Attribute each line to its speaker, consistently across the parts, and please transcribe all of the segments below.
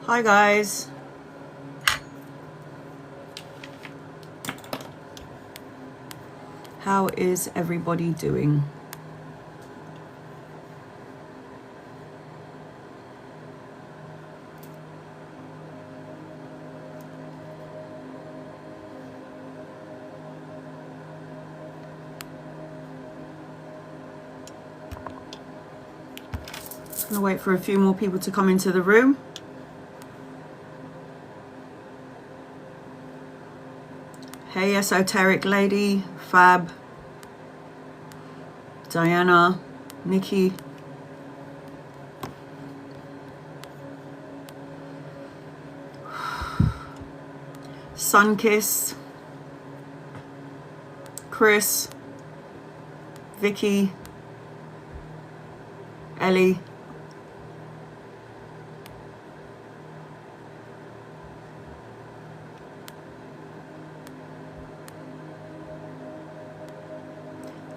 Speaker 1: Hi guys. How is everybody doing? Just gonna wait for a few more people to come into the room. Hey, esoteric lady, Fab, Diana, Nikki. Sunkiss, Chris, Vicky, Ellie.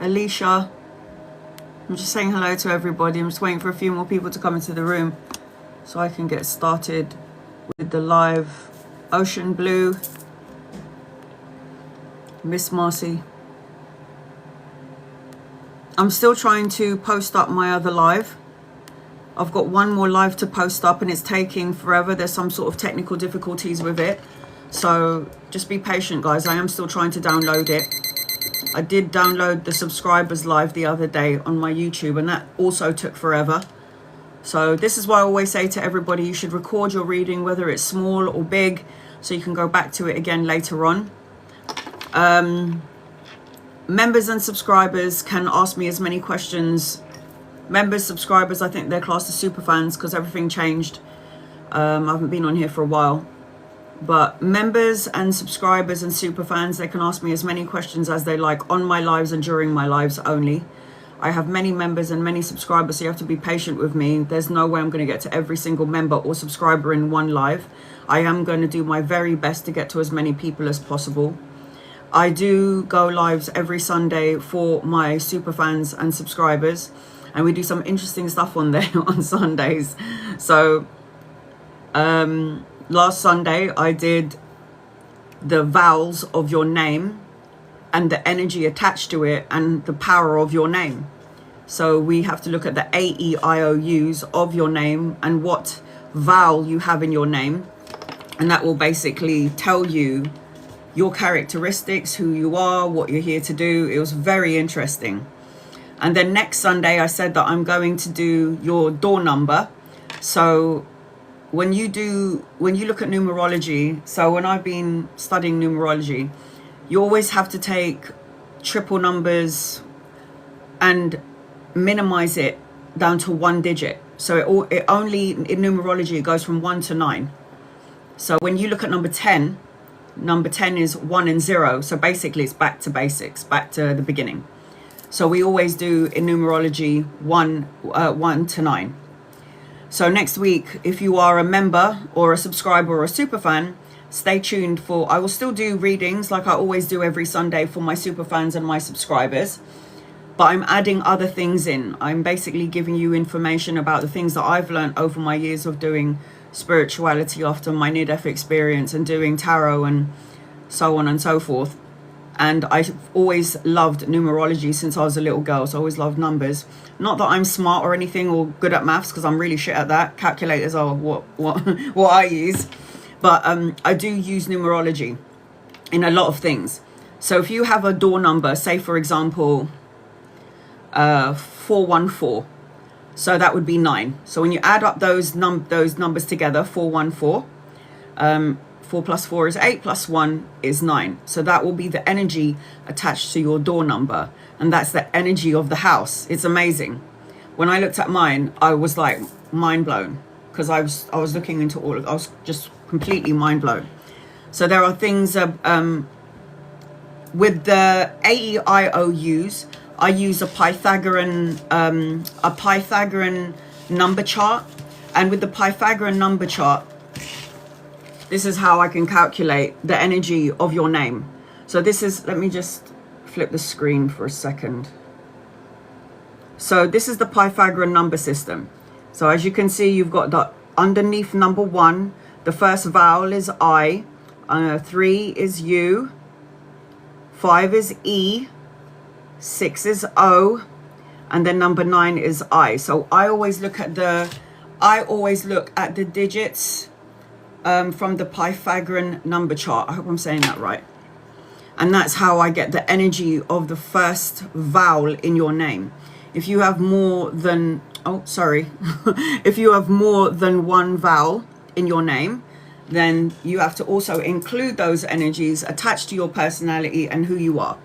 Speaker 1: Alicia. I'm just saying hello to everybody. I'm just waiting for a few more people to come into the room so I can get started with the live. Ocean Blue, Miss Marcy. I'm still trying to post up my other live. I've got one more live to post up and it's taking forever. There's some sort of technical difficulties with it. So just be patient, guys. I am still trying to download it. I did download the subscribers live the other day on my YouTube and that also took forever. So this is why I always say to everybody, you should record your reading, whether it's small or big, so you can go back to it again later on. Members and subscribers can ask me as many questions. Members, subscribers, I think they're classed as super fans because everything changed. I haven't been on here for a while. But members and subscribers and super fans, they can ask me as many questions as they like on my lives and during my lives only. I have many members and many subscribers, so you have to be patient with me. There's no way I'm going to get to every single member or subscriber in one live. I am going to do my very best to get to as many people as possible. I do go lives every Sunday for my super fans and subscribers, and we do some interesting stuff on there on Sundays. So last Sunday I did the vowels of your name and the energy attached to it and the power of your name. So we have to look at the A-E-I-O-U's of your name and what vowel you have in your name, and that will basically tell you your characteristics, who you are, what you're here to do. It was very interesting. And then next Sunday I said that I'm going to do your door number. So when you look at numerology, so when I've been studying numerology, you always have to take triple numbers and minimize it down to one digit. So it only, in numerology, it goes from 1 to 9. So when you look at number 10 is 1 and 0. So basically it's back to basics, back to the beginning. So we always do in numerology 1 to 9. So next week, if you are a member or a subscriber or a super fan, stay tuned for, I will still do readings like I always do every Sunday for my super fans and my subscribers. But I'm adding other things in. I'm basically giving you information about the things that I've learned over my years of doing spirituality after my near-death experience and doing tarot and so on and so forth. And I've always loved numerology since I was a little girl, so I always loved numbers. Not that I'm smart or anything or good at maths, because I'm really shit at that. Calculators are what I use. But I do use numerology. in a lot of things. So if you have a door number, say for example 414, so that would be 9. So when you add up those numbers together, 414, 4 plus 4 is 8, plus 1 is 9. So that will be the energy attached to your door number, and that's the energy of the house. It's amazing. When I looked at mine, I was like mind blown, because I was looking into all of, I was just completely mind blown. So there are things with the AEIOUs. I use a Pythagorean number chart, and with the Pythagorean number chart, this is how I can calculate the energy of your name. So this is, let me just flip the screen for a second. So this is the Pythagorean number system. So as you can see, you've got the underneath number 1, the first vowel is I, 3 is U, 5 is E, 6 is O, and then number 9 is I. So I always look at the digits from the Pythagorean number chart. I hope I'm saying that right. And that's how I get the energy of the first vowel in your name. If you have more than, if you have more than one vowel in your name, then you have to also include those energies attached to your personality and who you are.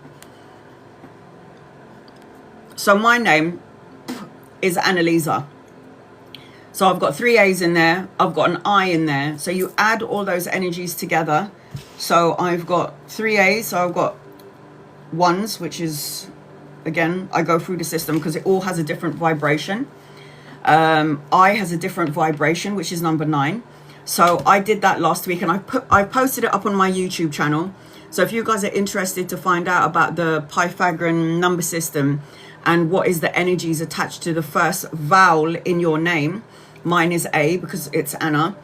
Speaker 1: So my name is Annalisa. So I've got 3 A's in there. I've got an I in there. So you add all those energies together. So I've got 3 A's. So I've got ones, which is, again, I go through the system because it all has a different vibration. I has a different vibration, which is number 9. So I did that last week, and I posted it up on my YouTube channel. So if you guys are interested to find out about the Pythagorean number system and what is the energies attached to the first vowel in your name, mine is A because it's Anna,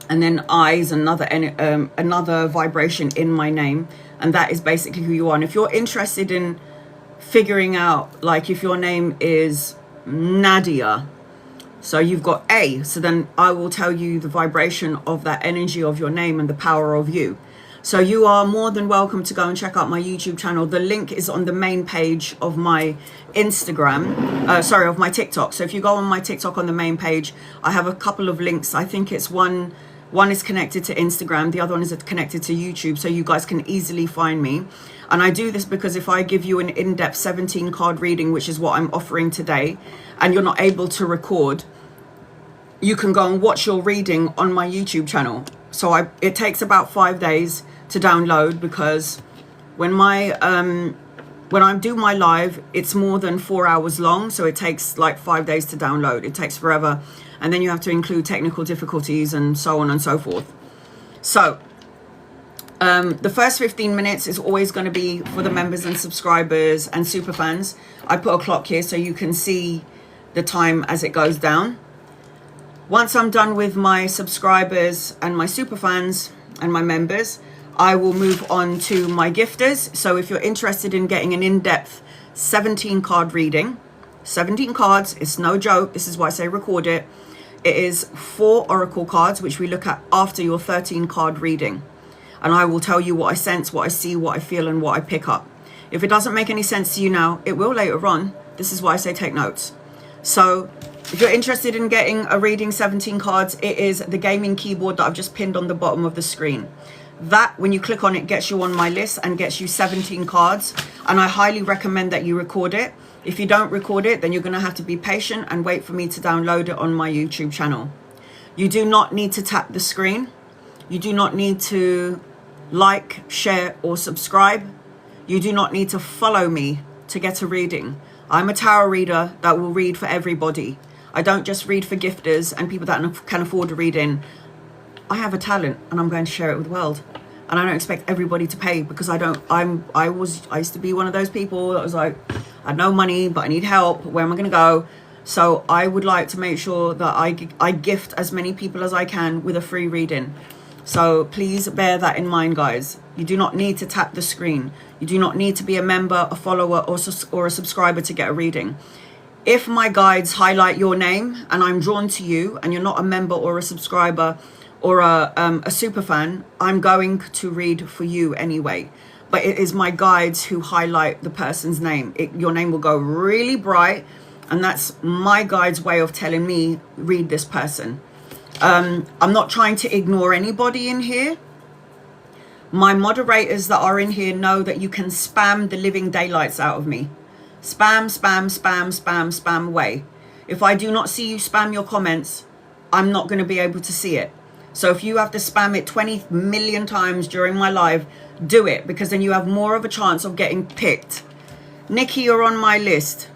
Speaker 1: and then I is another vibration in my name, and that is basically who you are. And if you're interested in figuring out, like, if your name is Nadia, so you've got A, so then I will tell you the vibration of that energy of your name and the power of you. So you are more than welcome to go and check out my YouTube channel. The link is on the main page of my Instagram, of my TikTok. So if you go on my TikTok on the main page, I have a couple of links. I think it's one is connected to Instagram, the other one is connected to YouTube, so you guys can easily find me. And I do this because if I give you an in-depth 17 card reading, which is what I'm offering today, and you're not able to record, you can go and watch your reading on my YouTube channel. So it takes about 5 days to download, because when I do my live, it's more than 4 hours long, so it takes like 5 days to download. It takes forever, and then you have to include technical difficulties and so on and so forth. So the first 15 minutes is always going to be for the members and subscribers and super fans. I put a clock here so you can see the time as it goes down. Once I'm done with my subscribers and my super fans and my members, I will move on to my gifters. So if you're interested in getting an in-depth 17 card reading, 17 cards, it's no joke. This is why I say record it. It is 4 oracle cards, which we look at after your 13 card reading. And I will tell you what I sense, what I see, what I feel, and what I pick up. If it doesn't make any sense to you now, it will later on. This is why I say take notes. So if you're interested in getting a reading 17 cards, it is the gaming keyboard that I've just pinned on the bottom of the screen. That, when you click on it, gets you on my list and gets you 17 cards. And I highly recommend that you record it. If you don't record it, then you're going to have to be patient and wait for me to download it on my YouTube channel. You do not need to tap the screen. You do not need to like, share, or subscribe. You do not need to follow me to get a reading. I'm a tarot reader that will read for everybody. I don't just read for gifters and people that can afford a reading. I have a talent and I'm going to share it with the world. And I don't expect everybody to pay, because I used to be one of those people that was like, I had no money, but I need help. Where am I going to go? So I would like to make sure that I gift as many people as I can with a free reading. So please bear that in mind, guys. You do not need to tap the screen. You do not need to be a member, a follower, or a subscriber to get a reading. If my guides highlight your name and I'm drawn to you and you're not a member or a subscriber or a super fan, I'm going to read for you anyway. But it is my guides who highlight the person's name. Your name will go really bright, and that's my guide's way of telling me, read this person. I'm not trying to ignore anybody in here. My moderators that are in here know that you can spam the living daylights out of me. Spam, spam, spam, spam, spam away. If I do not see you spam your comments, I'm not going to be able to see it. So if you have to spam it 20 million times during my live, do it, because then you have more of a chance of getting picked. Nikki, you're on my list.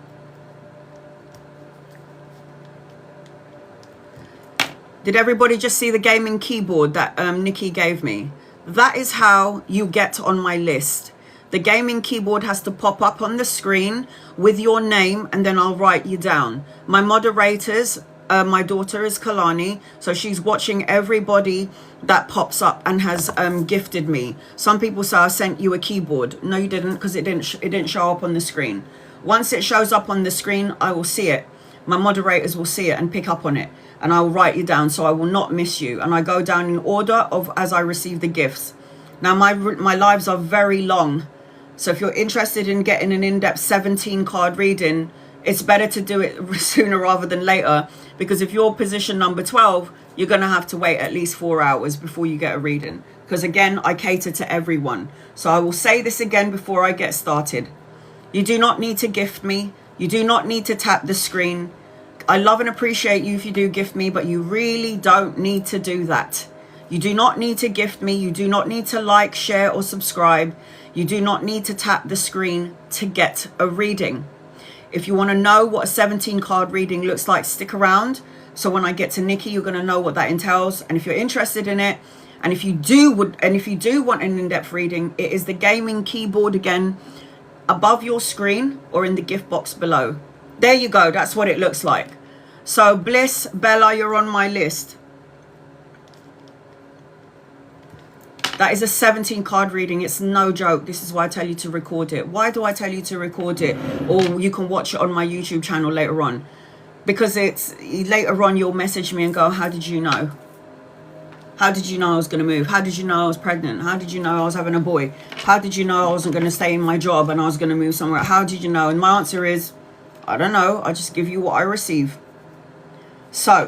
Speaker 1: Did everybody just see the gaming keyboard that Nikki gave me? That is how you get on my list. The gaming keyboard has to pop up on the screen with your name, and then I'll write you down. My moderators, my daughter is Kalani, so she's watching everybody that pops up and has gifted me. Some people say I sent you a keyboard. No, you didn't, because it didn't show up on the screen. Once it shows up on the screen, I will see it. My moderators will see it and pick up on it, and I will write you down so I will not miss you. And I go down in order of as I receive the gifts. Now my lives are very long, so if you're interested in getting an in-depth 17 card reading, it's better to do it sooner rather than later, because if you're position number 12, you're going to have to wait at least 4 hours before you get a reading, because again, I cater to everyone. So I will say this again before I get started. You do not need to gift me. You do not need to tap the screen. I love and appreciate you if you do gift me, but you really don't need to do that. You do not need to gift me. You do not need to like, share, or subscribe. You do not need to tap the screen to get a reading. If you want to know what a 17 card reading looks like, stick around. So when I get to Nikki, you're going to know what that entails. And if you're interested in it, and if you do want an in-depth reading, it is the gaming keyboard again above your screen or in the gift box below. There you go. That's what it looks like. So Bliss, Bella, you're on my list. That is a 17 card reading. It's no joke. This is why I tell you to record it. Why do I tell you to record it? Or you can watch it on my YouTube channel later on. Because it's later on you'll message me and go, how did you know? How did you know I was going to move? How did you know I was pregnant? How did you know I was having a boy? How did you know I wasn't going to stay in my job and I was going to move somewhere? How did you know? And my answer is, I don't know. I just give you what I receive. So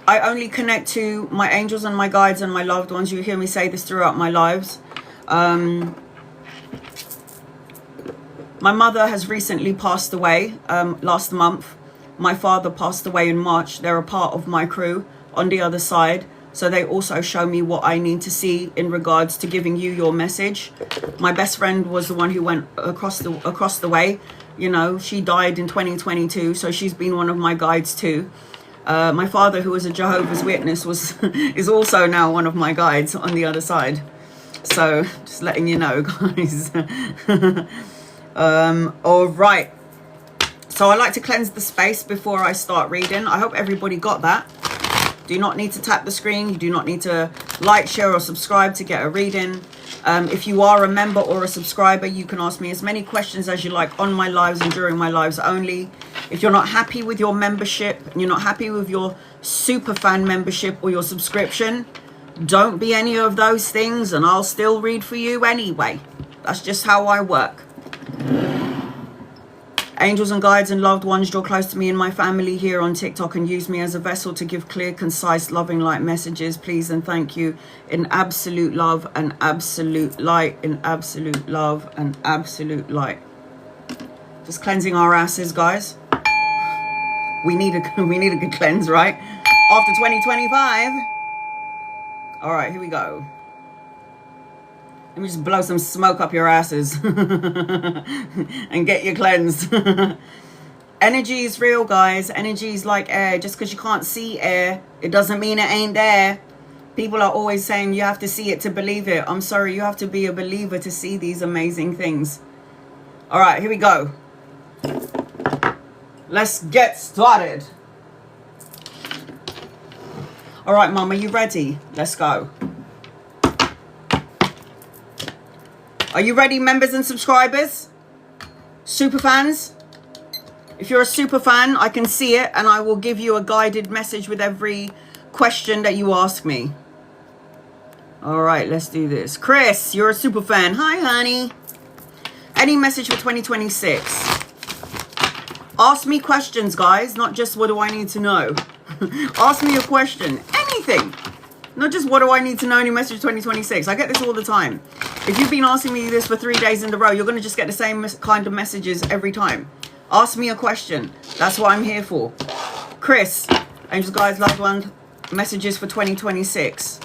Speaker 1: I only connect to my angels and my guides and my loved ones. You hear me say this throughout my lives. My mother has recently passed away last month. My father passed away in March. They're a part of my crew on the other side. So they also show me what I need to see in regards to giving you your message. My best friend was the one who went across the way. You know, she died in 2022. So she's been one of my guides too. My father, who was a Jehovah's Witness, is also now one of my guides on the other side. So just letting you know, guys. All right. So I like to cleanse the space before I start reading. I hope everybody got that. Do not need to tap the screen. You do not need to like, share, or subscribe to get a reading. If you are a member or a subscriber, you can ask me as many questions as you like on my lives and during my lives only. If you're not happy with your membership and you're not happy with your super fan membership or your subscription, don't be any of those things and I'll still read for you anyway. That's just how I work. Angels and guides and loved ones, draw close to me and my family here on TikTok and use me as a vessel to give clear, concise, loving light messages. Please and thank you in absolute love and absolute light, in absolute love and absolute light. Just cleansing our asses, guys. We need a good cleanse, right? After 2025. All right, here we go. Let me just blow some smoke up your asses and get you cleansed. Energy is real, guys. Energy is like air. Just because you can't see air, it doesn't mean it ain't there. People are always saying you have to see it to believe it. I'm sorry, you have to be a believer to see these amazing things. All right, here we go. Let's get started. All right, Mom, are you ready? Let's go. Are you ready, members and subscribers? Super fans? If you're a super fan, I can see it and I will give you a guided message with every question that you ask me. All right, let's do this. Chris, you're a super fan. Hi, honey. Any message for 2026? Ask me questions, guys. Not just what do I need to know. Ask me a question. Anything. Not just what do I need to know, any message 2026. I get this all the time. If you've been asking me this for 3 days in a row, you're going to just get the same kind of messages every time. Ask me a question. That's what I'm here for. Chris, angels, guides, loved ones, messages for 2026.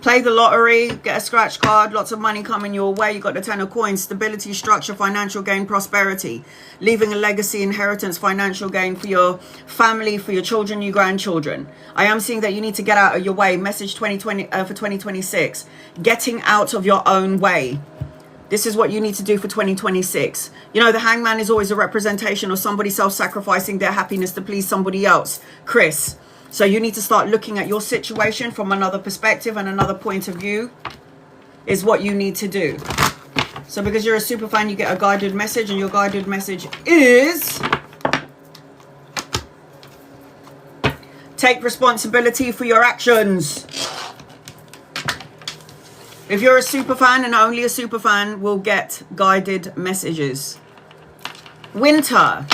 Speaker 1: Play the lottery, get a scratch card, lots of money coming your way. You got the 10 of coins, stability, structure, financial gain, prosperity, leaving a legacy, inheritance, financial gain for your family, for your children, your grandchildren. I am seeing that you need to get out of your way. Message 2020 for 2026, getting out of your own way. This is what you need to do for 2026. You know, the hangman is always a representation of somebody self-sacrificing their happiness to please somebody else. Chris. So you need to start looking at your situation from another perspective and another point of view is what you need to do. So because you're a super fan, you get a guided message, and your guided message is take responsibility for your actions. If you're a super fan, and only a super fan will get guided messages. Winter.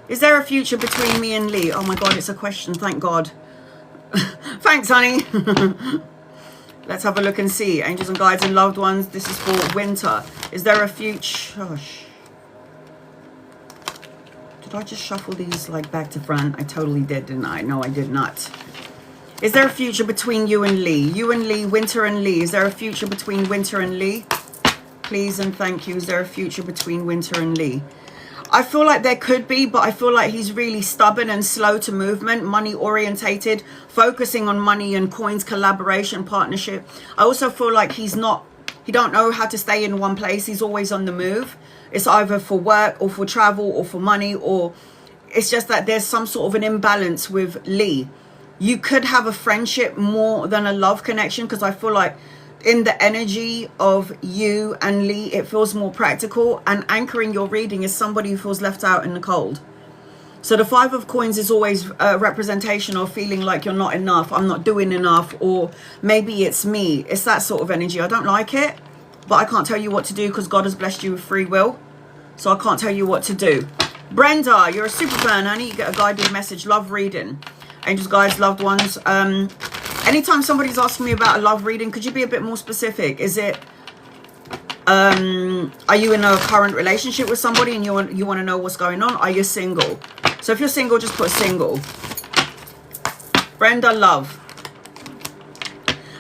Speaker 1: Is there a future between me and Lee? Oh my God, it's a question. Thank God. Thanks, honey. Let's have a look and see. Angels and guides and loved ones. This is for winter. Is there a future? Gosh. Did I just shuffle these like back to front? I totally did, didn't I? No, I did not. Is there a future between you and Lee? You and Lee, Winter and Lee. Is there a future between Winter and Lee? Please and thank you. Is there a future between Winter and Lee? I feel like there could be, but I feel like he's really stubborn and slow to movement, money orientated, focusing on money and coins, collaboration, partnership. I also feel like he don't know how to stay in one place. He's always on the move. It's either for work or for travel or for money, or it's just that there's some sort of an imbalance with Lee. You could have a friendship more than a love connection, because I feel like in the energy of you and Lee, it feels more practical, and anchoring your reading is somebody who feels left out in the cold. So the 5 of coins is always a representation of feeling like you're not enough, I'm not doing enough, or maybe it's me. It's that sort of energy. I don't like it, but I can't tell you what to do because God has blessed you with free will. So I can't tell you what to do. Brenda, you're a super fan, honey. You get a guided message. Love reading. Angels, guides, loved ones. Anytime somebody's asking me about a love reading, could you be a bit more specific? Is it, are you in a current relationship with somebody and you want to know what's going on? Are you single? So if you're single, just put single. Brenda, love.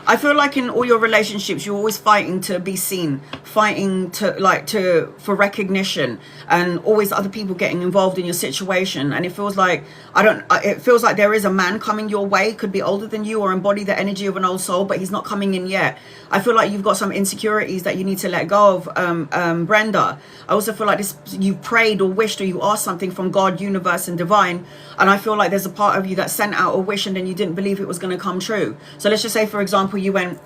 Speaker 1: I feel like in all your relationships, you're always fighting to be seen, fighting for recognition, and always other people getting involved in your situation. And it feels like, it feels like there is a man coming your way, could be older than you or embody the energy of an old soul, but he's not coming in yet. I feel like you've got some insecurities that you need to let go of, Brenda. I also feel like you prayed or wished or you asked something from God, universe, and divine. And I feel like there's a part of you that sent out a wish and then you didn't believe it was going to come true. So let's just say, for example, you went,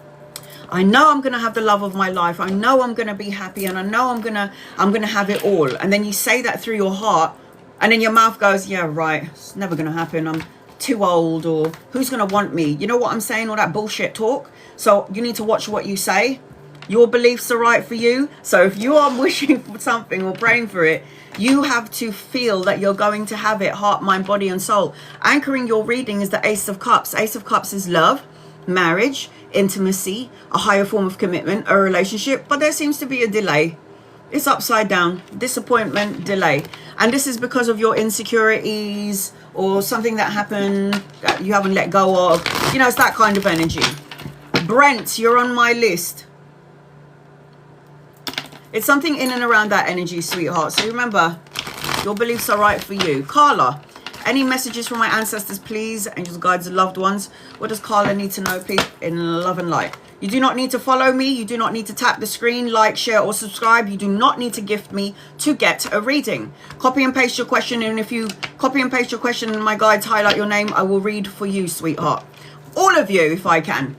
Speaker 1: I know I'm going to have the love of my life. I know I'm going to be happy, and I know I'm going to have it all. And then you say that through your heart, and then your mouth goes, yeah, right, it's never going to happen. I'm too old, or who's going to want me? You know what I'm saying? All that bullshit talk. So you need to watch what you say. Your beliefs are right for you. So if you are wishing for something or praying for it, you have to feel that you're going to have it, heart, mind, body, and soul. Anchoring your reading is the Ace of Cups. Ace of Cups is love, marriage, intimacy, a higher form of commitment, a relationship, but there seems to be a delay. It's upside down. Disappointment, delay. And this is because of your insecurities or something that happened that you haven't let go of. You know, it's that kind of energy. Brent, you're on my list. It's something in and around that energy, sweetheart. So remember, your beliefs are right for you. Carla, any messages from my ancestors, please? Angels, guides, and loved ones. What does Carla need to know, please? In love and light. You do not need to follow me. You do not need to tap the screen, like, share, or subscribe. You do not need to gift me to get a reading. Copy and paste your question. And if you copy and paste your question and my guides highlight your name, I will read for you, sweetheart. All of you, if I can.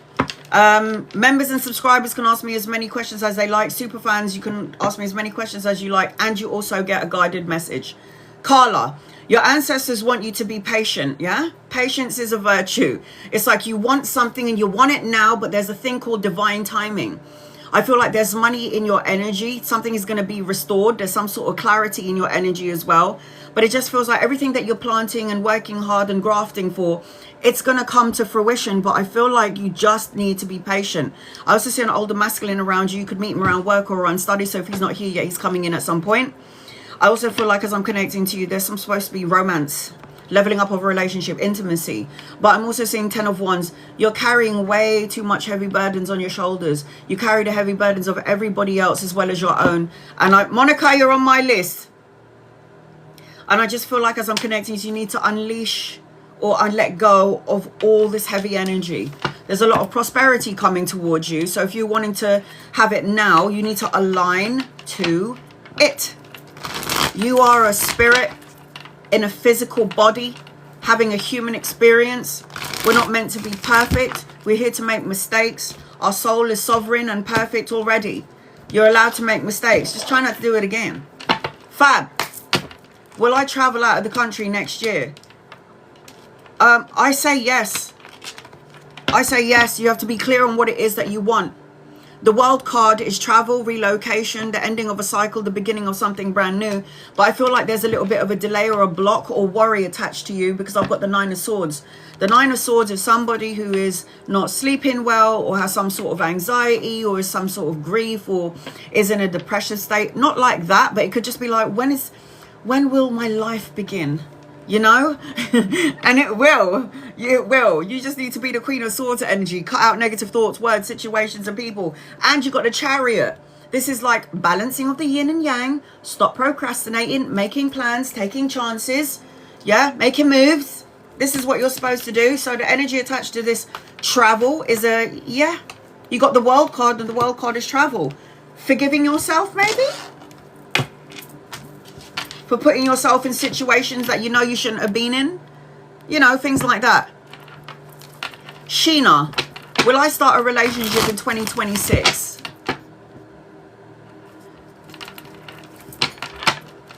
Speaker 1: Members and subscribers can ask me as many questions as they like. Super fans, you can ask me as many questions as you like. And you also get a guided message. Carla, Your ancestors want you to be patient, yeah? Patience is a virtue. It's like you want something and you want it now, but there's a thing called divine timing. I feel like there's money in your energy. Something is going to be restored. There's some sort of clarity in your energy as well. But it just feels like everything that you're planting and working hard and grafting for, it's going to come to fruition. But I feel like you just need to be patient. I also see an older masculine around you. You could meet him around work or around study. So if he's not here yet, he's coming in at some point. I also feel like as I'm connecting to you, there's some supposed to be romance, leveling up of a relationship, intimacy. But I'm also seeing 10 of Wands. You're carrying way too much heavy burdens on your shoulders. You carry the heavy burdens of everybody else as well as your own. And Monica, you're on my list. And I just feel like as I'm connecting to you, you need to unleash or let go of all this heavy energy. There's a lot of prosperity coming towards you. So if you're wanting to have it now, you need to align to it. You are a spirit in a physical body, having a human experience. We're not meant to be perfect. We're here to make mistakes. Our soul is sovereign and perfect already. You're allowed to make mistakes. Just try not to do it again. Fab. Will I travel out of the country next year? I say yes. I say yes. You have to be clear on what it is that you want. The world card is travel, relocation, the ending of a cycle, the beginning of something brand new. But I feel like there's a little bit of a delay or a block or worry attached to you because I've got the 9 of Swords. The 9 of Swords is somebody who is not sleeping well or has some sort of anxiety or is some sort of grief or is in a depression state. Not like that, but it could just be like, when will my life begin? You know? And it will. It will. You just need to be the Queen of Swords energy. Cut out negative thoughts, words, situations, and people. And you got the Chariot. This is like balancing of the yin and yang. Stop procrastinating, making plans, taking chances. Yeah, making moves. This is what you're supposed to do. So the energy attached to this travel is yeah. You got the World card, and the World card is travel. Forgiving yourself, maybe? For putting yourself in situations that you know you shouldn't have been in. You know, things like that. Sheena, will I start a relationship in 2026?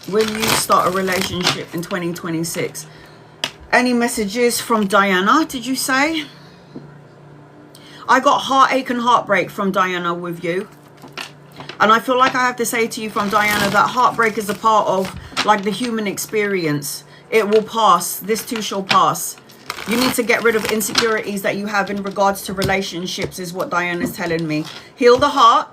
Speaker 1: Will you start a relationship in 2026? Any messages from Diana, did you say? I got heartache and heartbreak from Diana with you. And I feel like I have to say to you from Diana that heartbreak is a part of like the human experience. It will pass. This too shall pass. You need to get rid of insecurities that you have in regards to relationships is what Diana's telling me. Heal the heart.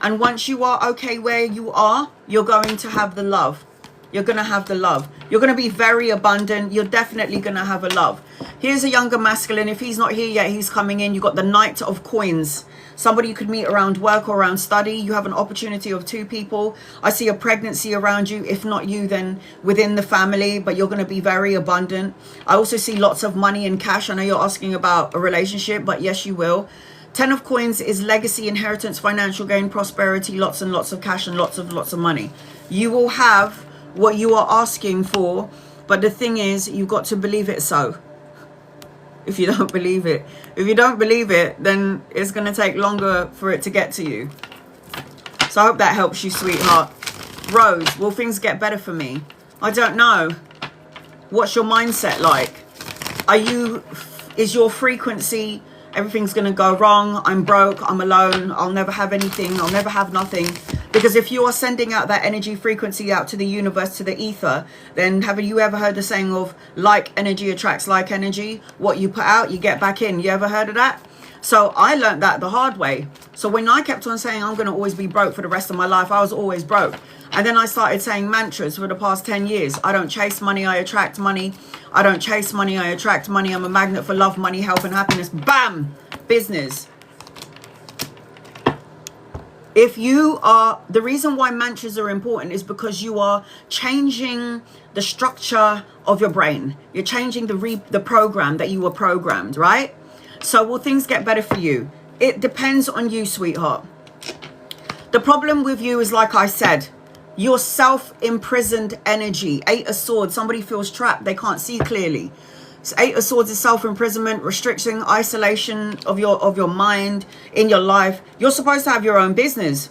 Speaker 1: And once you are okay where you are, you're going to have the love. You're going to have the love. You're going to be very abundant. You're definitely going to have a love. Here's a younger masculine. If he's not here yet, he's coming in. You got the Knight of Coins. Somebody you could meet around work or around study. You have an opportunity of 2 people. I see a pregnancy around you. If not you, then within the family. But you're going to be very abundant. I also see lots of money and cash. I know you're asking about a relationship, but yes, you will. 10 of Coins is legacy, inheritance, financial gain, prosperity, lots and lots of cash and lots of money. You will have what you are asking for, but the thing is, you've got to believe it. So if you don't believe it, then it's going to take longer for it to get to you. So I hope that helps you, sweetheart. Rose, will things get better for me? I don't know. What's your mindset like? Is your frequency, everything's going to go wrong, I'm broke, I'm alone, I'll never have anything, I'll never have nothing? Because if you are sending out that energy frequency out to the universe, to the ether, then haven't you ever heard the saying of like energy attracts like energy? What you put out, you get back in. You ever heard of that? So I learned that the hard way. So when I kept on saying I'm going to always be broke for the rest of my life, I was always broke. And then I started saying mantras for the past 10 years. I don't chase money, I attract money. I don't chase money, I attract money. I'm a magnet for love, money, health, and happiness. Bam! Business. If you are, the reason why mantras are important is because you are changing the structure of your brain. You're changing the program that you were programmed, right? So will things get better for you? It depends on you, sweetheart. The problem with you is, like I said, your self-imprisoned energy. 8 of Swords, somebody feels trapped. They can't see clearly. So 8 of Swords is self-imprisonment, restriction, isolation of your mind in your life. You're supposed to have your own business.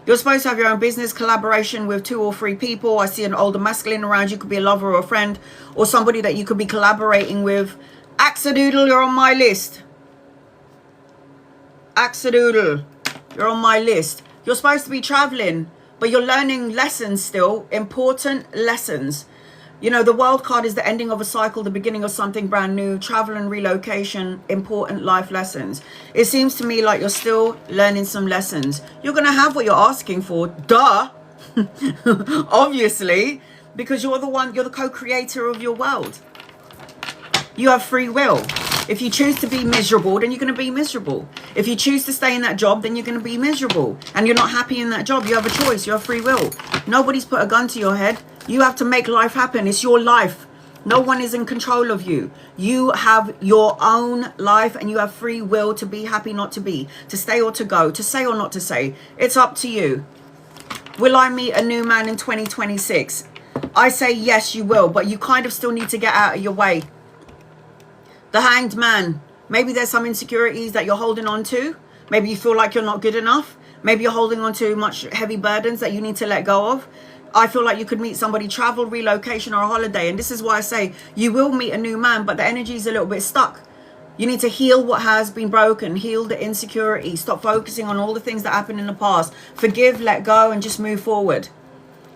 Speaker 1: You're supposed to have your own business collaboration with 2 or 3 people. I see an older masculine around you. Could be a lover or a friend or somebody that you could be collaborating with. Axadoodle, you're on my list. Axadoodle, you're on my list. You're supposed to be traveling, but you're learning lessons still, important lessons. You know, the world card is the ending of a cycle, the beginning of something brand new, travel and relocation, important life lessons. It seems to me like you're still learning some lessons. You're going to have what you're asking for, duh, obviously, because you're the co-creator of your world. You have free will. If you choose to be miserable, then you're going to be miserable. If you choose to stay in that job, then you're going to be miserable. And you're not happy in that job. You have a choice. You have free will. Nobody's put a gun to your head. You have to make life happen. It's your life. No one is in control of you. You have your own life and you have free will to be happy, not to be, to stay or to go, to say or not to say. It's up to you. Will I meet a new man in 2026? I say yes, you will, but you kind of still need to get out of your way. The Hanged Man. Maybe there's some insecurities that you're holding on to. Maybe you feel like you're not good enough. Maybe you're holding on to much heavy burdens that you need to let go of. I feel like you could meet somebody, travel, relocation, or a holiday. And this is why I say you will meet a new man, but the energy is a little bit stuck. You need to heal what has been broken, heal the insecurity, stop focusing on all the things that happened in the past. Forgive, let go, and just move forward.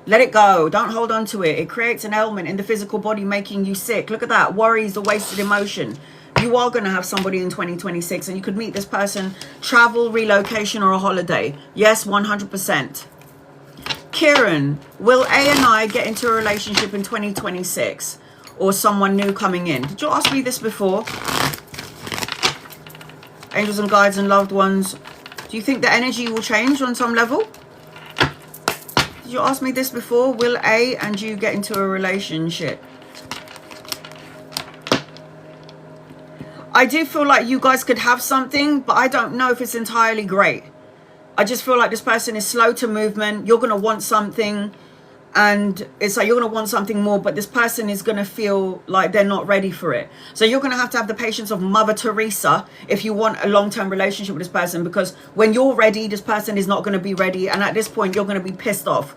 Speaker 1: Let it go. Don't hold on to it. It creates an ailment in the physical body, making you sick. Look at that. Worry is a wasted emotion. You are going to have somebody in 2026, and you could meet this person, travel, relocation, or a holiday. Yes, 100%. Kieran, will A and I get into a relationship in 2026 or someone new coming in? Did you ask me this before? Angels and guides and loved ones, do you think the energy will change on some level? Did you ask me this before? Will A and you get into a relationship? I do feel like you guys could have something, but I don't know if it's entirely great. I just feel like this person is slow to movement. You're going to want something, and it's like you're going to want something more, but this person is going to feel like they're not ready for it. So you're going to have the patience of Mother Teresa if you want a long-term relationship with this person, because when you're ready, this person is not going to be ready, and at this point, you're going to be pissed off.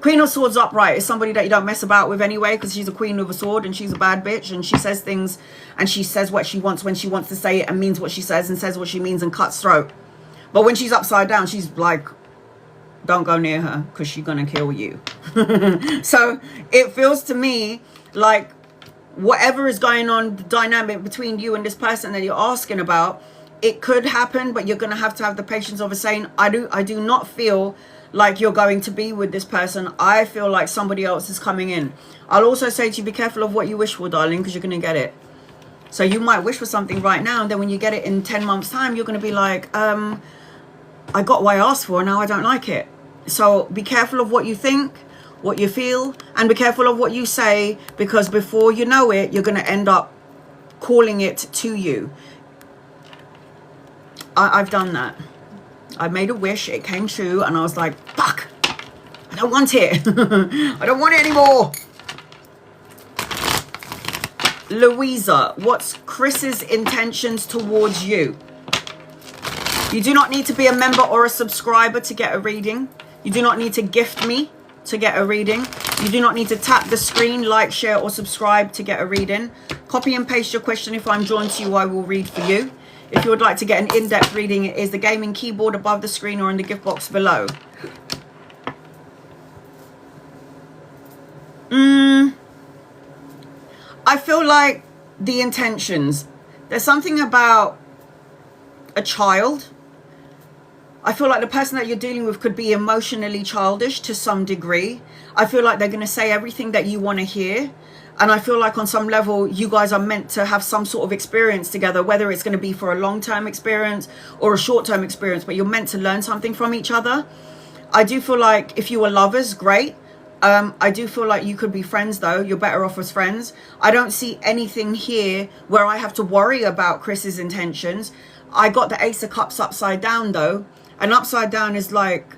Speaker 1: Queen of Swords upright is somebody that you don't mess about with anyway, because she's a queen of a sword and she's a bad bitch, and she says things and she says what she wants when she wants to say it and means what she says and says what she means and cuts throat. But when she's upside down, she's like, don't go near her because she's going to kill you. So it feels to me like whatever is going on, the dynamic between you and this person that you're asking about, it could happen, but you're going to have the patience of saying, I do not feel like you're going to be with this person. I feel like somebody else is coming in. I'll also say to you, be careful of what you wish for, darling, because you're going to get it. So you might wish for something right now, and then when you get it in 10 months time, you're going to be like, I got what I asked for, now I don't like it. So be careful of what you think, what you feel, and be careful of what you say, because before you know it, you're going to end up calling it to you. I've done that. I made a wish, it came true, and I was like, fuck, I don't want it. I don't want it anymore. Louisa, what's Chris's intentions towards you? You do not need to be a member or a subscriber to get a reading. You do not need to gift me to get a reading. You do not need to tap the screen, like, share, or subscribe to get a reading. Copy and paste your question. If I'm drawn to you, I will read for you. If you would like to get an in-depth reading, it is the gaming keyboard above the screen or in the gift box below. I feel like the intentions. There's something about a child. I feel like the person that you're dealing with could be emotionally childish to some degree. I feel like they're going to say everything that you want to hear. And I feel like on some level, you guys are meant to have some sort of experience together, whether it's going to be for a long-term experience or a short-term experience, but you're meant to learn something from each other. I do feel like if you were lovers, great. I do feel like you could be friends, though. You're better off as friends. I don't see anything here where I have to worry about Chris's intentions. I got the Ace of Cups upside down, though. And upside down is like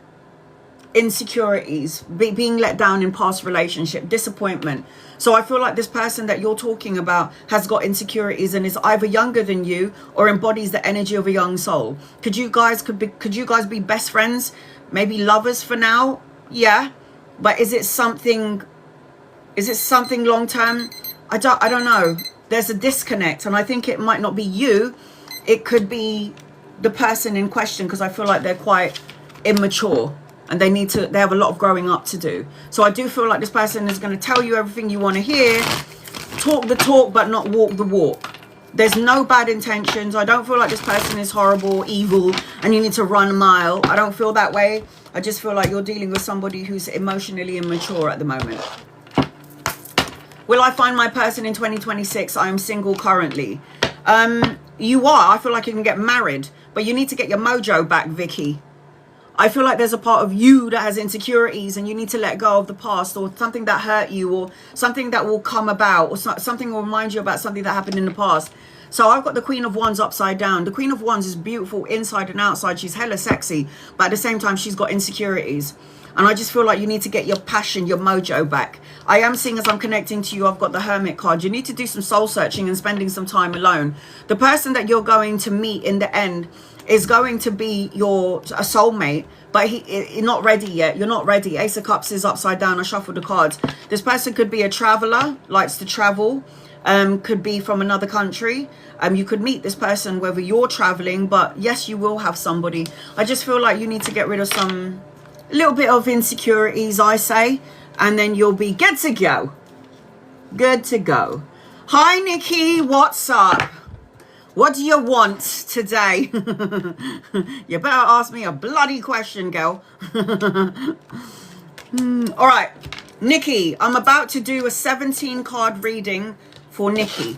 Speaker 1: insecurities, being let down in past relationship, disappointment. So I feel like this person that you're talking about has got insecurities and is either younger than you or embodies the energy of a young soul. Could you guys be best friends? Maybe lovers for now. Yeah. But is it something long term? I don't know. There's a disconnect, and I think it might not be you. It could be the person in question, because I feel like they're quite immature and they have a lot of growing up to do. So I do feel like this person is going to tell you everything you want to hear, talk the talk but not walk the walk. There's no bad intentions. I don't feel like this person is horrible, evil, and you need to run a mile. I don't feel that way. I just feel like you're dealing with somebody who's emotionally immature at the moment. Will I find my person in 2026? I am single currently. You are. I feel like you can get married, but you need to get your mojo back, Vicky. I feel like there's a part of you that has insecurities, and you need to let go of the past, or something that hurt you, or something that will come about, or something will remind you about something that happened in the past. So I've got the Queen of Wands upside down. The Queen of Wands is beautiful inside and outside. She's hella sexy, but at the same time, she's got insecurities. And I just feel like you need to get your passion, your mojo back. I am seeing, as I'm connecting to you, I've got the Hermit card. You need to do some soul searching and spending some time alone. The person that you're going to meet in the end is going to be a soulmate, but he's not ready yet. You're not ready. Ace of Cups is upside down. I shuffled the cards. This person could be a traveler, likes to travel, could be from another country. You could meet this person whether you're traveling, but yes, you will have somebody. I just feel like you need to get rid of some little bit of insecurities, I say, and then you'll be good to go. Good to go. Hi, Nikki. What's up? What do you want today? You better ask me a bloody question, girl. All right, Nikki, I'm about to do a 17 card reading for Nikki.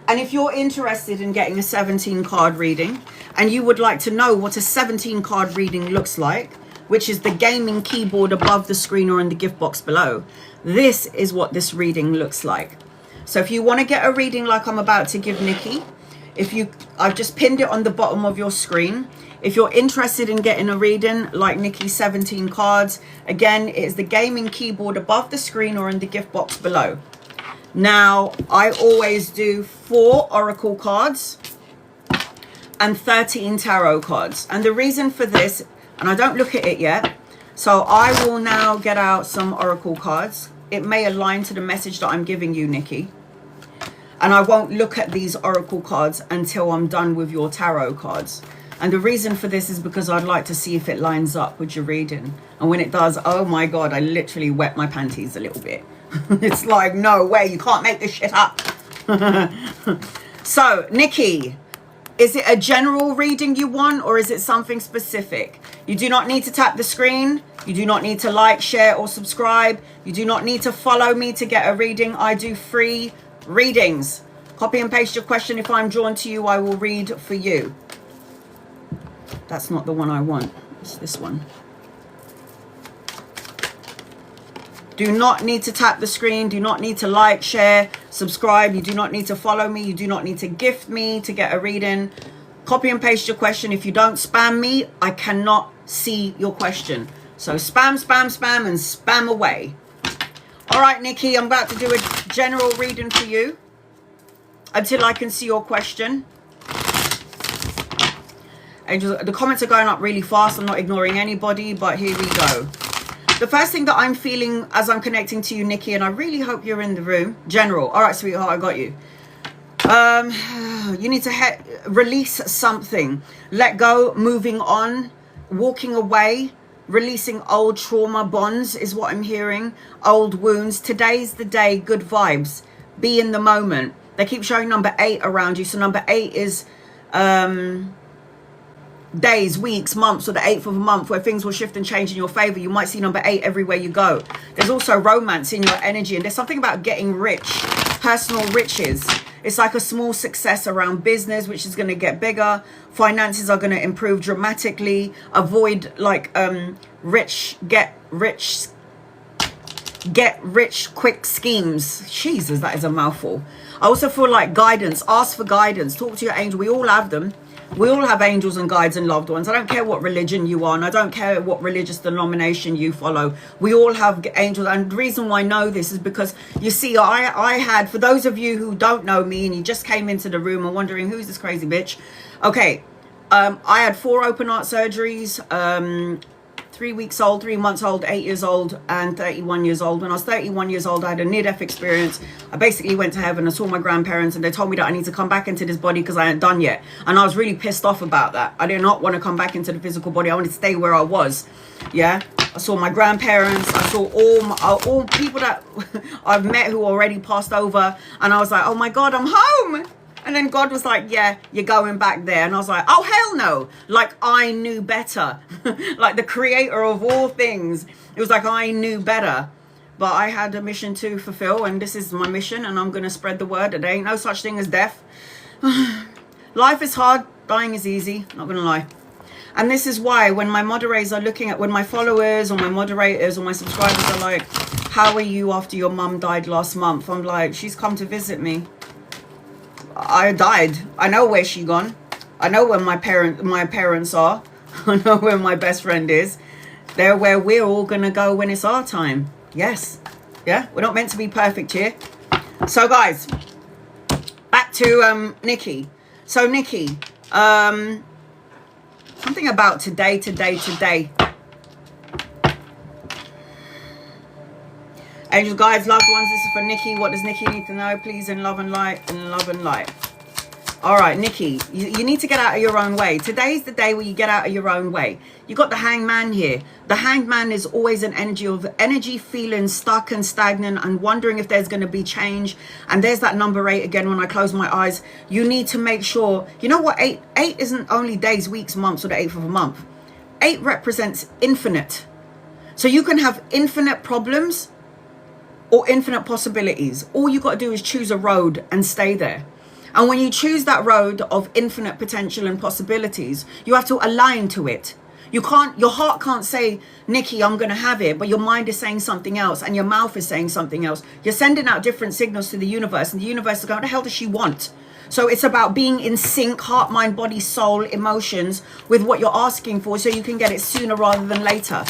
Speaker 1: And if you're interested in getting a 17 card reading, and you would like to know what a 17 card reading looks like, which is the gaming keyboard above the screen or in the gift box below, this is what this reading looks like. So if you want to get a reading like I'm about to give Nikki, I've just pinned it on the bottom of your screen. If you're interested in getting a reading like Nikki's 17 cards, again, it is the gaming keyboard above the screen or in the gift box below. Now, I always do 4 oracle cards and 13 tarot cards. And the reason for this, and I don't look at it yet, so I will now get out some oracle cards. It may align to the message that I'm giving you, Nikki. And I won't look at these oracle cards until I'm done with your tarot cards. And the reason for this is because I'd like to see if it lines up with your reading. And when it does, oh my God, I literally wet my panties a little bit. It's like, no way, you can't make this shit up. So, Nikki, is it a general reading you want, or is it something specific? You do not need to tap the screen. You do not need to like, share, or subscribe. You do not need to follow me to get a reading. I do free readings. Copy and paste your question. If I'm drawn to you, I will read for you. That's not the one I want. It's this one. Do not need to tap the screen. Do not need to like, share, subscribe. You do not need to follow me. You do not need to gift me to get a reading. Copy and paste your question. If you don't spam me, I cannot see your question. So spam, spam, spam, and spam away. All right, Nikki, I'm about to do a general reading for you until I can see your question. Angels, the comments are going up really fast. I'm not ignoring anybody, but here we go. The first thing that I'm feeling as I'm connecting to you, Nikki, and I really hope you're in the room. General. All right, sweetheart, I got you. You need to release something. Let go, moving on, walking away, releasing old trauma bonds is what I'm hearing. Old wounds. Today's the day. Good vibes. Be in the moment. They keep showing number 8 around you. So number 8 is days, weeks, months, or the 8th of a month where things will shift and change in your favor. You might see number 8 everywhere you go. There's also romance in your energy, and there's something about getting rich, personal riches. It's like a small success around business, which is going to get bigger. Finances are going to improve dramatically. Avoid like get rich quick schemes. Jesus, that is a mouthful. I also feel like guidance. Ask for guidance. Talk to your angel. We all have them. We all have angels and guides and loved ones. I don't care what religion you are, and I don't care what religious denomination you follow. We all have angels. And the reason why I know this is because, you see, I had, for those of you who don't know me and you just came into the room and wondering, who's this crazy bitch? Okay, I had 4 open heart surgeries, 3 weeks old, 3 months old, 8 years old, and 31 years old. When I was 31 years old, I had a near-death experience. I basically went to heaven and saw my grandparents, and they told me that I need to come back into this body because I hadn't done yet. And I was really pissed off about that. I did not want to come back into the physical body. I wanted to stay where I was. Yeah, I saw my grandparents. I saw all people that I've met who already passed over, and I was like, oh my God, I'm home. And then God was like, yeah, you're going back there. And I was like, oh, hell no. Like, I knew better. Like the creator of all things. It was like I knew better. But I had a mission to fulfill, and this is my mission, and I'm going to spread the word that there ain't no such thing as death. Life is hard. Dying is easy. Not going to lie. And this is why when my moderators are looking at, when my followers or my moderators or my subscribers are like, how are you after your mum died last month? I'm like, she's come to visit me. I died. I know where she gone. I know where my parents are. I know where my best friend is. They're where we're all gonna go when it's our time. Yes. Yeah, we're not meant to be perfect here. So guys, back to Nikki. So Nikki, something about today. Angels, guides, loved ones, this is for Nikki. What does Nikki need to know? Please, in love and light, in love and light. All right, Nikki, you need to get out of your own way. Today's the day where you get out of your own way. You got the hangman here. The hangman is always an energy feeling stuck and stagnant and wondering if there's going to be change. And there's that number 8 again when I close my eyes. You need to make sure, you know what, 8 isn't only days, weeks, months, or the 8th of a month. 8 represents infinite. So you can have infinite problems or infinite possibilities. All you got to do is choose a road and stay there. And when you choose that road of infinite potential and possibilities, you have to align to it. You can't, your heart can't say, Nikki, I'm going to have it, but your mind is saying something else and your mouth is saying something else. You're sending out different signals to the universe, and the universe is going, what the hell does she want? So it's about being in sync, heart, mind, body, soul, emotions with what you're asking for, so you can get it sooner rather than later.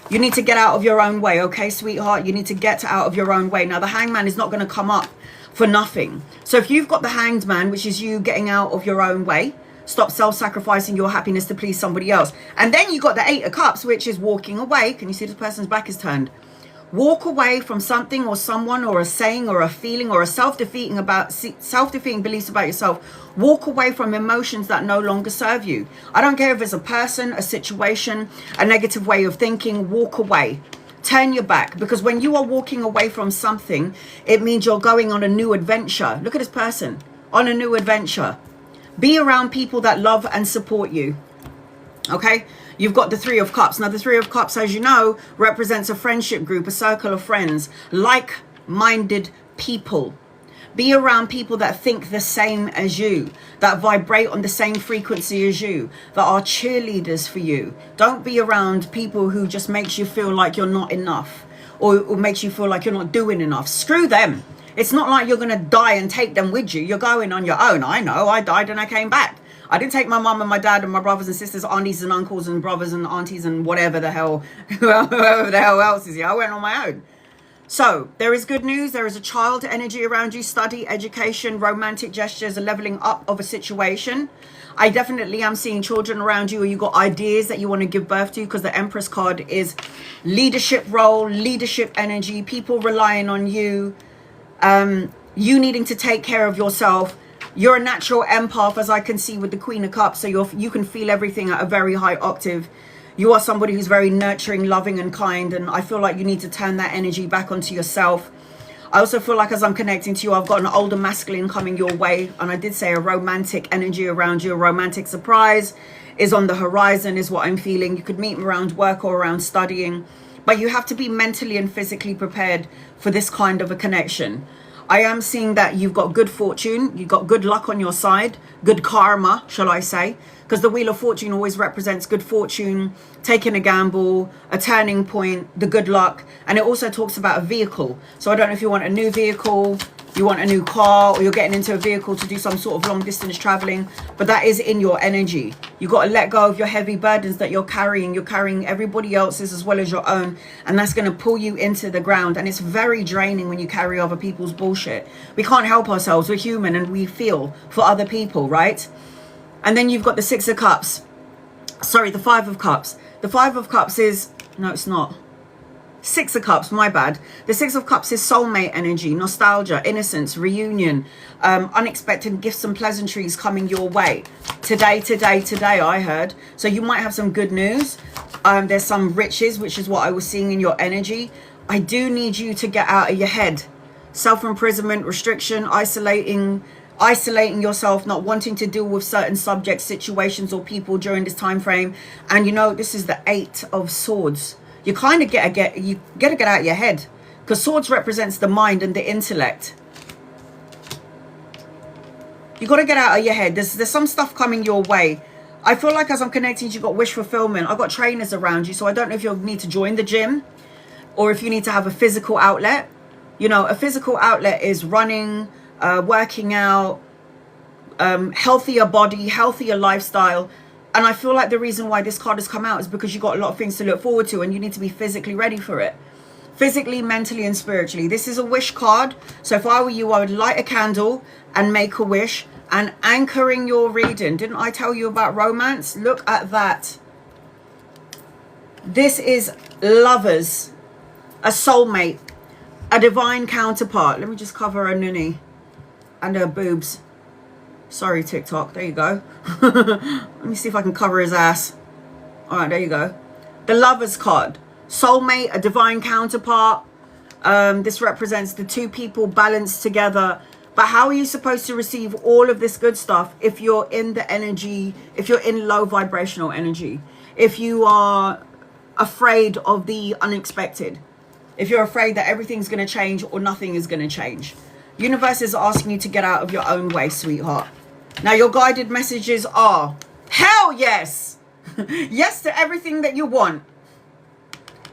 Speaker 1: You need to get out of your own way, okay, sweetheart? You need to get out of your own way. Now, the hangman is not going to come up for nothing. So if you've got the hanged man, which is you getting out of your own way, stop self-sacrificing your happiness to please somebody else. And then you got the 8 of cups, which is walking away. Can you see this person's back is turned? Walk away from something or someone or a saying or a feeling or a self-defeating beliefs about yourself. Walk away from emotions that no longer serve you. I don't care if it's a person, a situation, a negative way of thinking. Walk away. Turn your back, because when you are walking away from something, it means you're going on a new adventure. Look at this person on a new adventure. Be around people that love and support you. Okay, you've got the 3 of Cups. Now the 3 of Cups, as you know, represents a friendship group, a circle of friends, like-minded people. Be around people that think the same as you, that vibrate on the same frequency as you, that are cheerleaders for you. Don't be around people who just makes you feel like you're not enough, or makes you feel like you're not doing enough. Screw them. It's not like you're going to die and take them with you. You're going on your own. I know, I died and I came back. I didn't take my mum and my dad and my brothers and sisters, aunties and uncles and brothers and aunties and whatever the hell, whoever the hell else is here. I went on my own. So there is good news. There is a child energy around you, study, education, romantic gestures, a leveling up of a situation. I definitely am seeing children around you, or you got ideas that you want to give birth to, because the Empress card is leadership role, leadership energy, people relying on you, you needing to take care of yourself. You're a natural empath, as I can see with the Queen of Cups, so you can feel everything at a very high octave. You are somebody who's very nurturing, loving and kind, and I feel like you need to turn that energy back onto yourself. I also feel like as I'm connecting to you, I've got an older masculine coming your way, and I did say a romantic energy around you. A romantic surprise is on the horizon is what I'm feeling. You could meet around work or around studying, but you have to be mentally and physically prepared for this kind of a connection. I am seeing that you've got good fortune, you've got good luck on your side, good karma, shall I say, because the Wheel of Fortune always represents good fortune, taking a gamble, a turning point, the good luck, and it also talks about a vehicle. So I don't know if you want a new vehicle, you want a new car, or you're getting into a vehicle to do some sort of long distance traveling, but that is in your energy. You got to let go of your heavy burdens that you're carrying. You're carrying everybody else's as well as your own, and that's going to pull you into the ground. And it's very draining when you carry other people's bullshit. We can't help ourselves. We're human and we feel for other people, right? And then you've got the Six of Cups. Sorry, the Five of Cups. The Five of Cups is, no, it's not. Six of Cups, my bad. The Six of Cups is soulmate energy, nostalgia, innocence, reunion, unexpected gifts and pleasantries coming your way. Today, I heard. So you might have some good news. There's some riches, which is what I was seeing in your energy. I do need you to get out of your head. Self-imprisonment, restriction, isolating yourself, not wanting to deal with certain subjects, situations, or people during this time frame. And you know, this is the Eight of Swords. You kind of gotta get out of your head, because swords represents the mind and the intellect. You got to get out of your head. There's some stuff coming your way. I feel like as I'm connecting, you got wish fulfillment. I've got trainers around you, so I don't know if you'll need to join the gym or if you need to have a physical outlet. You know, a physical outlet is running, working out, healthier body, healthier lifestyle. And I feel like the reason why this card has come out is because you got a lot of things to look forward to and you need to be physically ready for it. Physically, mentally, and spiritually. This is a wish card. So if I were you, I would light a candle and make a wish. And anchoring your reading. Didn't I tell you about romance? Look at that. This is lovers, a soulmate, a divine counterpart. Let me just cover her nunny and her boobs. Sorry, TikTok. There you go. Let me see if I can cover his ass. All right, there you go. The Lovers card. Soulmate, a divine counterpart. This represents the two people balanced together. But how are you supposed to receive all of this good stuff if you're in the energy, if you're in low vibrational energy? If you are afraid of the unexpected? If you're afraid that everything's going to change or nothing is going to change? Universe is asking you to get out of your own way, sweetheart. Now, your guided messages are, hell yes! Yes to everything that you want.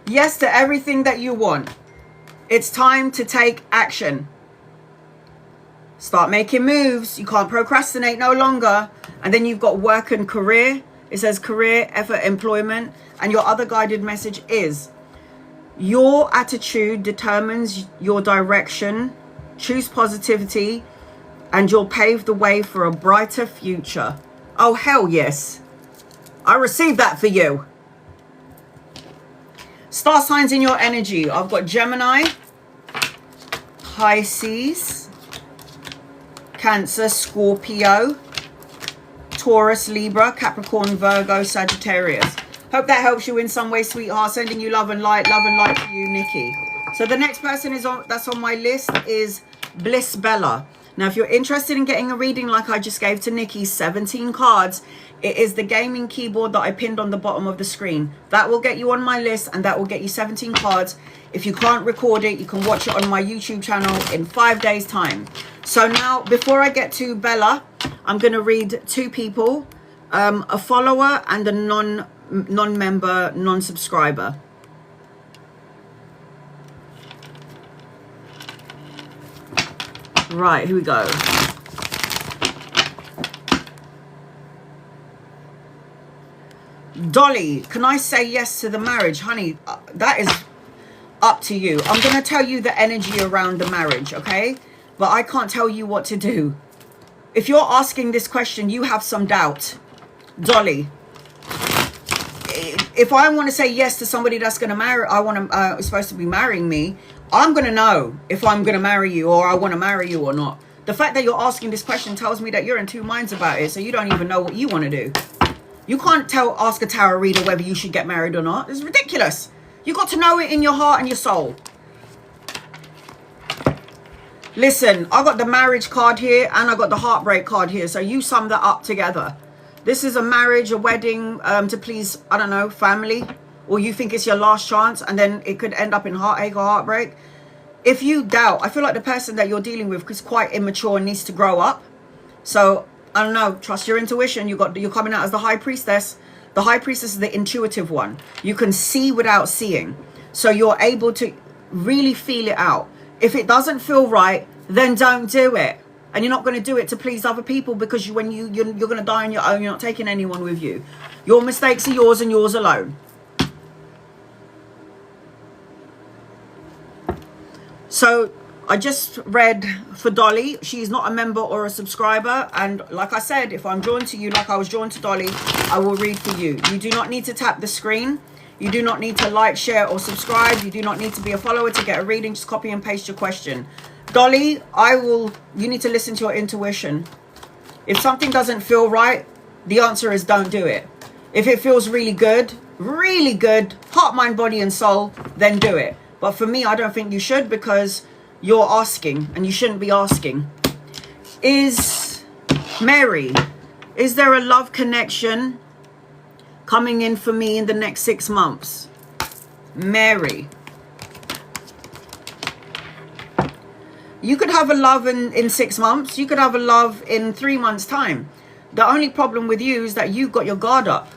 Speaker 1: Yes to everything that you want. It's time to take action. Start making moves. You can't procrastinate no longer. And then you've got work and career. It says career, effort, employment. And your other guided message is, your attitude determines your direction. Choose positivity and you'll pave the way for a brighter future. Oh, hell yes. I received that for you. Star signs in your energy. I've got Gemini, Pisces, Cancer, Scorpio, Taurus, Libra, Capricorn, Virgo, Sagittarius. Hope that helps you in some way, sweetheart. Sending you love and light to you, Nikki. So the next person that's on my list is Bliss Bella. Now, if you're interested in getting a reading like I just gave to Nikki, 17 cards, it is the gaming keyboard that I pinned on the bottom of the screen. That will get you on my list and that will get you 17 cards. If you can't record it, you can watch it on my YouTube channel in 5 days' time. So now, before I get to Bella, I'm going to read two people, a follower and a non-member, non-subscriber. Right, here we go. Dolly, can I say yes to the marriage? Honey, that is up to you. I'm going to tell you the energy around the marriage, okay? But I can't tell you what to do. If you're asking this question, you have some doubt. Dolly, if I want to say yes to somebody that's going to marry, is supposed to be marrying me, I'm going to know if I'm going to marry you or I want to marry you or not. The fact that you're asking this question tells me that you're in two minds about it. So you don't even know what you want to do. You can't ask a tarot reader whether you should get married or not. It's ridiculous. You got to know it in your heart and your soul. Listen, I got the marriage card here and I got the heartbreak card here. So you sum that up together. This is a marriage, a wedding to please, I don't know, family. Or you think it's your last chance and then it could end up in heartache or heartbreak. If you doubt, I feel like the person that you're dealing with is quite immature and needs to grow up. So, I don't know, trust your intuition. You're coming out as the high priestess. The high priestess is the intuitive one. You can see without seeing. So you're able to really feel it out. If it doesn't feel right, then don't do it. And you're not going to do it to please other people because you're going to die on your own. You're not taking anyone with you. Your mistakes are yours and yours alone. So I just read for Dolly. She's not a member or a subscriber. And like I said, if I'm drawn to you like I was drawn to Dolly, I will read for you. You do not need to tap the screen. You do not need to like, share, or subscribe. You do not need to be a follower to get a reading. Just copy and paste your question. Dolly, you need to listen to your intuition. If something doesn't feel right, the answer is don't do it. If it feels really good, heart, mind, body, and soul, then do it. But for me, I don't think you should, because you're asking and you shouldn't be asking. Mary, is there a love connection coming in for me in the next 6 months? Mary. You could have a love in 6 months. You could have a love in 3 months' time. The only problem with you is that you've got your guard up.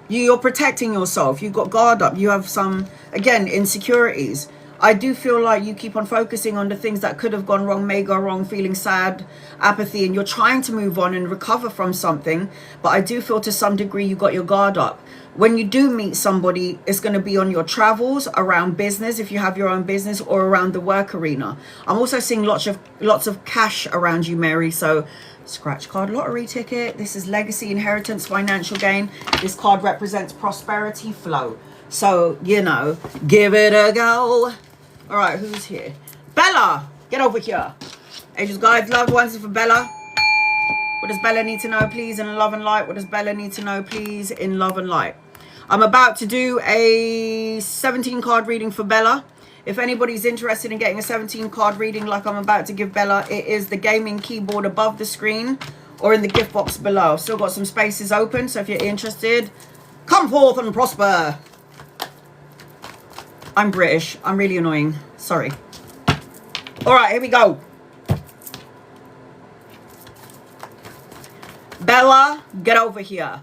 Speaker 1: You're protecting yourself. You've got guard up. You have some, again, insecurities. I do feel like you keep on focusing on the things that could have gone wrong, may go wrong, feeling sad, apathy, and you're trying to move on and recover from something. But I do feel to some degree you got your guard up. When you do meet somebody, it's going to be on your travels, around business, if you have your own business, or around the work arena. I'm also seeing lots of cash around you, Mary. So scratch card, lottery ticket. This is legacy, inheritance, financial gain. This card represents prosperity, flow. So, you know, give it a go. All right, who's here? Bella, get over here. Angels, guides, loved ones, for Bella. What does Bella need to know, please, in love and light? What does Bella need to know, please, in love and light? I'm about to do a 17 card reading for Bella. If anybody's interested in getting a 17 card reading like I'm about to give Bella, it is the gaming keyboard above the screen or in the gift box below. I've still got some spaces open, so if you're interested, come forth and prosper. I'm British. I'm really annoying. Sorry. All right, here we go. Bella, get over here.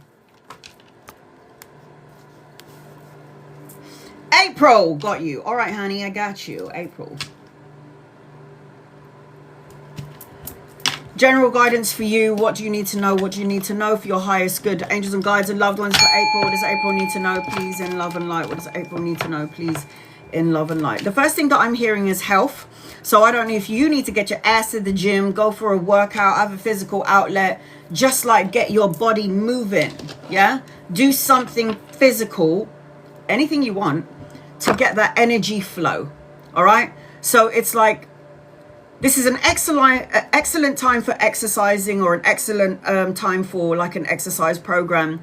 Speaker 1: April, got you. All right, honey, I got you. April. General guidance for you. What do you need to know? What do you need to know for your highest good? Angels and guides and loved ones for April. What does April need to know, please, in love and light? What does April need to know, please, in love and light? The first thing that I'm hearing is health. So I don't know if you need to get your ass to the gym, go for a workout, have a physical outlet, just like get your body moving. Yeah, do something physical, anything you want, to get that energy flow. All right, so it's like this is an excellent time for exercising, or an excellent time for like an exercise program.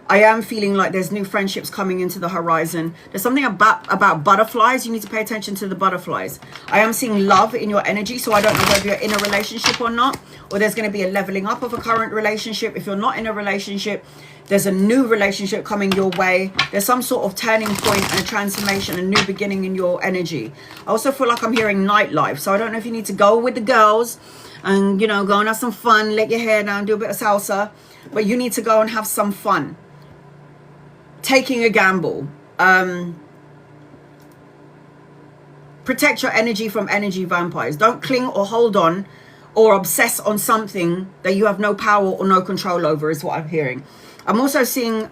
Speaker 1: I am feeling like there's new friendships coming into the horizon. There's something about butterflies. You need to pay attention to the butterflies. I am seeing love in your energy, so I don't know whether you're in a relationship or not, or there's going to be a leveling up of a current relationship. If you're not in a relationship, there's a new relationship coming your way. There's some sort of turning point and a transformation, a new beginning in your energy. I also feel like I'm hearing nightlife. So I don't know if you need to go with the girls and, you know, go and have some fun, let your hair down, do a bit of salsa. But you need to go and have some fun. Taking a gamble. Protect your energy from energy vampires. Don't cling or hold on or obsess on something that you have no power or no control over, is what I'm hearing. I'm also seeing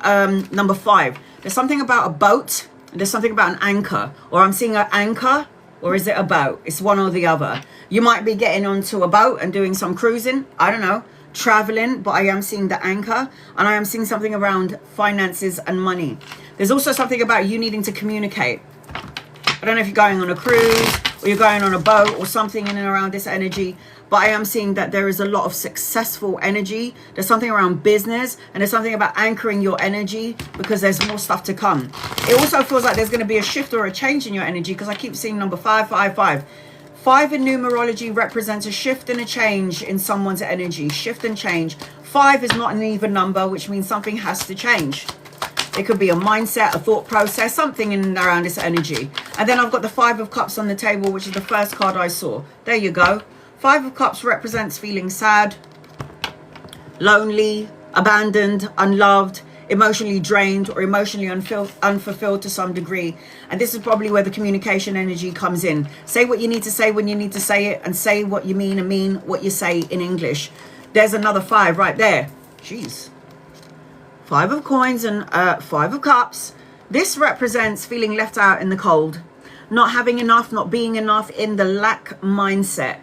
Speaker 1: number 5. There's something about a boat. There's something about an anchor. Or I'm seeing an anchor. Or is it a boat? It's one or the other. You might be getting onto a boat and doing some cruising. I don't know. Traveling. But I am seeing the anchor. And I am seeing something around finances and money. There's also something about you needing to communicate. I don't know if you're going on a cruise or you're going on a boat or something in and around this energy. But I am seeing that there is a lot of successful energy. There's something around business, and there's something about anchoring your energy because there's more stuff to come. It also feels like there's going to be a shift or a change in your energy because I keep seeing number 555. 5 in numerology represents a shift and a change in someone's energy. Shift and change. 5 is not an even number, which means something has to change. It could be a mindset, a thought process, something in and around this energy. And then I've got the 5 of Cups on the table, which is the first card I saw. There you go. 5 of Cups represents feeling sad, lonely, abandoned, unloved, emotionally drained, or emotionally unfulfilled to some degree. And this is probably where the communication energy comes in. Say what you need to say when you need to say it, and say what you mean and mean what you say in English. There's another 5 right there. Jeez. 5 of Coins and 5 of Cups. This represents feeling left out in the cold. not having enough, not being enough, in the lack mindset.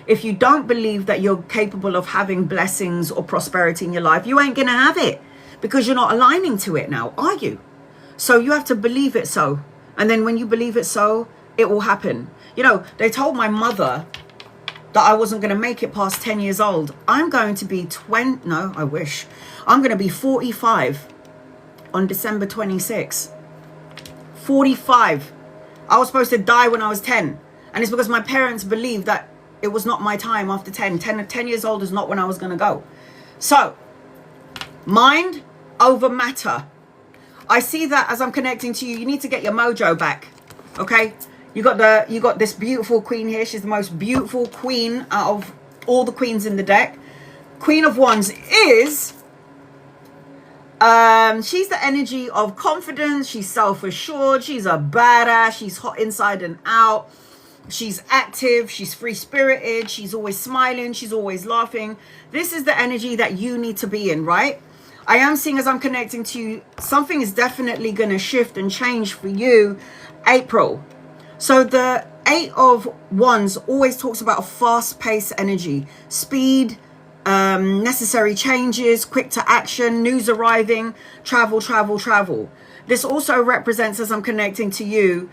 Speaker 1: If you don't believe that you're capable of having blessings or prosperity in your life, you ain't going to have it, because you're not aligning to it now, are you? So you have to believe it so. And then when you believe it so, it will happen. You know, they told my mother that I wasn't going to make it past 10 years old. I'm going to be I wish. I'm going to be 45 on December 26. 45. I was supposed to die when I was 10. And it's because my parents believed that it was not my time after 10. 10 years old is not when I was going to go. So, mind over matter. I see that as I'm connecting to you, you need to get your mojo back. Okay? You got this beautiful queen here. She's the most beautiful queen out of all the queens in the deck. Queen of Wands is she's the energy of confidence. She's self-assured. She's a badass. She's hot inside and out. She's active. She's free-spirited. She's always smiling. She's always laughing. This is the energy that you need to be in, right? I am seeing, as I'm connecting to you, something is definitely going to shift and change for you, April. So the 8 of Wands always talks about a fast-paced energy, speed, necessary changes, quick to action, news arriving, travel. This also represents, as I'm connecting to you,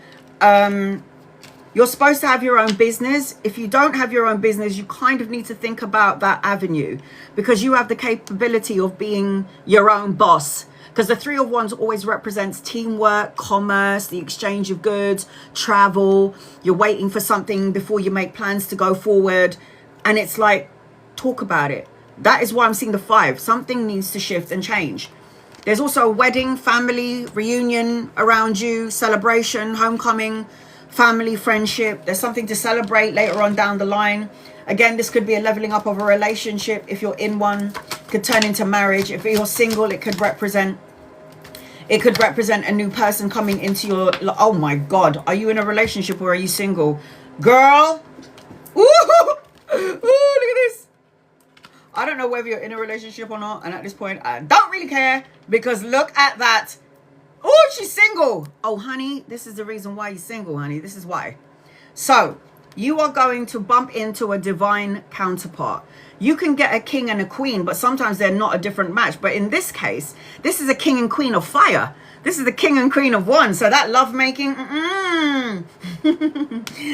Speaker 1: you're supposed to have your own business. If you don't have your own business, you kind of need to think about that avenue, because you have the capability of being your own boss. Because the 3 of Wands always represents teamwork, commerce, the exchange of goods, travel. You're waiting for something before you make plans to go forward. And it's like, talk about it. That is why I'm seeing the 5. Something needs to shift and change. There's also a wedding, family, reunion around you, celebration, homecoming, family, friendship. There's something to celebrate later on down the line. Again, this could be a leveling up of a relationship. If you're in one, it could turn into marriage. If you're single, it could represent a new person coming into your... Oh my God. Are you in a relationship or are you single? Girl. Ooh, look at this. I don't know whether you're in a relationship or not. And at this point, I don't really care, because look at that. Oh, she's single. Oh, honey, this is the reason why you're single, honey. This is why. So you are going to bump into a divine counterpart. You can get a king and a queen, but sometimes they're not a different match. But in this case, this is a king and queen of fire. This is the king and queen of Wands. So that love making,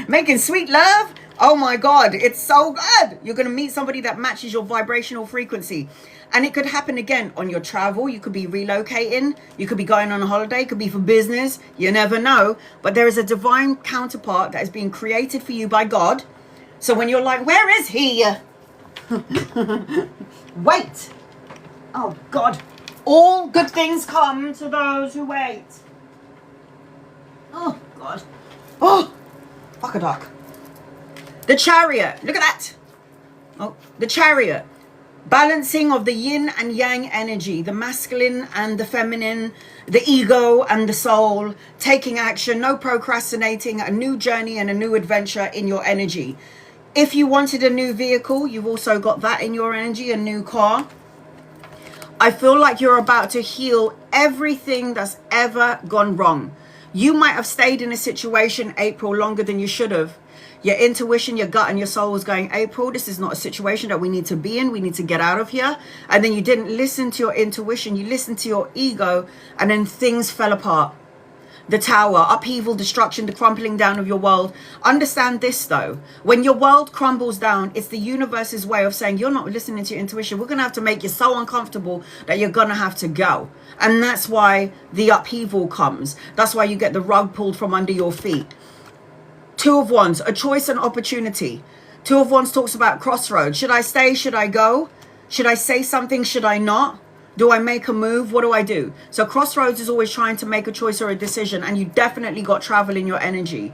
Speaker 1: making sweet love. Oh my God, it's so good. You're going to meet somebody that matches your vibrational frequency. And it could happen again on your travel. You could be relocating. You could be going on a holiday. It could be for business. You never know. But there is a divine counterpart that is being created for you by God. So when you're like, where is he? Wait. Oh God. All good things come to those who wait. Oh God. Oh, fuck a duck. The Chariot. Look at that. Oh, the Chariot. Balancing of the yin and yang energy, the masculine and the feminine, the ego and the soul, taking action, no procrastinating, a new journey and a new adventure in your energy. If you wanted a new vehicle, you've also got that in your energy, a new car. I feel like you're about to heal everything that's ever gone wrong. You might have stayed in a situation, April, longer than you should have. Your intuition, your gut and your soul was going, April, this is not a situation that we need to be in. We need to get out of here. And then you didn't listen to your intuition. You listened to your ego, and then things fell apart. The Tower, upheaval, destruction, the crumpling down of your world. Understand this though. When your world crumbles down, it's the universe's way of saying, you're not listening to your intuition. We're going to have to make you so uncomfortable that you're going to have to go. And that's why the upheaval comes. That's why you get the rug pulled from under your feet. 2 of Wands, a choice and opportunity. 2 of Wands talks about crossroads. Should I stay? Should I go? Should I say something? Should I not? Do I make a move? What do I do? So crossroads is always trying to make a choice or a decision, and you definitely got travel in your energy.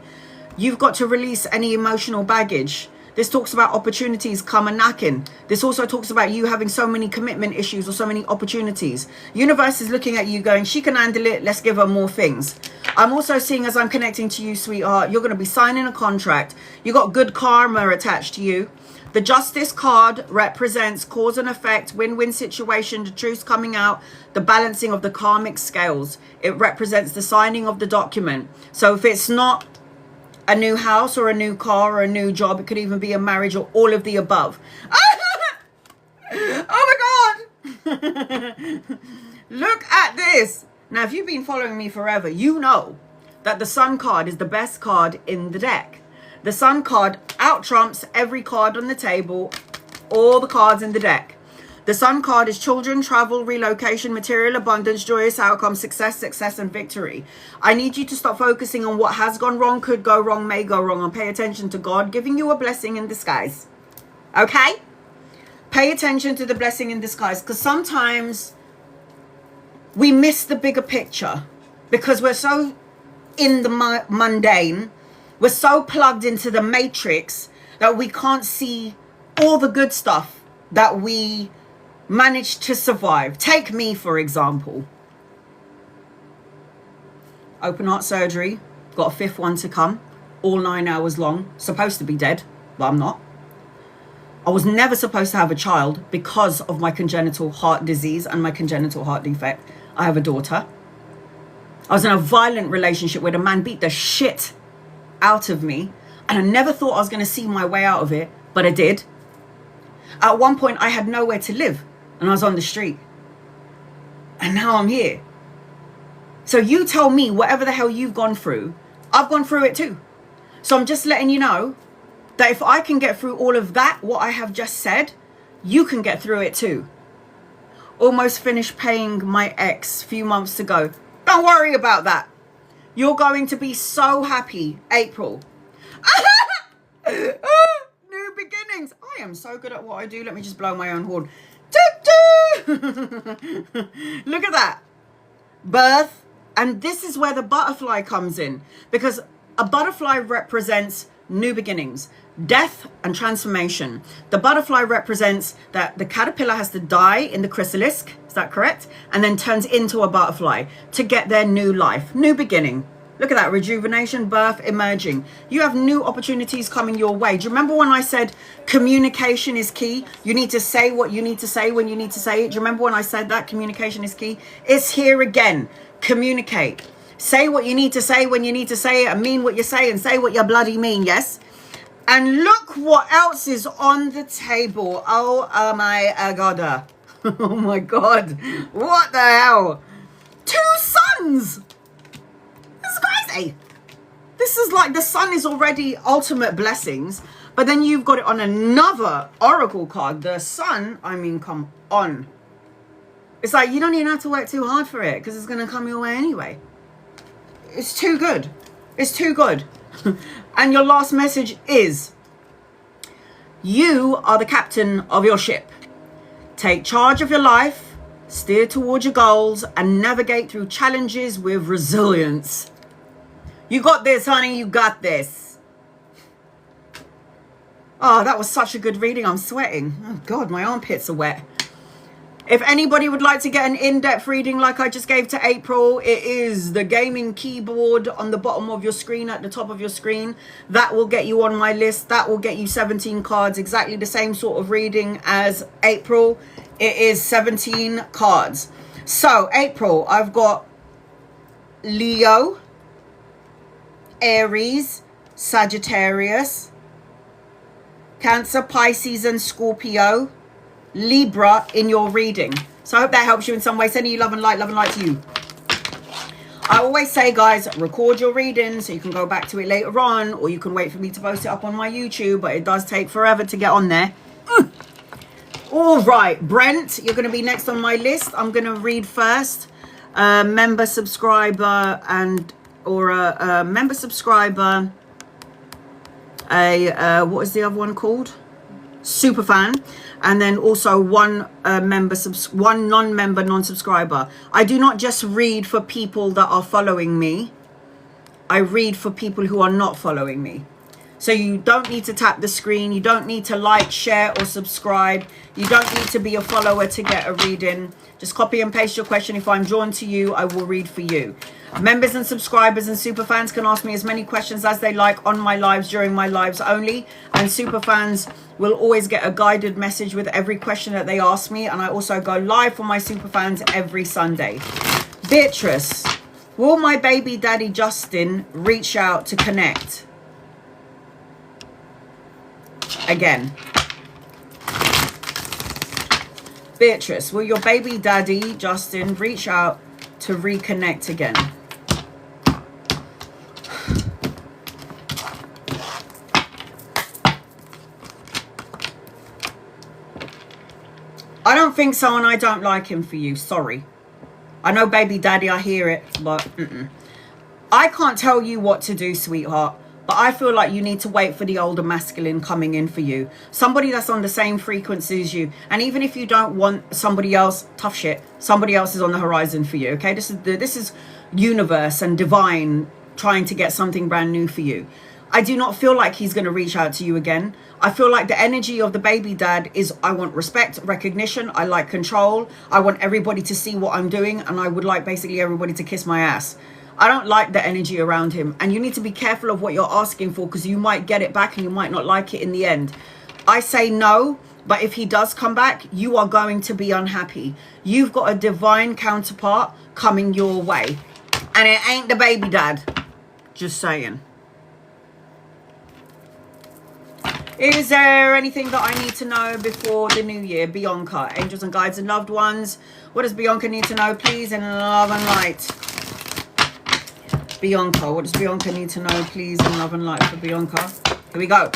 Speaker 1: You've got to release any emotional baggage. This talks about opportunities come a knocking. This also talks about you having so many commitment issues or so many opportunities. Universe is looking at you going, she can handle it. Let's give her more things. I'm also seeing, as I'm connecting to you, sweetheart, you're going to be signing a contract. You got good karma attached to you. The Justice card represents cause and effect, win-win situation, the truth coming out, the balancing of the karmic scales. It represents the signing of the document. So if it's not a new house or a new car or a new job. It could even be a marriage or all of the above. Oh my God. Look at this. Now, if you've been following me forever, you know that the Sun card is the best card in the deck. The Sun card out trumps every card on the table, all the cards in the deck. The Sun card is children, travel, relocation, material abundance, joyous outcome, success, and victory. I need you to stop focusing on what has gone wrong, could go wrong, may go wrong, and pay attention to God giving you a blessing in disguise. Okay? Pay attention to the blessing in disguise, because sometimes we miss the bigger picture because we're so in the mundane. We're so plugged into the matrix that we can't see all the good stuff that we managed to survive. Take me, for example. Open heart surgery. Got a 5th one to come. All 9 hours long. Supposed to be dead, but I'm not. I was never supposed to have a child because of my congenital heart disease and my congenital heart defect. I have a daughter. I was in a violent relationship where the man beat the shit out of me, and I never thought I was going to see my way out of it, but I did. At one point, I had nowhere to live, and I was on the street. And now I'm here. So you tell me, whatever the hell you've gone through, I've gone through it too. So I'm just letting you know that if I can get through all of that, what I have just said, you can get through it too. Almost finished paying my ex a few months ago. Don't worry about that. You're going to be so happy, April. New beginnings. I am so good at what I do. Let me just blow my own horn. Look at that. Birth. And this is where the butterfly comes in. Because a butterfly represents new beginnings, death and transformation. The butterfly represents that the caterpillar has to die in the chrysalis, is that correct? And then turns into a butterfly to get their new life, new beginning. Look at that, rejuvenation, birth, emerging. You have new opportunities coming your way. Do you remember when I said communication is key? You need to say what you need to say when you need to say it. Do you remember when I said that communication is key? It's here again. Communicate. Say what you need to say when you need to say it, and mean what you say and say what you bloody mean, yes? And look what else is on the table. Oh my God. Oh my God. What the hell? 2 suns. This is crazy. This is like the sun is already ultimate blessings, but then you've got it on another oracle card. The sun, I mean, come on. It's like you don't even have to work too hard for it because it's going to come your way anyway. It's too good. It's too good. And your last message is, you are the captain of your ship. Take charge of your life, steer towards your goals, and navigate through challenges with resilience. You got this, honey. You got this. Oh, that was such a good reading. I'm sweating. Oh, God, my armpits are wet. If anybody would like to get an in-depth reading like I just gave to April, it is the gaming keyboard on the bottom of your screen, at the top of your screen. That will get you on my list. That will get you 17 cards, exactly the same sort of reading as April. It is 17 cards. So, April, I've got Leo, Aries, Sagittarius, Cancer, Pisces, and Scorpio, Libra in your reading. So I hope that helps you in some way. Sending you love and light to you. I always say, guys, record your reading so you can go back to it later on, or you can wait for me to post it up on my YouTube, but it does take forever to get on there. All right, Brent, you're going to be next on my list. I'm going to read first member subscriber or a member subscriber, what is the other one called? Super fan. And then also one non-member non-subscriber. I do not just read for people that are following me. I read for people who are not following me. So you don't need to tap the screen. You don't need to like, share, or subscribe. You don't need to be a follower to get a reading. Just copy and paste your question. If I'm drawn to you, I will read for you. Members and subscribers and super fans can ask me as many questions as they like on my lives during my lives only. And super fans will always get a guided message with every question that they ask me. And I also go live for my super fans every Sunday. Beatrice, will my baby daddy Justin reach out to connect? again. Beatrice, will your baby daddy, Justin, reach out to reconnect again? I don't think so, and I don't like him for you. Sorry. I know baby daddy, I hear it, but I can't tell you what to do, sweetheart. But I feel like you need to wait for the older masculine coming in for you. Somebody that's on the same frequency as you. And even if you don't want somebody else, tough shit, somebody else is on the horizon for you, okay? This is universe and divine trying to get something brand new for you. I do not feel like he's going to reach out to you again. I feel like the energy of the baby dad is, I want respect, recognition. I like control. I want everybody to see what I'm doing. And I would like basically everybody to kiss my ass. I don't like the energy around him. And you need to be careful of what you're asking for, because you might get it back and you might not like it in the end. I say no, but if he does come back, you are going to be unhappy. You've got a divine counterpart coming your way. And it ain't the baby dad. Just saying. Is there anything that I need to know before the new year? Bianca, angels and guides and loved ones. What does Bianca need to know, please, in love and light? Bianca, what does Bianca need to know, please, in love and light for Bianca? Here we go.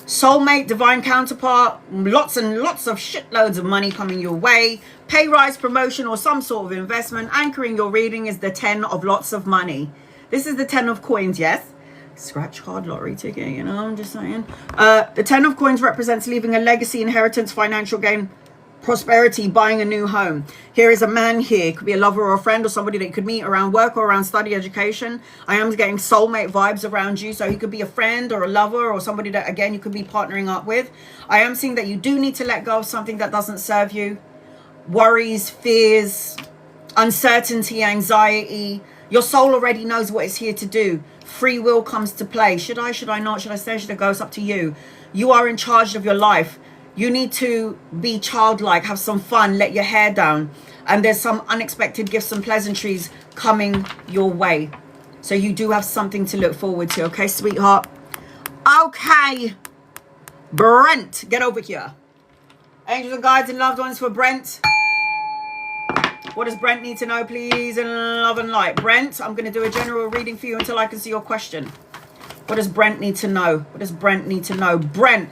Speaker 1: Soulmate, divine counterpart, lots and lots of shitloads of money coming your way. Pay rise, promotion, or some sort of investment. Anchoring your reading is the 10 of lots of money. This is the 10 of coins, yes? Scratch card, lottery ticket, you know, I'm just saying. The 10 of coins represents leaving a legacy, inheritance, financial gain, prosperity, buying a new home. Here is a man here. It could be a lover or a friend or somebody that you could meet around work or around study, education. I am getting soulmate vibes around you. So he could be a friend or a lover or somebody that, again, you could be partnering up with. I am seeing that you do need to let go of something that doesn't serve you. Worries, fears, uncertainty, anxiety. Your soul already knows what it's here to do. Free will comes to play. Should I not? Should I stay? Should I go? It's up to you. You are in charge of your life. You need to be childlike, have some fun, let your hair down. And there's some unexpected gifts and pleasantries coming your way. So you do have something to look forward to. Okay, sweetheart? Okay. Brent, get over here. Angels and guides and loved ones for Brent. What does Brent need to know, please, in love and light? Brent, I'm going to do a general reading for you until I can see your question. What does Brent need to know? What does Brent need to know? Brent.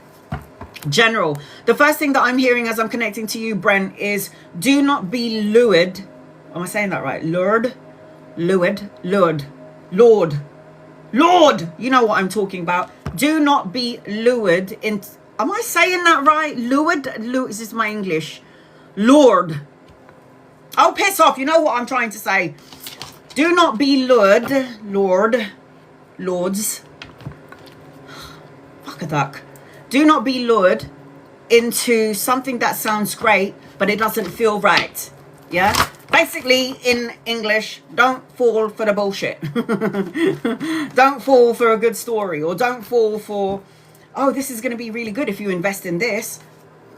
Speaker 1: General. The first thing that I'm hearing as I'm connecting to you, Brent, is do not be lured. Am I saying that right? Lured? Lured? Lured. Lord. Lord. You know what I'm talking about. Do not be lured in. Am I saying that right? Lured? Is this my English? Lord. Oh, piss off. You know what I'm trying to say. Do not be lured. Lord. Lords. Fuck a duck. Do not be lured into something that sounds great, but it doesn't feel right. Yeah? Basically, in English, don't fall for the bullshit. Don't fall for a good story, or don't fall for, oh, this is going to be really good if you invest in this.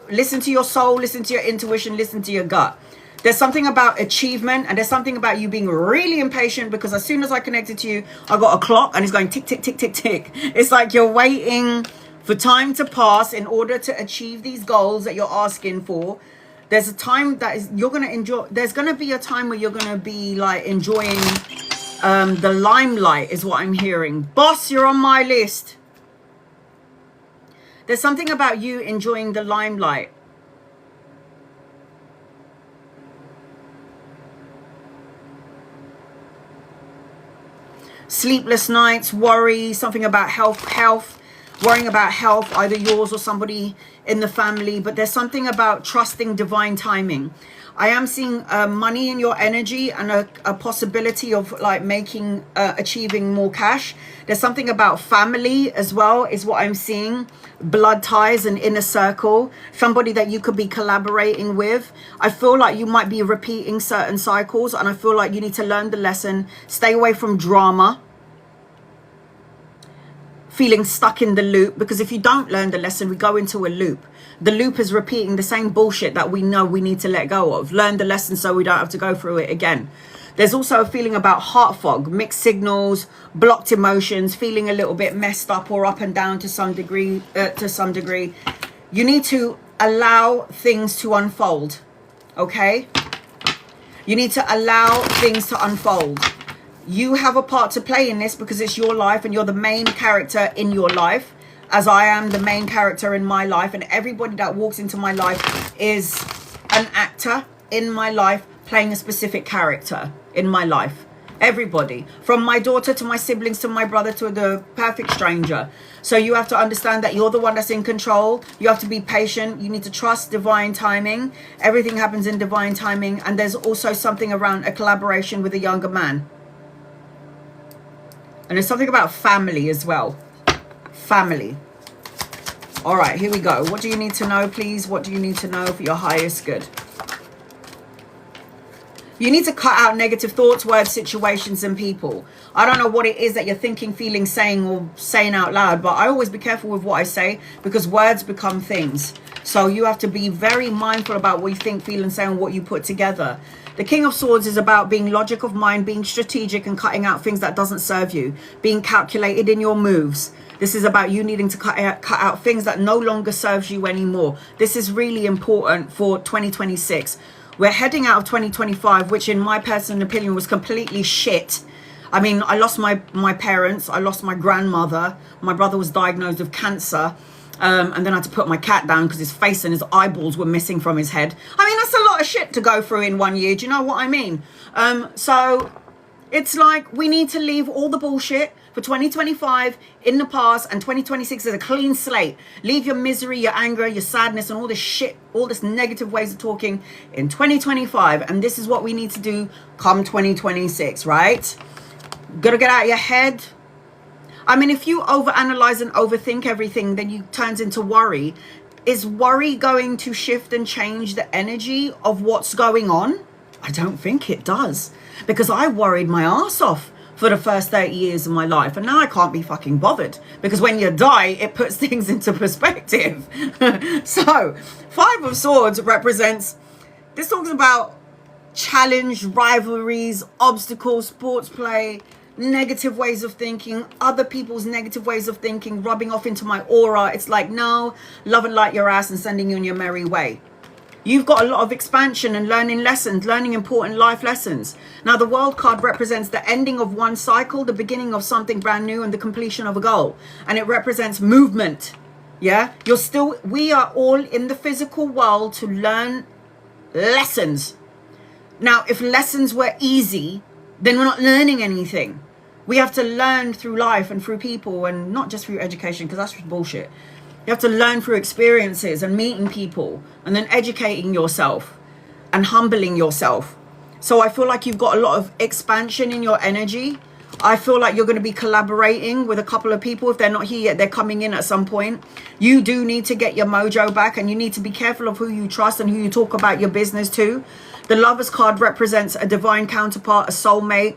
Speaker 1: Listen to your soul, listen to your intuition, listen to your gut. There's something about achievement, and there's something about you being really impatient, because as soon as I connected to you, I got a clock and it's going tick, tick, tick, tick, tick. It's like you're waiting for time to pass in order to achieve these goals that you're asking for. There's a time that is you're going to enjoy. There's going to be a time where you're going to be like enjoying the limelight is what I'm hearing. Boss, you're on my list. There's something about you enjoying the limelight. Sleepless nights, worry, something about health. Worrying about health, either yours or somebody in the family. But there's something about trusting divine timing. I am seeing money in your energy and a possibility of like making, achieving more cash. There's something about family as well is what I'm seeing. Blood ties and inner circle. Somebody that you could be collaborating with. I feel like you might be repeating certain cycles, and I feel like you need to learn the lesson. Stay away from drama. Feeling stuck in the loop, because if you don't learn the lesson, we go into a loop. The loop is repeating the same bullshit that we know we need to let go of. Learn the lesson so we don't have to go through it again. There's also a feeling about heart fog, mixed signals, blocked emotions, feeling a little bit messed up or up and down to some degree. You need to allow things to unfold, okay? You need to allow things to unfold. You have a part to play in this because it's your life and you're the main character in your life, as I am the main character in my life, and everybody that walks into my life is an actor in my life playing a specific character in my life. Everybody, from my daughter to my siblings to my brother to the perfect stranger. So you have to understand that you're the one that's in control. You have to be patient. You need to trust divine timing. Everything happens in divine timing. And there's also something around a collaboration with a younger man. And there's something about family as well. Family. All right, here we go. What do you need to know, please? What do you need to know for your highest good? You need to cut out negative thoughts, words, situations, and people. I don't know what it is that you're thinking, feeling, saying, or saying out loud, but I always be careful with what I say because words become things. So you have to be very mindful about what you think, feel, and say, and what you put together. The King of Swords is about being logic of mind, being strategic, and cutting out things that doesn't serve you, being calculated in your moves. This is about you needing to cut out things that no longer serves you anymore. This is really important for 2026. We're heading out of 2025, which in my personal opinion was completely shit. I mean, I lost my parents. I lost my grandmother. My brother was diagnosed with cancer. And then I had to put my cat down because his face and his eyeballs were missing from his head. I mean, that's a lot of shit to go through in 1 year. Do you know what I mean? So it's like we need to leave all the bullshit for 2025 in the past, and 2026 is a clean slate. Leave your misery, your anger, your sadness, and all this shit, all this negative ways of talking in 2025. And this is what we need to do come 2026, right? Gotta get out of your head. I mean, if you overanalyze and overthink everything, then you turns into worry. Is worry going to shift and change the energy of what's going on? I don't think it does, because I worried my ass off for the first 30 years of my life, and now I can't be fucking bothered, because when you die, it puts things into perspective. So, Five of Swords represents, this talks about challenge, rivalries, obstacles, sports play, negative ways of thinking, other people's negative ways of thinking rubbing off into my aura. It's like, no, love and light your ass and sending you on your merry way. You've got a lot of expansion and learning lessons, learning important life lessons. Now, the World card represents the ending of one cycle, the beginning of something brand new, and the completion of a goal. And it represents movement. Yeah, we are all in the physical world to learn lessons. Now, if lessons were easy, then we're not learning anything. We have to learn through life and through people, and not just through education, because that's just bullshit. You have to learn through experiences and meeting people, and then educating yourself and humbling yourself. So I feel like you've got a lot of expansion in your energy. I feel like you're going to be collaborating with a couple of people. If they're not here yet, they're coming in at some point. You do need to get your mojo back, and you need to be careful of who you trust and who you talk about your business to. The Lovers card represents a divine counterpart, a soulmate,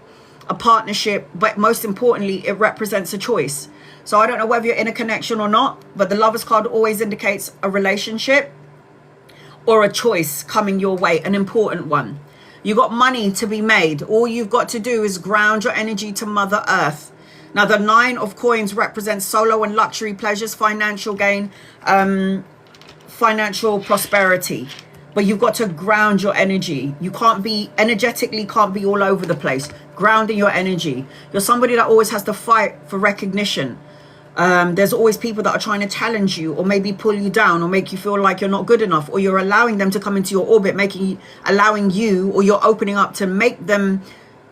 Speaker 1: a partnership, but most importantly, it represents a choice. So I don't know whether you're in a connection or not, but the Lovers card always indicates a relationship or a choice coming your way, an important one. You got money to be made. All you've got to do is ground your energy to Mother Earth. Now, the Nine of Coins represents solo and luxury pleasures, financial gain, financial prosperity. But you've got to ground your energy. You can't be energetically, can't be all over the place. Grounding your energy. You're somebody that always has to fight for recognition. There's always people that are trying to challenge you, or maybe pull you down, or make you feel like you're not good enough, or you're allowing them to come into your orbit, allowing you, or you're opening up to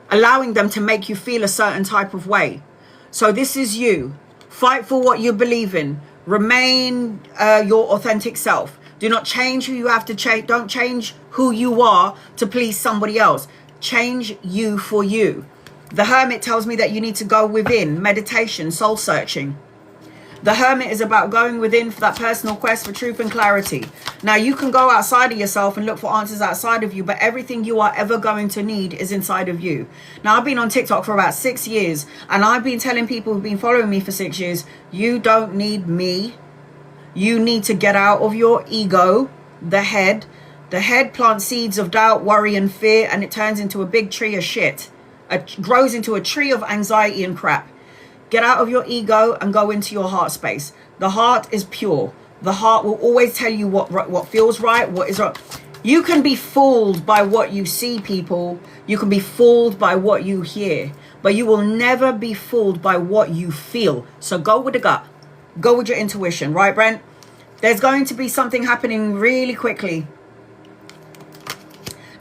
Speaker 1: allowing them to make you feel a certain type of way. So this is you. Fight for what you believe in. Remain your authentic self. Do not change who you have to change. Don't change who you are to please somebody else. Change you for you. The Hermit tells me that you need to go within, meditation, soul searching. The Hermit is about going within for that personal quest for truth and clarity. Now, you can go outside of yourself and look for answers outside of you, but everything you are ever going to need is inside of you. Now, I've been on TikTok for about 6 years, and I've been telling people who've been following me for 6 years, you don't need me. You need to get out of your ego, the head, The head plants seeds of doubt, worry, and fear, and it turns into a big tree of shit. It grows into a tree of anxiety and crap. Get out of your ego and go into your heart space. The heart is pure. The heart will always tell you what feels right, what is right. You can be fooled by what you see, people. You can be fooled by what you hear. But you will never be fooled by what you feel. So go with the gut. Go with your intuition. Right, Brent? There's going to be something happening really quickly.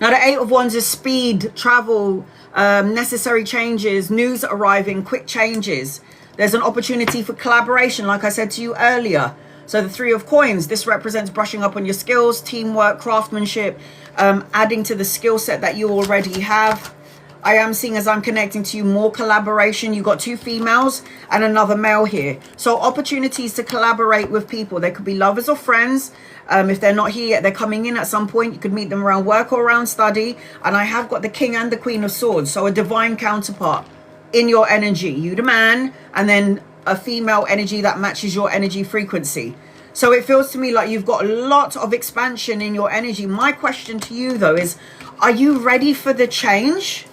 Speaker 1: Now, the Eight of Wands is speed, travel, necessary changes, news arriving, quick changes. There's an opportunity for collaboration, like I said to you earlier. So the Three of Coins, this represents brushing up on your skills, teamwork, craftsmanship, adding to the skill set that you already have. I am seeing, as I'm connecting to you, more collaboration. You've got 2 females and another male here. So opportunities to collaborate with people. They could be lovers or friends. If they're not here yet, they're coming in at some point. You could meet them around work or around study. And I have got the King and the Queen of Swords. So a divine counterpart in your energy. You the man, and then a female energy that matches your energy frequency. So it feels to me like you've got a lot of expansion in your energy. My question to you, though, is, are you ready for the change?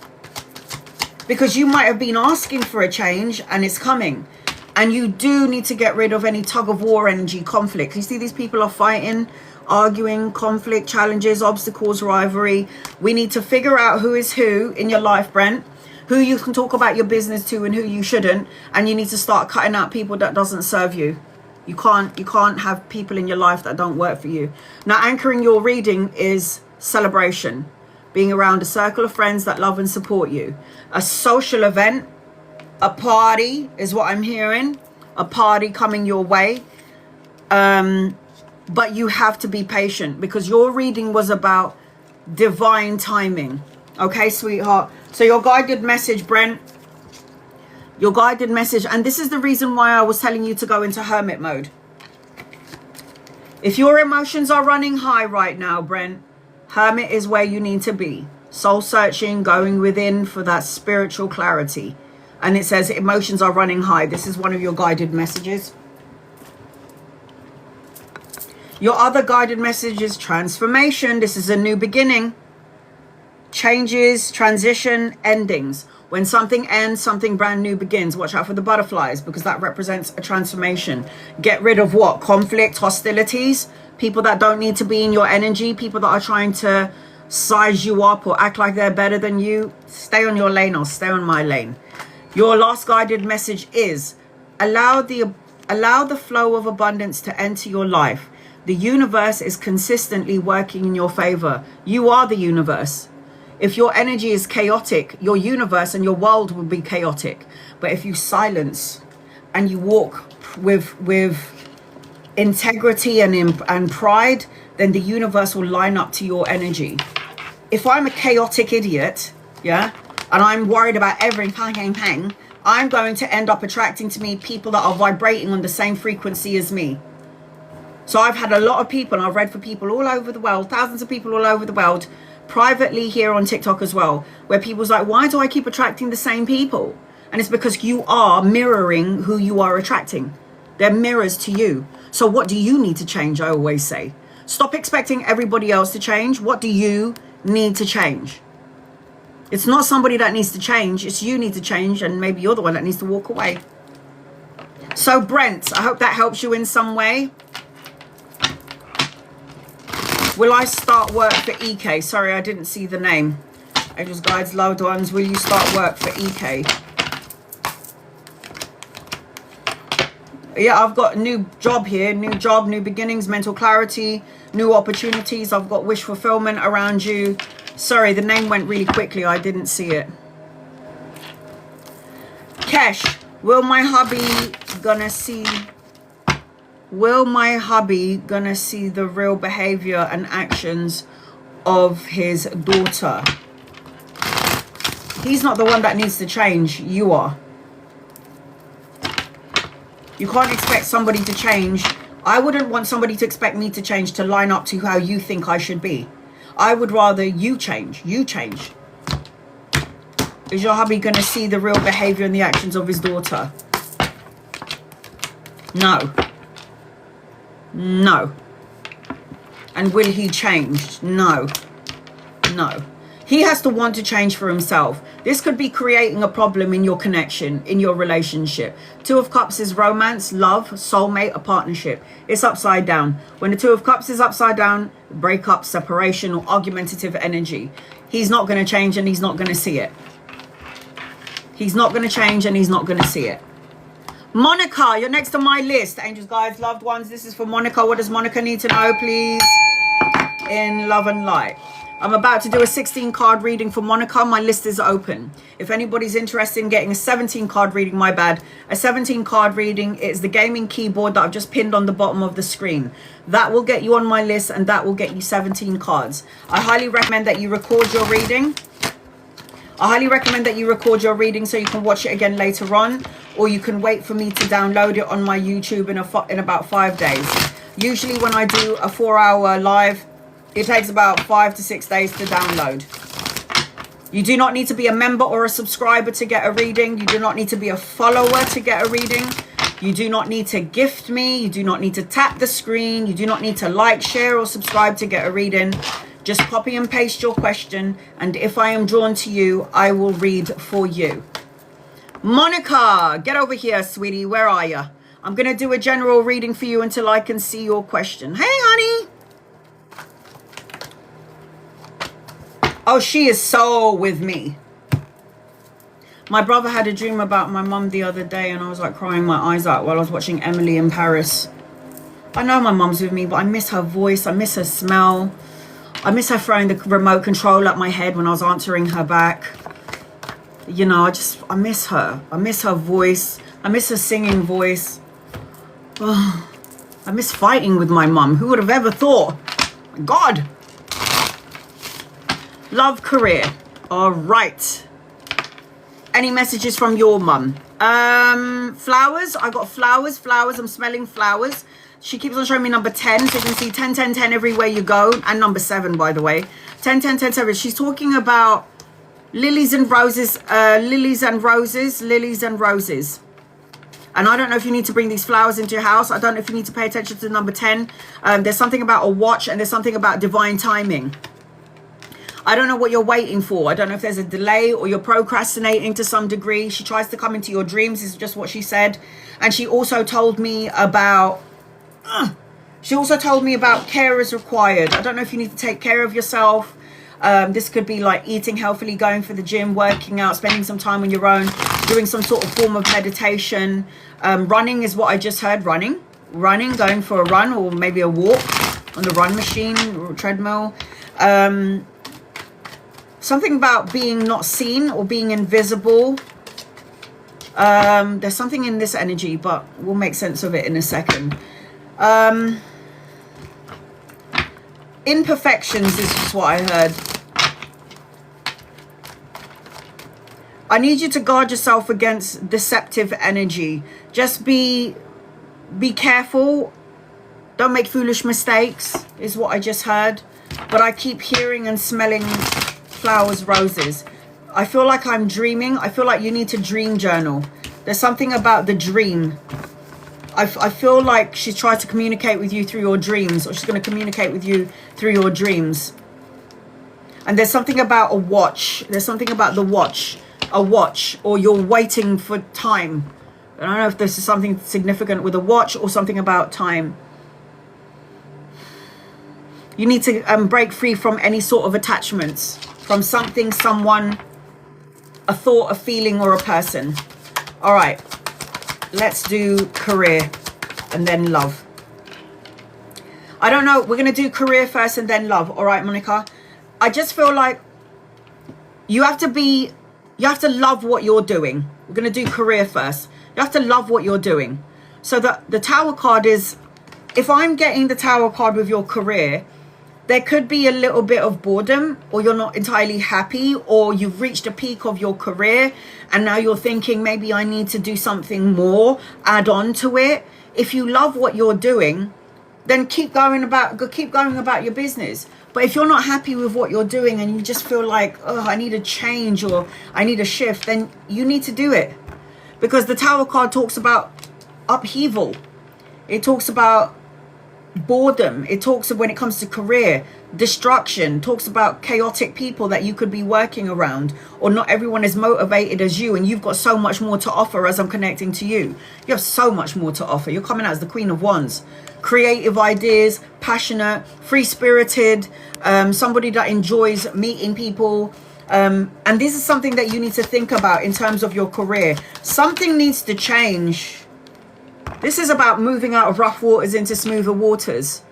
Speaker 1: Because you might have been asking for a change and it's coming. And you do need to get rid of any tug of war energy, conflict. You see, these people are fighting, arguing, conflict, challenges, obstacles, rivalry. We need to figure out who is who in your life, Brent. Who you can talk about your business to and who you shouldn't. And you need to start cutting out people that doesn't serve you. You can't have people in your life that don't work for you. Now, anchoring your reading is celebration. Being around a circle of friends that love and support you. A social event, a party is what I'm hearing. A party coming your way. But you have to be patient, because your reading was about divine timing. Okay, sweetheart. So your guided message, Brent. Your guided message. And this is the reason why I was telling you to go into hermit mode. If your emotions are running high right now, Brent, hermit is where you need to be. Soul searching, going within for that spiritual clarity. And it says emotions are running high. This is one of your guided messages. Your other guided message is transformation. This is a new beginning. Changes, transition, endings. When something ends, something brand new begins. Watch out for the butterflies, because that represents a transformation. Get rid of what? Conflict, hostilities. People that don't need to be in your energy. People that are trying to size you up or act like they're better than you. Stay on your lane or stay on my lane. Your last guided message is allow the flow of abundance to enter your life. The universe is consistently working in your favor. You are the universe. If your energy is chaotic, your universe and your world will be chaotic. But if you silence and you walk with integrity and pride, then the universe will line up to your energy. If I'm a chaotic idiot, yeah, and I'm worried about everything, I'm going to end up attracting to me people that are vibrating on the same frequency as me. So I've had a lot of people, and I've read for people all over the world, thousands of people all over the world, privately here on TikTok as well, where people's like, why do I keep attracting the same people? And it's because you are mirroring who you are attracting. They're mirrors to you. So what do you need to change? I always say, stop expecting everybody else to change. What do you need to change? It's not somebody that needs to change. It's you need to change, and maybe you're the one that needs to walk away. So Brent, I hope that helps you in some way. Will I start work for EK? Sorry, I didn't see the name. Angels, guides, loved ones, will you start work for EK? Yeah, I've got a new job here. New job, new beginnings, mental clarity, new opportunities. I've got wish fulfillment around you. Sorry, the name went really quickly. I didn't see it. Kesh, will my hubby gonna see the real behavior and actions of his daughter? He's not the one that needs to change. You are. You can't expect somebody to change. I wouldn't want somebody to expect me to change to line up to how you think I should be. I would rather you change. You change. Is your hubby going to see the real behavior and the actions of his daughter? No. No. And will he change? No. No. He has to want to change for himself. This could be creating a problem in your connection, in your relationship. Two of Cups is romance, love, soulmate, a partnership. It's upside down. When the Two of Cups is upside down, breakup, separation, or argumentative energy. He's not going to change and he's not going to see it. He's not going to change and he's not going to see it. Monica, you're next on my list. Angels, guides, loved ones. This is for Monica. What does Monica need to know, please? In love and light. I'm about to do a 16 card reading for Monica. My list is open. If anybody's interested in getting a 17 card reading, my bad. A 17 card reading is the gaming keyboard that I've just pinned on the bottom of the screen. That will get you on my list and that will get you 17 cards. I highly recommend that you record your reading. I highly recommend that you record your reading so you can watch it again later on, or you can wait for me to download it on my YouTube in about 5 days. Usually when I do a 4-hour live, it takes about 5 to 6 days to download. You do not need to be a member or a subscriber to get a reading. You do not need to be a follower to get a reading. You do not need to gift me. You do not need to tap the screen. You do not need to like, share, or subscribe to get a reading. Just copy and paste your question, and if I am drawn to you, I will read for you. Monica, get over here, sweetie. Where are you? I'm going to do a general reading for you until I can see your question. Hey, honey. Oh, she is so with me. My brother had a dream about my mum the other day, and I was like crying my eyes out while I was watching Emily in Paris. I know my mum's with me, but I miss her voice. I miss her smell. I miss her throwing the remote control at my head when I was answering her back. You know, I miss her. I miss her voice. I miss her singing voice. Oh, I miss fighting with my mum. Who would have ever thought? My God. Love, career. All right. Any messages from your mum? Flowers. I got flowers. Flowers. I'm smelling flowers. She keeps on showing me number 10. So you can see 10, 10, 10 everywhere you go. And number 7, by the way. 10, 10, 10, 7. She's talking about lilies and roses. Lilies and roses. Lilies and roses. And I don't know if you need to bring these flowers into your house. I don't know if you need to pay attention to number 10. There's something about a watch. And there's something about divine timing. I don't know what you're waiting for. I don't know if there's a delay or you're procrastinating to some degree. She tries to come into your dreams. This is just what she said. And she also told me about... care is required. I don't know if you need to take care of yourself. This could be like eating healthily, going for the gym, working out, spending some time on your own, doing some sort of form of meditation. Running is what I just heard. Running, going for a run or maybe a walk on the run machine or treadmill. Something about being not seen or being invisible. There's something in this energy, but we'll make sense of it in a second. Imperfections is just what I heard. I need you to guard yourself against deceptive energy. Just be careful. Don't make foolish mistakes is what I just heard. But I keep hearing and smelling flowers, roses. I feel like I'm dreaming. I feel like you need to dream journal. There's something about the dream. I feel like she's tried to communicate with you through your dreams, or she's going to communicate with you through your dreams. And there's something about a watch. There's something about the watch. A watch, or you're waiting for time. I don't know if this is something significant with a watch or something about time. You need to break free from any sort of attachments. From something, someone, a thought, a feeling, or a person. All right. Let's do career and then love. I don't know. We're going to do career first and then love. All right, Monica. I just feel like you have to love what you're doing. We're going to do career first. You have to love what you're doing. So the Tower card is, if I'm getting the Tower card with your career, there could be a little bit of boredom, or you're not entirely happy, or you've reached a peak of your career and now you're thinking maybe I need to do something more, add on to it. If you love what you're doing, then keep going about your business. But if you're not happy with what you're doing and you just feel like, oh, I need a change or I need a shift, then you need to do it. Because the Tower card talks about upheaval. It talks about boredom. It talks of, when it comes to career, destruction. Talks about chaotic people that you could be working around, or not everyone is motivated as you, and you've got so much more to offer. As I'm connecting to you, you have so much more to offer. You're coming out as the Queen of Wands. Creative ideas, passionate, free-spirited, somebody that enjoys meeting people. And this is something that you need to think about in terms of your career. Something needs to change. This is about moving out of rough waters into smoother waters.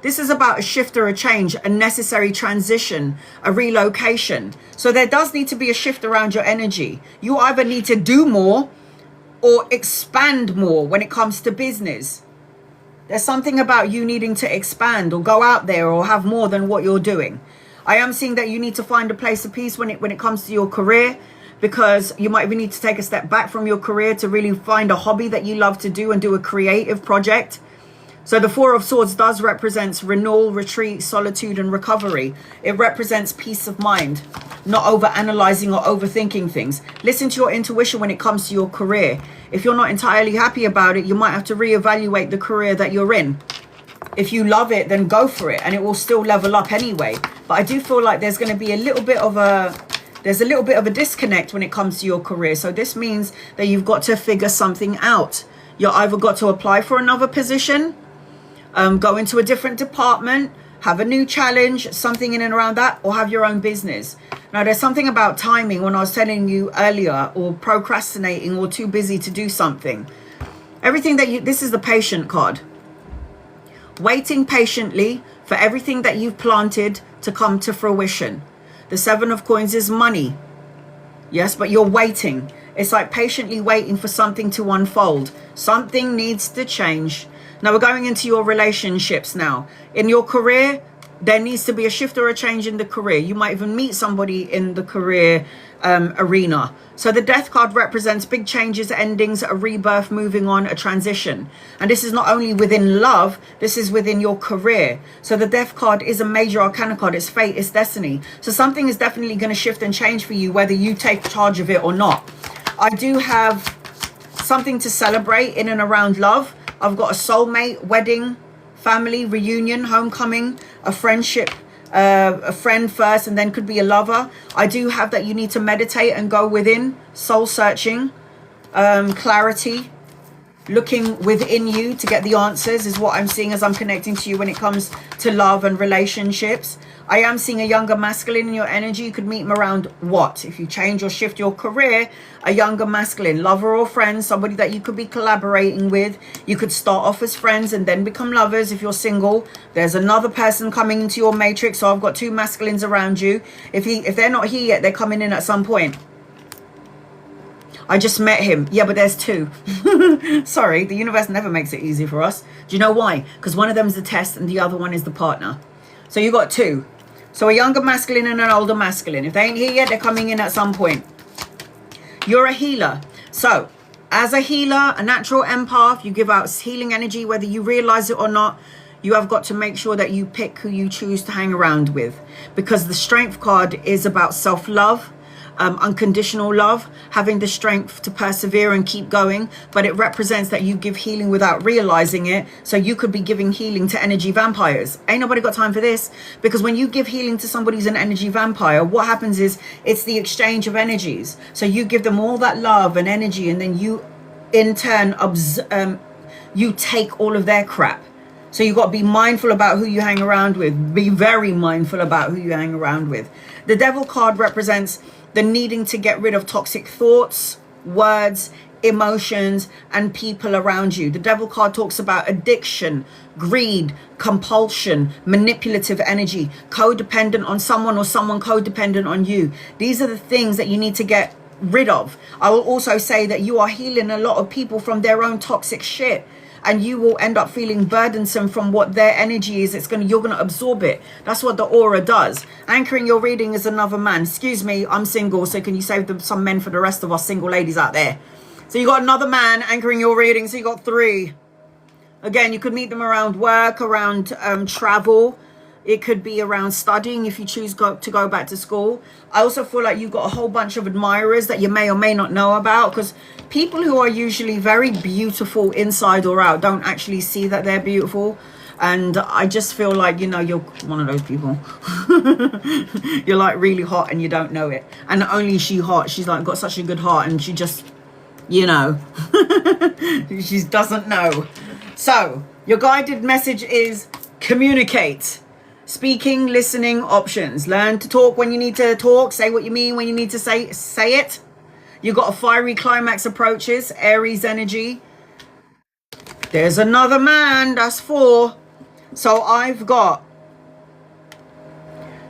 Speaker 1: This is about a shift or a change, a necessary transition, a relocation. So there does need to be a shift around your energy. You either need to do more or expand more when it comes to business. There's something about you needing to expand or go out there or have more than what you're doing. I am seeing that you need to find a place of peace when it comes to your career, because you might even need to take a step back from your career to really find a hobby that you love to do and do a creative project. So the Four of Swords does represent renewal, retreat, solitude, and recovery. It represents peace of mind, not over analyzing or overthinking things. Listen to your intuition when it comes to your career. If you're not entirely happy about it, you might have to reevaluate the career that you're in. If you love it, then go for it, and it will still level up anyway. But I do feel like there's going to be a little bit of a disconnect when it comes to your career. So this means that you've got to figure something out. You're either got to apply for another position, go into a different department, have a new challenge, something in and around that, or have your own business. Now, there's something about timing when I was telling you earlier, or procrastinating, or too busy to do something. Everything that this is the patient card. Waiting patiently for everything that you've planted to come to fruition. The Seven of Coins is money. Yes, but you're waiting. It's like patiently waiting for something to unfold. Something needs to change. Now we're going into your relationships now. In your career, there needs to be a shift or a change in the career. You might even meet somebody in the career arena. So the Death card represents big changes, endings, a rebirth, moving on, a transition. And this is not only within love, this is within your career. So the Death card is a major arcana card. It's fate, it's destiny. So something is definitely going to shift and change for you, whether you take charge of it or not. I do have something to celebrate in and around love. I've got a soulmate, wedding, family, reunion, homecoming, a friendship, a friend first, and then could be a lover. I do have that you need to meditate and go within, soul searching, clarity, looking within you to get the answers is what I'm seeing as I'm connecting to you when it comes to love and relationships. I am seeing a younger masculine in your energy. You could meet him around what? If you change or shift your career, a younger masculine, lover or friend, somebody that you could be collaborating with. You could start off as friends and then become lovers if you're single. There's another person coming into your matrix. So I've got two masculines around you. If they're not here yet, they're coming in at some point. I just met him. Yeah, but there's two. Sorry, the universe never makes it easy for us. Do you know why? Because one of them is the test and the other one is the partner. So you got two. So a younger masculine and an older masculine. If they ain't here yet, they're coming in at some point. You're a healer. So as a healer, a natural empath, you give out healing energy, whether you realize it or not. You have got to make sure that you pick who you choose to hang around with, because the Strength card is about self-love, unconditional love, having the strength to persevere and keep going. But it represents that you give healing without realizing it. So you could be giving healing to energy vampires. Ain't nobody got time for this, because when you give healing to somebody who's an energy vampire, what happens is it's the exchange of energies. So you give them all that love and energy, and then you in turn you take all of their crap. So you've got to be mindful about who you hang around with. Be very mindful about who you hang around with. The Devil card represents the needing to get rid of toxic thoughts, words, emotions, and people around you. The Devil card talks about addiction, greed, compulsion, manipulative energy, codependent on someone or someone codependent on you. These are the things that you need to get rid of. I will also say that you are healing a lot of people from their own toxic shit. And you will end up feeling burdensome from what their energy is. You're gonna absorb it. That's what the aura does. Anchoring your reading is another man. Excuse me, I'm single, so can you save some men for the rest of us single ladies out there? So you got another man anchoring your reading, so you got three. Again, you could meet them around work, around travel. It could be around studying if you choose to go back to school. I also feel like you've got a whole bunch of admirers that you may or may not know about, because people who are usually very beautiful inside or out don't actually see that they're beautiful. And I just feel like, you know, you're one of those people. You're like really hot and you don't know it. And not only is she hot, she's like got such a good heart, and she just, you know, she doesn't know. So your guided message is communicate. Speaking, listening, options. Learn to talk when you need to talk. Say what you mean when you need to say it. You got a fiery climax approaches. Aries energy. There's another man. That's 4. So I've got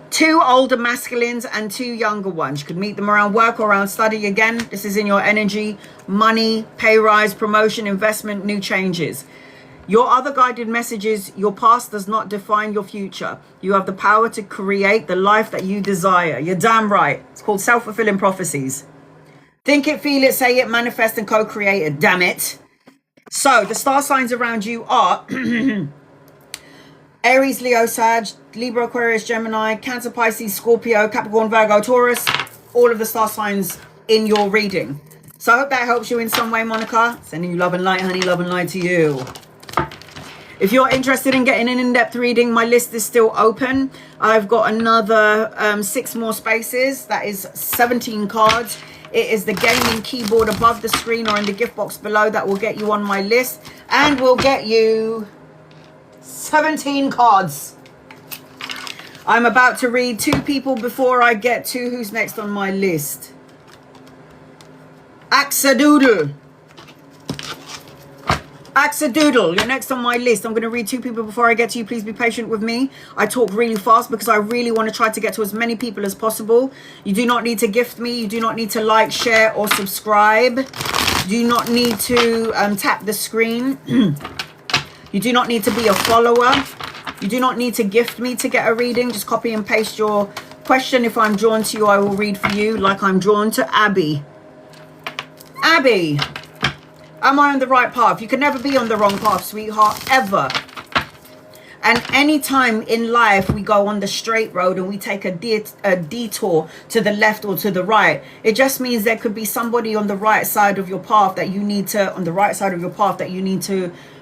Speaker 1: 2 older masculines and 2 younger ones. You could meet them around work or around study. Again, this is in your energy. Money, pay rise, promotion, investment, new changes. Your other guided message is your past does not define your future. You have the power to create the life that you desire. You're damn right. It's called self-fulfilling prophecies. Think it, feel it, say it, manifest and co-create it. Damn it. So the star signs around you are Aries, Leo, Sag, Libra, Aquarius, Gemini, Cancer, Pisces, Scorpio, Capricorn, Virgo, Taurus. All of the star signs in your reading. So I hope that helps you in some way, Monica. Sending you love and light, honey. Love and light to you. If you're interested in getting an in-depth reading, my list is still open. I've got another 6 more spaces. That is 17 cards. It is the gaming keyboard above the screen or in the gift box below that will get you on my list. And will get you 17 cards. I'm about to read 2 people before I get to who's next on my list. Axadoodle. Axadoodle, you're next on my list. I'm going to read 2 people before I get to you. Please be patient with me. I talk really fast because I really want to try to get to as many people as possible. You do not need to gift me. You do not need to like, share, or subscribe. You do not need to tap the screen. You do not need to be a follower. You do not need to gift me to get a reading. Just copy and paste your question. If I'm drawn to you, I will read for you, like I'm drawn to Abby. Abby. Am I on the right path? You can never be on the wrong path, sweetheart, ever. And anytime in life we go on the straight road and we take a detour to the left or to the right, it just means there could be somebody on the right side of your path that you need to,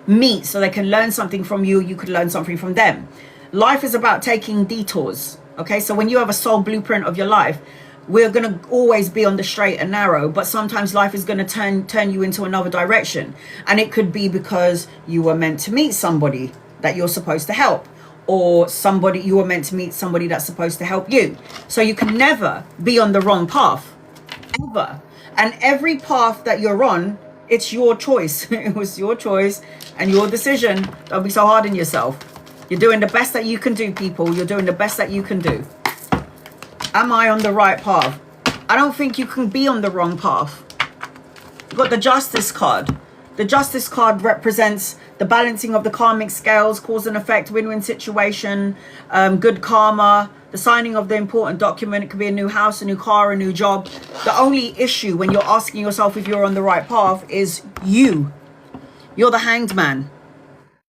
Speaker 1: meet so they can learn something from you. You could learn something from them. Life is about taking detours. Okay, so when you have a soul blueprint of your life, we're going to always be on the straight and narrow, but sometimes life is going to turn you into another direction. And it could be because you were meant to meet somebody that you're supposed to help, or you were meant to meet somebody that's supposed to help you. So you can never be on the wrong path, ever. And every path that you're on, it's your choice. It was your choice and your decision. Don't be so hard on yourself. You're doing the best that you can do, people. You're doing the best that you can do. Am I on the right path? I don't think you can be on the wrong path. You've got the Justice card. The Justice card represents the balancing of the karmic scales, cause and effect, win-win situation, good karma, the signing of the important document. It could be a new house, a new car, a new job. The only issue when you're asking yourself if you're on the right path is you. You're the Hanged Man.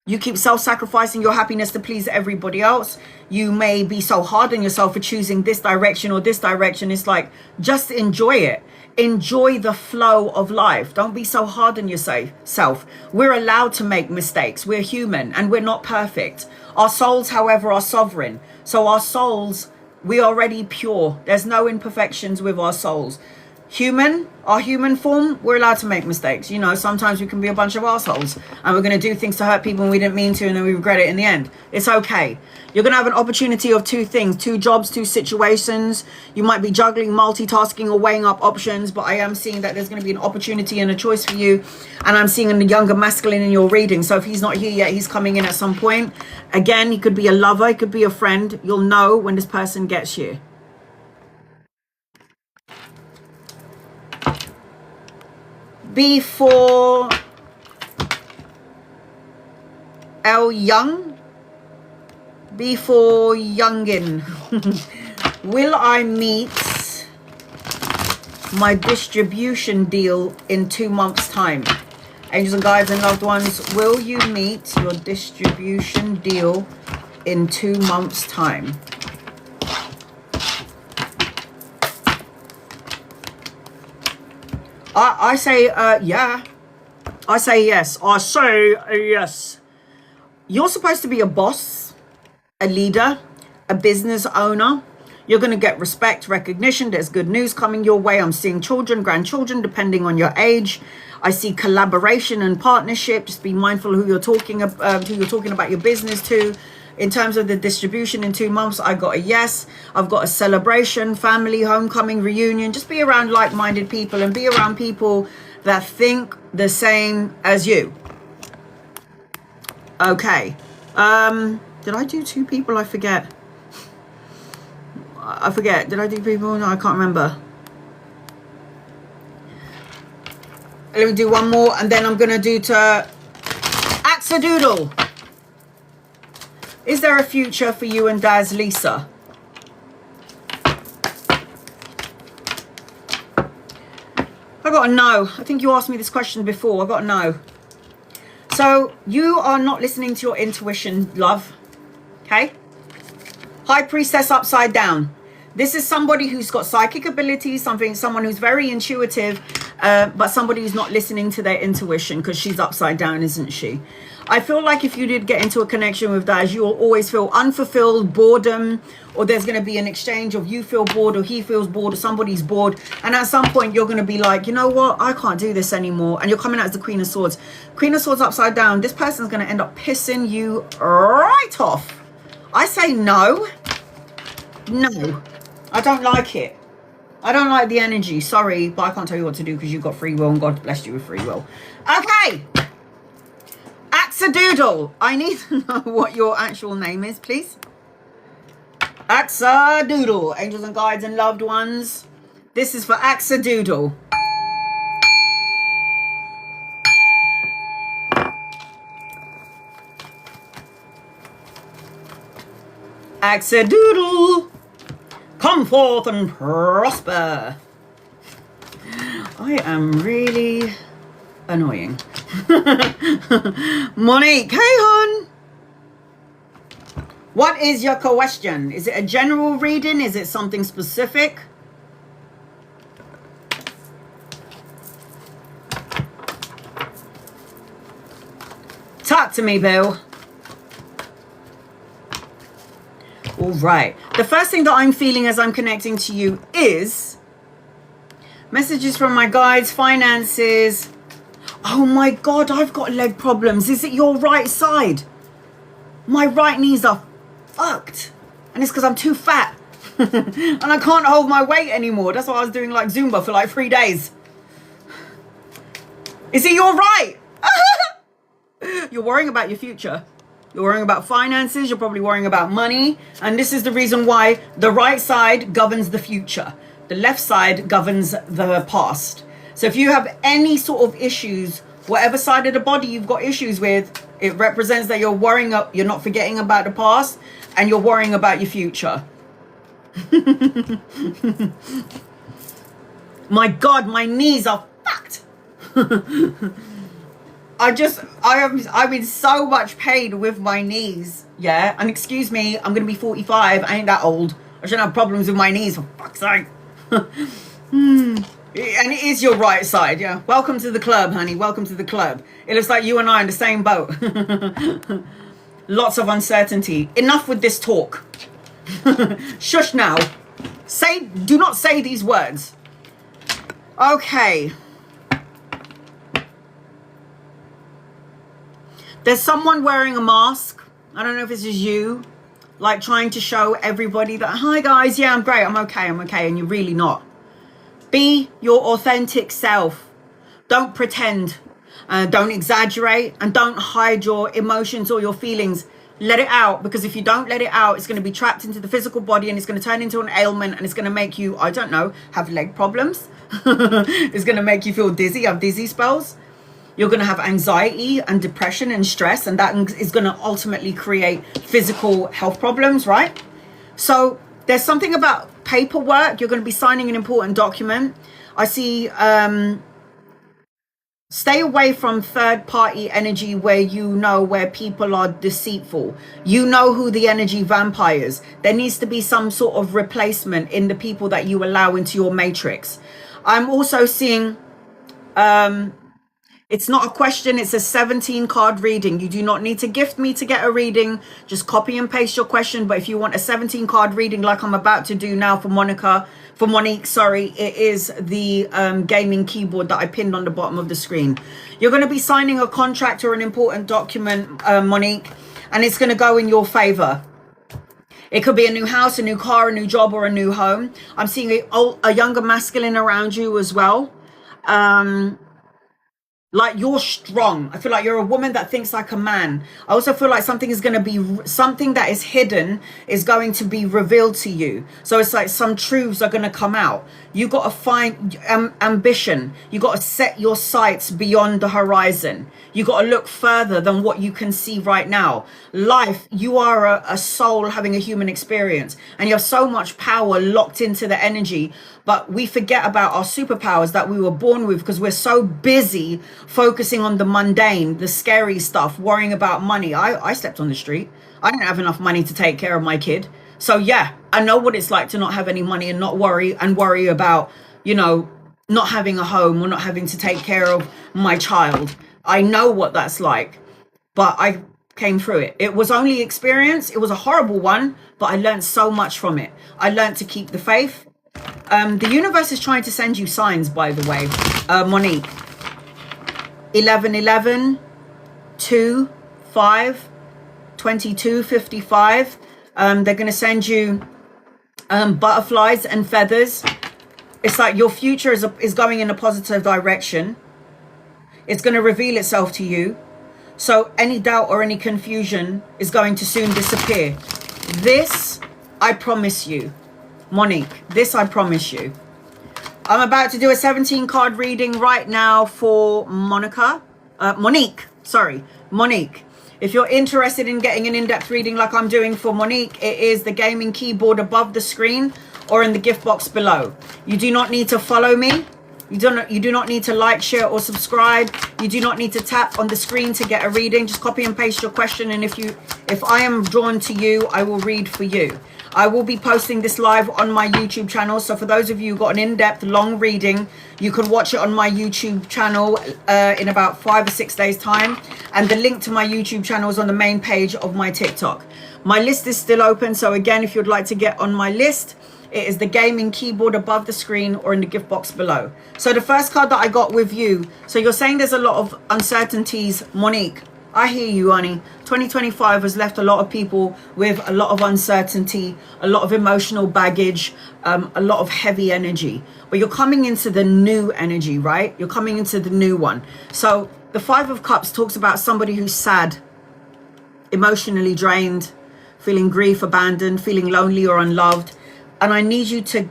Speaker 1: You keep self-sacrificing your happiness to please everybody else. You may be so hard on yourself for choosing this direction or this direction. It's like, just enjoy it. Enjoy the flow of life. Don't be so hard on yourself. We're allowed to make mistakes. We're human and we're not perfect. Our souls, however, are sovereign. So our souls, we are already pure. There's no imperfections with our souls. Our human form, we're allowed to make mistakes. You know, sometimes we can be a bunch of assholes and we're going to do things to hurt people and we didn't mean to, and then we regret it in the end. It's okay. You're going to have an opportunity of 2 things, 2 jobs, 2 situations. You might be juggling, multitasking, or weighing up options, but I am seeing that there's going to be an opportunity and a choice for you. And I'm seeing a younger masculine in your reading. So if he's not here yet, he's coming in at some point. Again, he could be a lover, he could be a friend. You'll know when this person gets you. B for L Young. B for Youngin. Will I meet my distribution deal in 2 months' time? Angels and guides and loved ones, will you meet your distribution deal in 2 months' time? I say, yeah. I say yes. I say yes. you're supposed to be a boss, a leader, a business owner. You're going to get respect, recognition. There's good news coming your way. I'm seeing children, grandchildren, depending on your age. I see collaboration and partnership. Just be mindful who you're talking about your business to. In terms of the distribution in 2 months, I got a yes. I've got a celebration, family, homecoming, reunion. Just be around like-minded people and be around people that think the same as you. Okay. Did I do 2 people? I forget. Did I do people? No, I can't remember. Let me do one more, and then I'm going to do to Axadoodle. Is there a future for you and Daz, Lisa? I got a no. I think you asked me this question before. I got a no. So you are not listening to your intuition, love. Okay? High Priestess upside down. This is somebody who's got psychic abilities, someone who's very intuitive, but somebody who's not listening to their intuition because she's upside down, isn't she? I feel like if you did get into a connection with Daz, you'll always feel unfulfilled, boredom, or there's going to be an exchange of you feel bored or he feels bored or somebody's bored. And at some point, you're going to be like, you know what? I can't do this anymore. And you're coming out as the Queen of Swords. Queen of Swords upside down. This person's going to end up pissing you right off. I say no. No. I don't like it. I don't like the energy. Sorry, but I can't tell you what to do because you've got free will and God blessed you with free will. Okay. Axadoodle. I need to know what your actual name is, please. Axadoodle. Angels and guides and loved ones. This is for Axadoodle. Axadoodle. Come forth and prosper. I am really annoying. Monique, hey hon. What is your question? Is it a general reading? Is it something specific? Talk to me, Bill. All right. The first thing that I'm feeling as I'm connecting to you is messages from my guides, finances. Oh my God, I've got leg problems. Is it your right side? My right knees are fucked. And it's because I'm too fat. And I can't hold my weight anymore. That's why I was doing like Zumba for like 3 days. Is it your right? You're worrying about your future. You're worrying about finances. You're probably worrying about money. And this is the reason why the right side governs the future. The left side governs the past. So if you have any sort of issues, whatever side of the body you've got issues with, it represents that you're not forgetting about the past and you're worrying about your future. My God, my knees are fucked. I'm in so much pain with my knees. Yeah. And excuse me, I'm going to be 45. I ain't that old. I shouldn't have problems with my knees, for fuck's sake. And it is your right side. Yeah. Welcome to the club, honey. Welcome to the club. It looks like you and I are in the same boat. Lots of uncertainty. Enough with this talk. Shush now. Do not say these words. Okay. There's someone wearing a mask. I don't know if this is you. Like trying to show everybody that, hi guys, yeah, I'm great, I'm okay. And you're really not. Be your authentic self. Don't pretend. Don't exaggerate. And don't hide your emotions or your feelings. Let it out. Because if you don't let it out, it's going to be trapped into the physical body and it's going to turn into an ailment and it's going to make you, I don't know, have leg problems. It's going to make you feel dizzy, have dizzy spells. You're going to have anxiety and depression and stress, and that is going to ultimately create physical health problems, right? So there's something about paperwork. You're going to be signing an important document. I see stay away from third-party energy where people are deceitful. You know who the energy vampires. There needs to be some sort of replacement in the people that you allow into your matrix. I'm also seeing... It's not a question. It's a 17 card reading. You do not need to gift me to get a reading. Just copy and paste your question. But if you want a 17 card reading like I'm about to do now for Monique, sorry, it is the gaming keyboard that I pinned on the bottom of the screen. You're going to be signing a contract or an important document, Monique, and it's going to go in your favor. It could be a new house, a new car, a new job, or a new home. I'm seeing a younger masculine around you as well. Like you're strong. I feel like you're a woman that thinks like a man. I also feel like something that is hidden is going to be revealed to you. So it's like some truths are going to come out. You got to find ambition. You got to set your sights beyond the horizon. You got to look further than what you can see right now. Life, you are a soul having a human experience, and you have so much power locked into the energy, but we forget about our superpowers that we were born with because we're so busy focusing on the mundane, the scary stuff, worrying about money. I slept on the street. I didn't have enough money to take care of my kid. So yeah, I know what it's like to not have any money and not worry about, you know, not having a home or not having to take care of my child. I know what that's like, but I came through it. It was only experience. It was a horrible one, but I learned so much from it. I learned to keep the faith. The universe is trying to send you signs, by the way, Monique. 1111 2 5 22 55. They're going to send you butterflies and feathers. It's like your future is going in a positive direction. It's going to reveal itself to you. So any doubt or any confusion is going to soon disappear. This, I promise you, Monique, this I promise you. I'm about to do a 17 card reading right now for Monique. If you're interested in getting an in-depth reading like I'm doing for Monique, it is the gaming keyboard above the screen or in the gift box below. You do not need to follow me. You do not need to like, share, or subscribe. You do not need to tap on the screen to get a reading. Just copy and paste your question, and if I am drawn to you, I will read for you. I will be posting this live on my YouTube channel. So for those of you who got an in-depth long reading, you can watch it on my YouTube channel in about 5 or 6 days time. And the link to my YouTube channel is on the main page of my TikTok. My list is still open. So again, if you'd like to get on my list, it is the gaming keyboard above the screen or in the gift box below. So the first card that I got with you. So you're saying there's a lot of uncertainties, Monique. I hear you, honey. 2025 has left a lot of people with a lot of uncertainty, a lot of emotional baggage, a lot of heavy energy. But you're coming into the new energy, right? You're coming into the new one. So the 5 of Cups talks about somebody who's sad, emotionally drained, feeling grief, abandoned, feeling lonely or unloved. And I need you to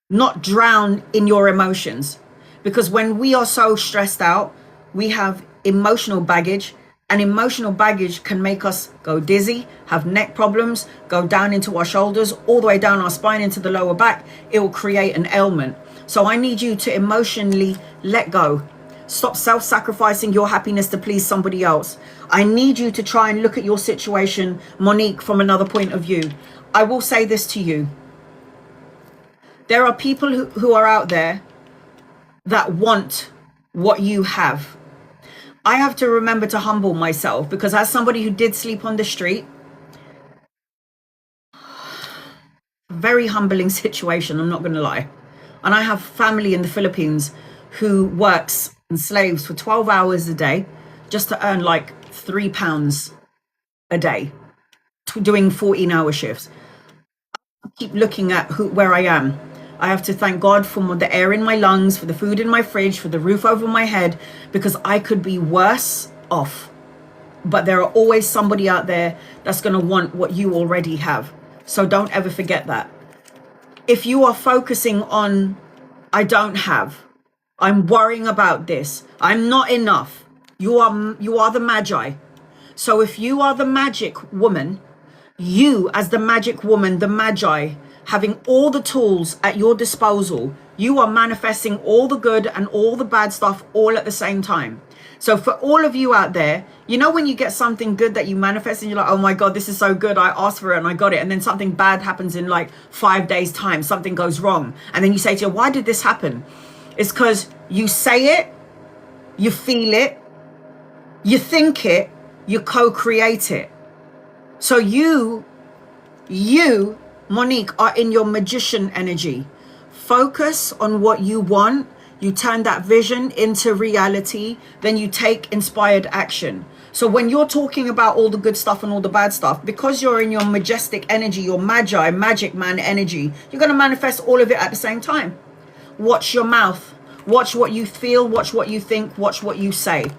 Speaker 1: not drown in your emotions, because when we are so stressed out, we have emotional baggage, and emotional baggage can make us go dizzy, have neck problems, go down into our shoulders, all the way down our spine into the lower back. It will create an ailment. So I need you to emotionally let go. Stop self-sacrificing your happiness to please somebody else. I need you to try and look at your situation, Monique, from another point of view. I will say this to you. There are people who are out there that want what you have. I have to remember to humble myself, because as somebody who did sleep on the street, very humbling situation, I'm not going to lie. And I have family in the Philippines who works and slaves for 12 hours a day just to earn like £3 a day, doing 14-hour shifts. I keep looking at where I am. I have to thank God for the air in my lungs, for the food in my fridge, for the roof over my head, because I could be worse off. But there are always somebody out there that's going to want what you already have. So don't ever forget that. If you are focusing on, I don't have, I'm worrying about this, I'm not enough, you are the Magi. So if you are the magic woman, you as the magic woman, the Magi, having all the tools at your disposal, you are manifesting all the good and all the bad stuff all at the same time. So for all of you out there, you know when you get something good that you manifest and you're like, oh my God, this is so good, I asked for it and I got it. And then something bad happens in like 5 days time, something goes wrong. And then you say to you, why did this happen? It's because you say it you feel it, you think it, you co-create it. So you, Monique, are in your magician energy. Focus on what you want. You turn that vision into reality. Then you take inspired action. So when you're talking about all the good stuff and all the bad stuff, because you're in your majestic energy, your magi, magic man energy, you're going to manifest all of it at the same time. Watch your mouth. Watch what you feel. Watch what you think. Watch what you say.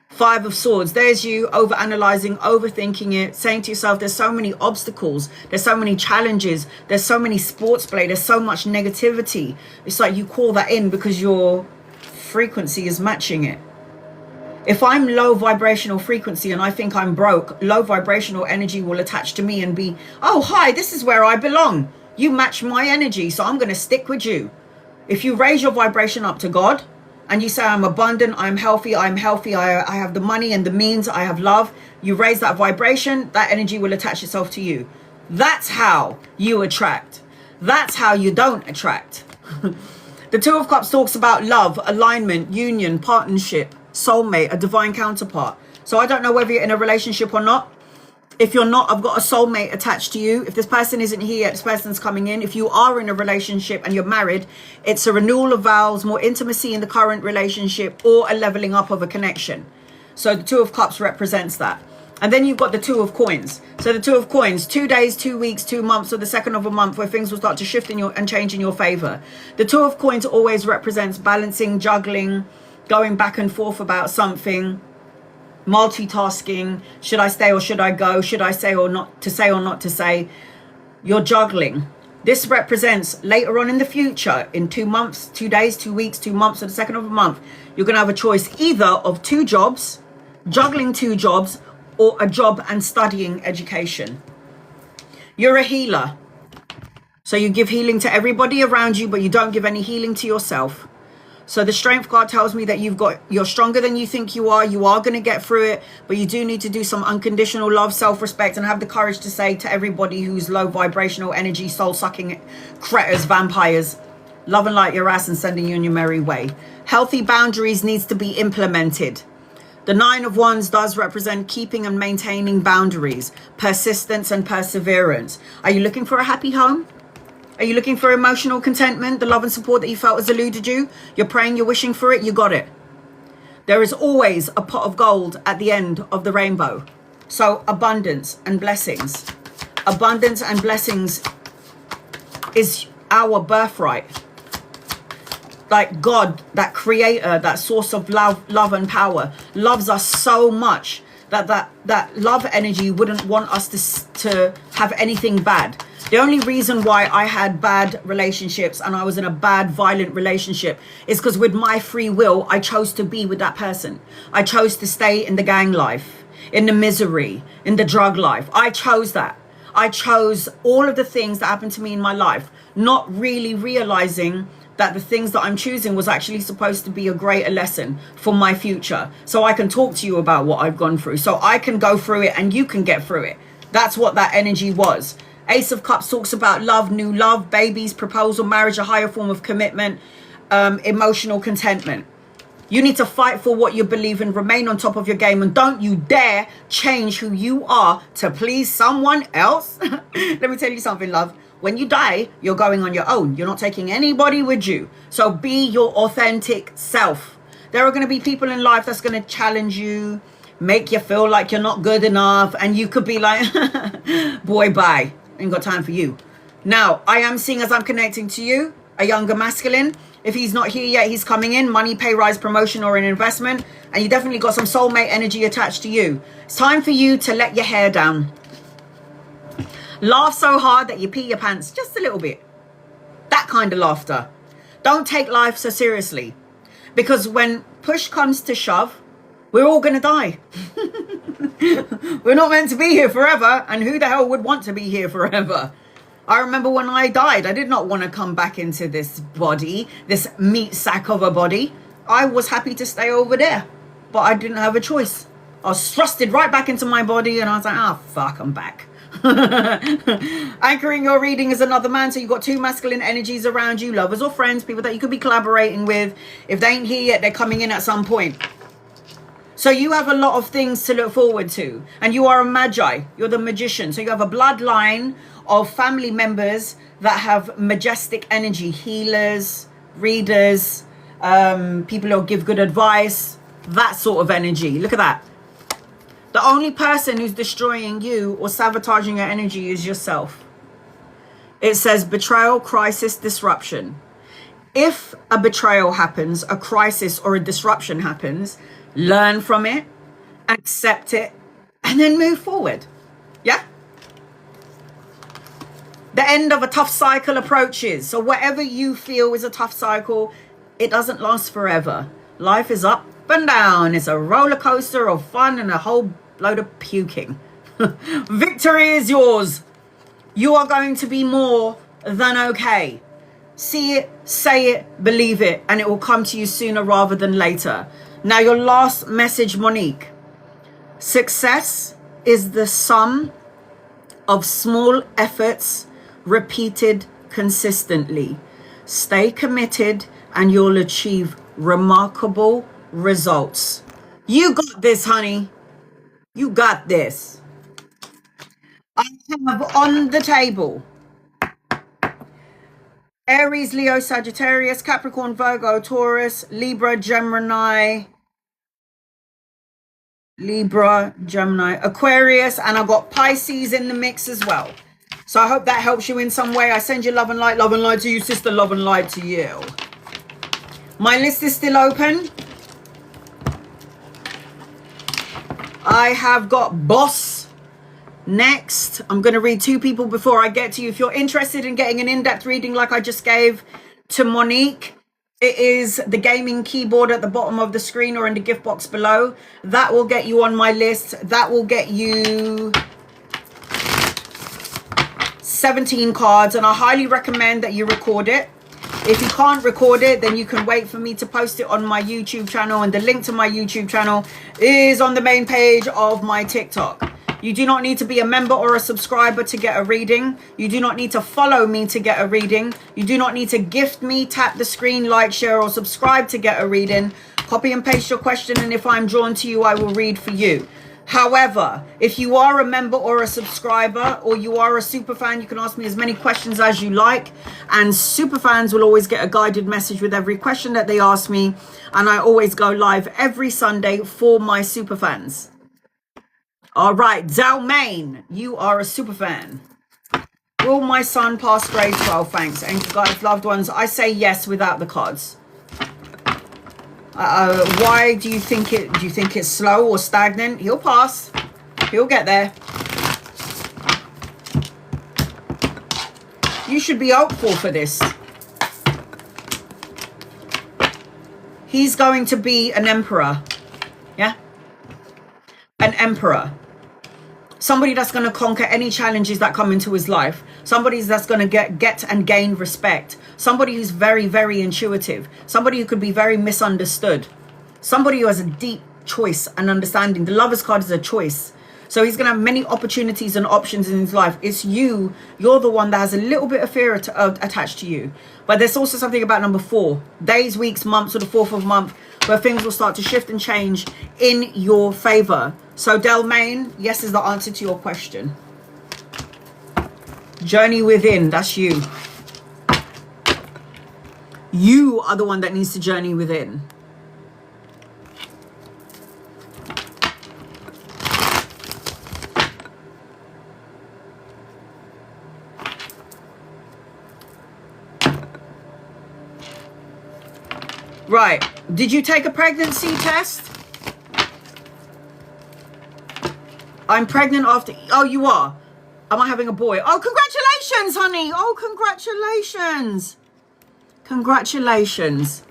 Speaker 1: 5 of Swords. There's you overanalyzing, overthinking it, saying to yourself, there's so many obstacles, there's so many challenges, there's so many sports play, there's so much negativity. It's like you call that in because your frequency is matching it. If I'm low vibrational frequency and I think I'm broke, low vibrational energy will attach to me and be, oh, hi, this is where I belong. You match my energy, so I'm going to stick with you. If you raise your vibration up to God and you say, I'm abundant, I'm healthy, I have the money and the means, I have love, you raise that vibration, that energy will attach itself to you. That's how you attract. That's how you don't attract. The 2 of Cups talks about love, alignment, union, partnership, soulmate, a divine counterpart. So I don't know whether you're in a relationship or not. If you're not, I've got a soulmate attached to you. If this person isn't here, this person's coming in. If you are in a relationship and you're married, it's a renewal of vows, more intimacy in the current relationship, or a leveling up of a connection. So the 2 of Cups represents that. And then you've got the 2 of Coins. So the 2 of Coins, 2 days, 2 weeks, 2 months, or the second of a month where things will start to shift in your and change in your favor. The 2 of Coins always represents balancing, juggling, going back and forth about something, multitasking. Should I stay or should I go? Should I say or not to say or not to say? You're juggling. This represents later on in the future, in 2 months, 2 days, 2 weeks, 2 months, or the second of a month, you're going to have a choice either of 2 jobs, juggling 2 jobs, or a job and studying education. You're a healer. So you give healing to everybody around you, but you don't give any healing to yourself. So the Strength card tells me that you're stronger than you think you are. You are going to get through it, but you do need to do some unconditional love, self-respect, and have the courage to say to everybody who's low vibrational energy, soul-sucking critters, vampires, love and light your ass and sending you on your merry way. Healthy boundaries needs to be implemented. The 9 of Wands does represent keeping and maintaining boundaries, persistence and perseverance. Are you looking for a happy home? Are you looking for emotional contentment? The love and support that you felt has eluded you? You're praying, you're wishing for it, you got it. There is always a pot of gold at the end of the rainbow. So abundance and blessings. Abundance and blessings is our birthright. Like God, that creator, that source of love and power, loves us so much that love energy wouldn't want us to have anything bad. The only reason why I had bad relationships and I was in a bad, violent relationship is because with my free will, I chose to be with that person. I chose to stay in the gang life, in the misery, in the drug life. I chose that. I chose all of the things that happened to me in my life, not really realizing that the things that I'm choosing was actually supposed to be a greater lesson for my future. So I can talk to you about what I've gone through. So I can go through it and you can get through it. That's what that energy was. Ace of Cups talks about love, new love, babies, proposal, marriage, a higher form of commitment, emotional contentment. You need to fight for what you believe in, remain on top of your game, and don't you dare change who you are to please someone else. Let me tell you something, love. When you die, you're going on your own. You're not taking anybody with you. So be your authentic self. There are going to be people in life that's going to challenge you, make you feel like you're not good enough, and you could be like, boy, bye. Ain't got time for you. Now, I am seeing, as I'm connecting to you, a younger masculine. If he's not here yet, he's coming in. Money, pay rise, promotion, or an investment. And you definitely got some soulmate energy attached to you. It's time for you to let your hair down. Laugh so hard that you pee your pants just a little bit. That kind of laughter. Don't take life so seriously. Because when push comes to shove, we're all going to die. We're not meant to be here forever. And who the hell would want to be here forever? I remember when I died, I did not want to come back into this body, this meat sack of a body. I was happy to stay over there, but I didn't have a choice. I was thrusted right back into my body and I was like, fuck, I'm back. Anchoring your reading is another man. So you've got two masculine energies around you, lovers or friends, people that you could be collaborating with. If they ain't here yet, they're coming in at some point. So you have a lot of things to look forward to. And you are a magi. You're the magician. So you have a bloodline of family members that have majestic energy. Healers, readers, people who give good advice. That sort of energy. Look at that. The only person who's destroying you or sabotaging your energy is yourself. It says betrayal, crisis, disruption. If a betrayal happens, a crisis or a disruption happens, learn from it, accept it, and then move forward. Yeah? The end of a tough cycle approaches. So whatever you feel is a tough cycle, it doesn't last forever. Life is up and down. It's a roller coaster of fun and a whole load of puking. Victory is yours. You are going to be more than okay. See it, say it, believe it, and it will come to you sooner rather than later. Now, your last message, Monique. Success is the sum of small efforts repeated consistently. Stay committed and you'll achieve remarkable results. You got this, honey. You got this. I have on the table Aries, Leo, Sagittarius, Capricorn, Virgo, Taurus, Libra, Gemini, Aquarius, and I've got Pisces in the mix as well. So I hope that helps you in some way. I send you love and light to you, sister, love and light to you. My list is still open. I have got Boss next. I'm going to read two people before I get to you. If you're interested in getting an in-depth reading like I just gave to Monique, it is the gaming keyboard at the bottom of the screen or in the gift box below. That will get you on my list. That will get you 17 cards, and I highly recommend that you record it. If you can't record it, then you can wait for me to post it on my YouTube channel, and the link to my YouTube channel is on the main page of my TikTok. You do not need to be a member or a subscriber to get a reading. You do not need to follow me to get a reading. You do not need to gift me, tap the screen, like, share, or subscribe to get a reading. Copy and paste your question, and if I'm drawn to you, I will read for you. However, if you are a member or a subscriber, or you are a super fan, you can ask me as many questions as you like, and super fans will always get a guided message with every question that they ask me, and I always go live every Sunday for my super fans. All right, Dalmain, you are a super fan. Will my son pass grade 12? Thanks. Angel guides, loved ones, I say yes without the cards. Why do you think it? Do you think it's slow or stagnant? He'll pass. He'll get there. You should be hopeful for this. He's going to be an emperor. Yeah? An emperor. Somebody that's going to conquer any challenges that come into his life. Somebody that's going to get and gain respect. Somebody who's very, very intuitive. Somebody who could be very misunderstood. Somebody who has a deep choice and understanding. The Lover's card is a choice. So he's going to have many opportunities and options in his life. It's you. You're the one that has a little bit of fear attached to you. But there's also something about number 4. Days, weeks, months, or the 4th of month, where things will start to shift and change in your favor. So Delmain, yes is the answer to your question. Journey within, that's you. You are the one that needs to journey within. Right, did you take a pregnancy test? I'm pregnant after, oh, you are? Am I having a boy? Oh, congratulations, honey. Oh, congratulations. Congratulations.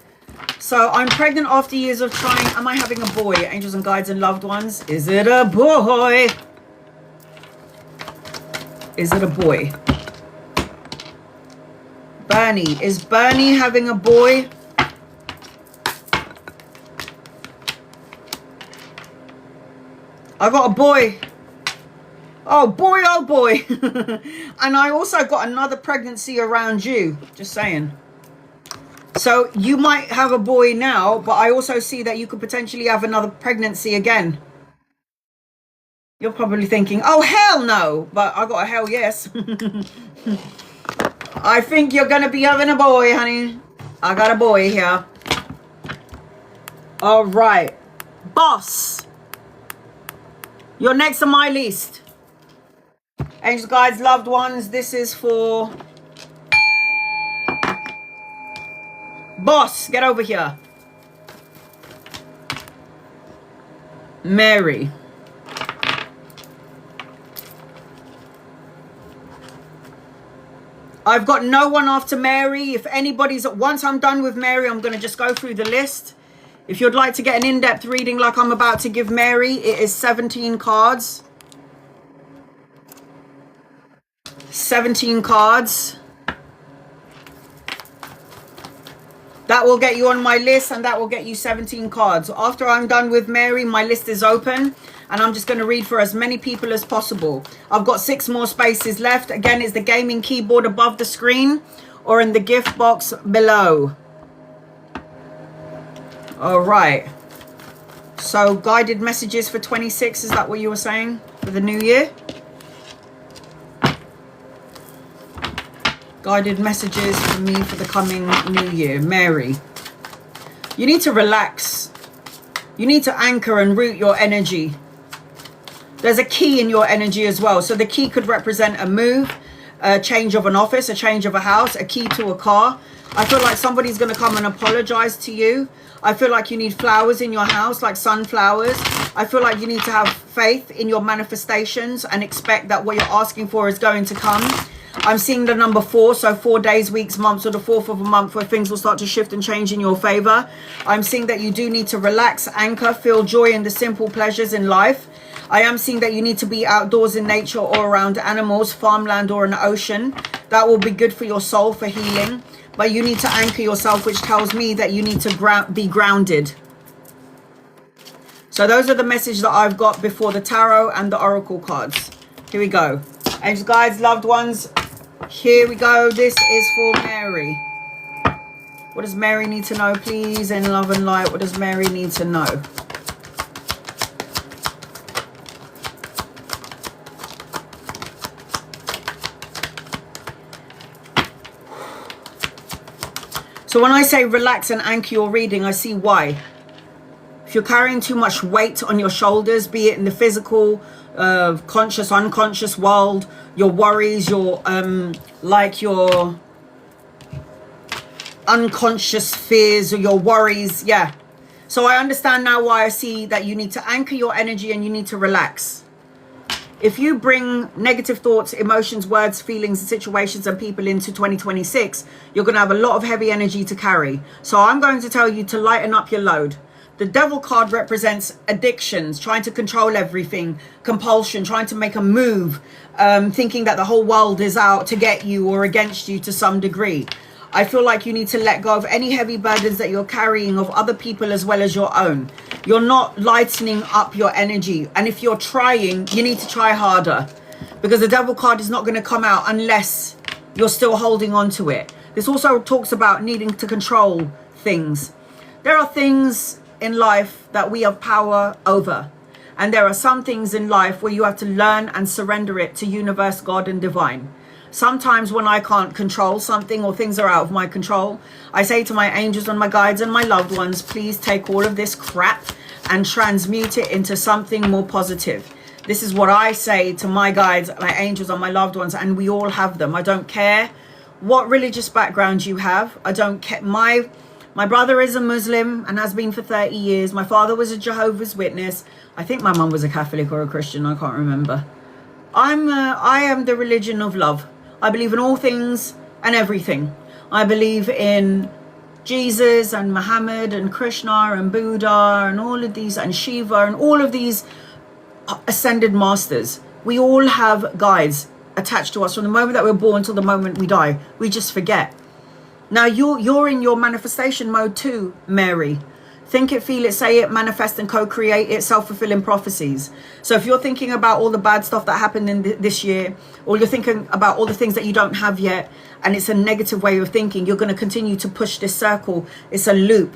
Speaker 1: So I'm pregnant after years of trying. Am I having a boy? Angels and guides and loved ones. Is it a boy? Is it a boy? Bernie. Is Bernie having a boy? I got a boy. Oh boy, oh boy. And I also got another pregnancy around you. Just saying. So you might have a boy now, but I also see that you could potentially have another pregnancy again. You're probably thinking, oh, hell no. But I got a hell yes. I think you're going to be having a boy, honey. I got a boy here. All right. Boss. You're next on my list. Angels, guides, loved ones. This is for... Boss, get over here. Mary. I've got no one after Mary. If anybody's... Once I'm done with Mary, I'm going to just go through the list. If you'd like to get an in-depth reading like I'm about to give Mary, it is 17 cards. 17 cards. That will get you on my list, and that will get you 17 cards. After I'm done with Mary, my list is open, and I'm just going to read for as many people as possible. I've got 6 more spaces left. Again, it's the gaming keyboard above the screen or in the gift box below. All right. So guided messages for 26, is that what you were saying? For the new year? Guided messages for me for the coming new year. Mary, you need to relax. You need to anchor and root your energy. There's a key in your energy as well. So the key could represent a move, a change of an office, a change of a house, a key to a car. I feel like somebody's going to come and apologize to you. I feel like you need flowers in your house, like sunflowers. I feel like you need to have faith in your manifestations and expect that what you're asking for is going to come. I'm seeing the number 4, so 4 days, weeks, months, or the 4th of a month where things will start to shift and change in your favor. I'm seeing that you do need to relax, anchor, feel joy in the simple pleasures in life. I am seeing that you need to be outdoors in nature or around animals, farmland, or an ocean. That will be good for your soul, for healing. But you need to anchor yourself, which tells me that you need to be grounded. So those are the messages that I've got before the tarot and the oracle cards. Here we go. Angels, guides, loved ones. Here we go. This is for Mary. What does Mary need to know, please? In love and light, what does Mary need to know? So when I say relax and anchor your reading, I see why. If you're carrying too much weight on your shoulders, be it in the physical, conscious, unconscious world, your worries, your unconscious fears or your worries, yeah. So I understand now why I see that you need to anchor your energy and you need to relax. If you bring negative thoughts, emotions, words, feelings, situations and people into 2026, you're going to have a lot of heavy energy to carry. So I'm going to tell you to lighten up your load. The devil card represents addictions, trying to control everything, compulsion, trying to make a move, thinking that the whole world is out to get you or against you to some degree. I feel like you need to let go of any heavy burdens that you're carrying of other people as well as your own. You're not lightening up your energy. And if you're trying, you need to try harder, because the devil card is not going to come out unless you're still holding on to it. This also talks about needing to control things. There are things in life that we have power over. And there are some things in life where you have to learn and surrender it to universe, God and divine. Sometimes when I can't control something or things are out of my control, I say to my angels and my guides and my loved ones, please take all of this crap and transmute it into something more positive. This is what I say to my guides, my angels and my loved ones, and we all have them. I don't care what religious background you have. I don't care. My brother is a Muslim and has been for 30 years. My father was a Jehovah's Witness. I think my mum was a Catholic or a Christian. I can't remember. I am the religion of love. I believe in all things and everything. I believe in Jesus and Muhammad and Krishna and Buddha and all of these, and Shiva and all of these ascended masters. We all have guides attached to us from the moment that we're born till the moment we die. We just forget. Now you're in your manifestation mode too, Mary. Think it, feel it, say it, manifest and co-create it, self-fulfilling prophecies. So if you're thinking about all the bad stuff that happened in this year, or you're thinking about all the things that you don't have yet, and it's a negative way of thinking, you're going to continue to push this circle. It's a loop.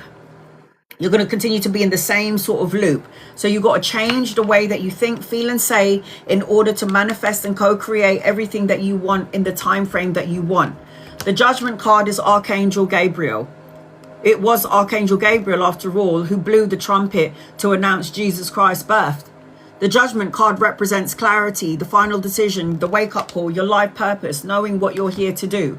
Speaker 1: You're going to continue to be in the same sort of loop. So you've got to change the way that you think, feel and say in order to manifest and co-create everything that you want in the time frame that you want. The Judgment card is Archangel Gabriel. It was Archangel Gabriel, after all, who blew the trumpet to announce Jesus Christ's birth. The Judgment card represents clarity, the final decision, the wake-up call, your life purpose, knowing what you're here to do.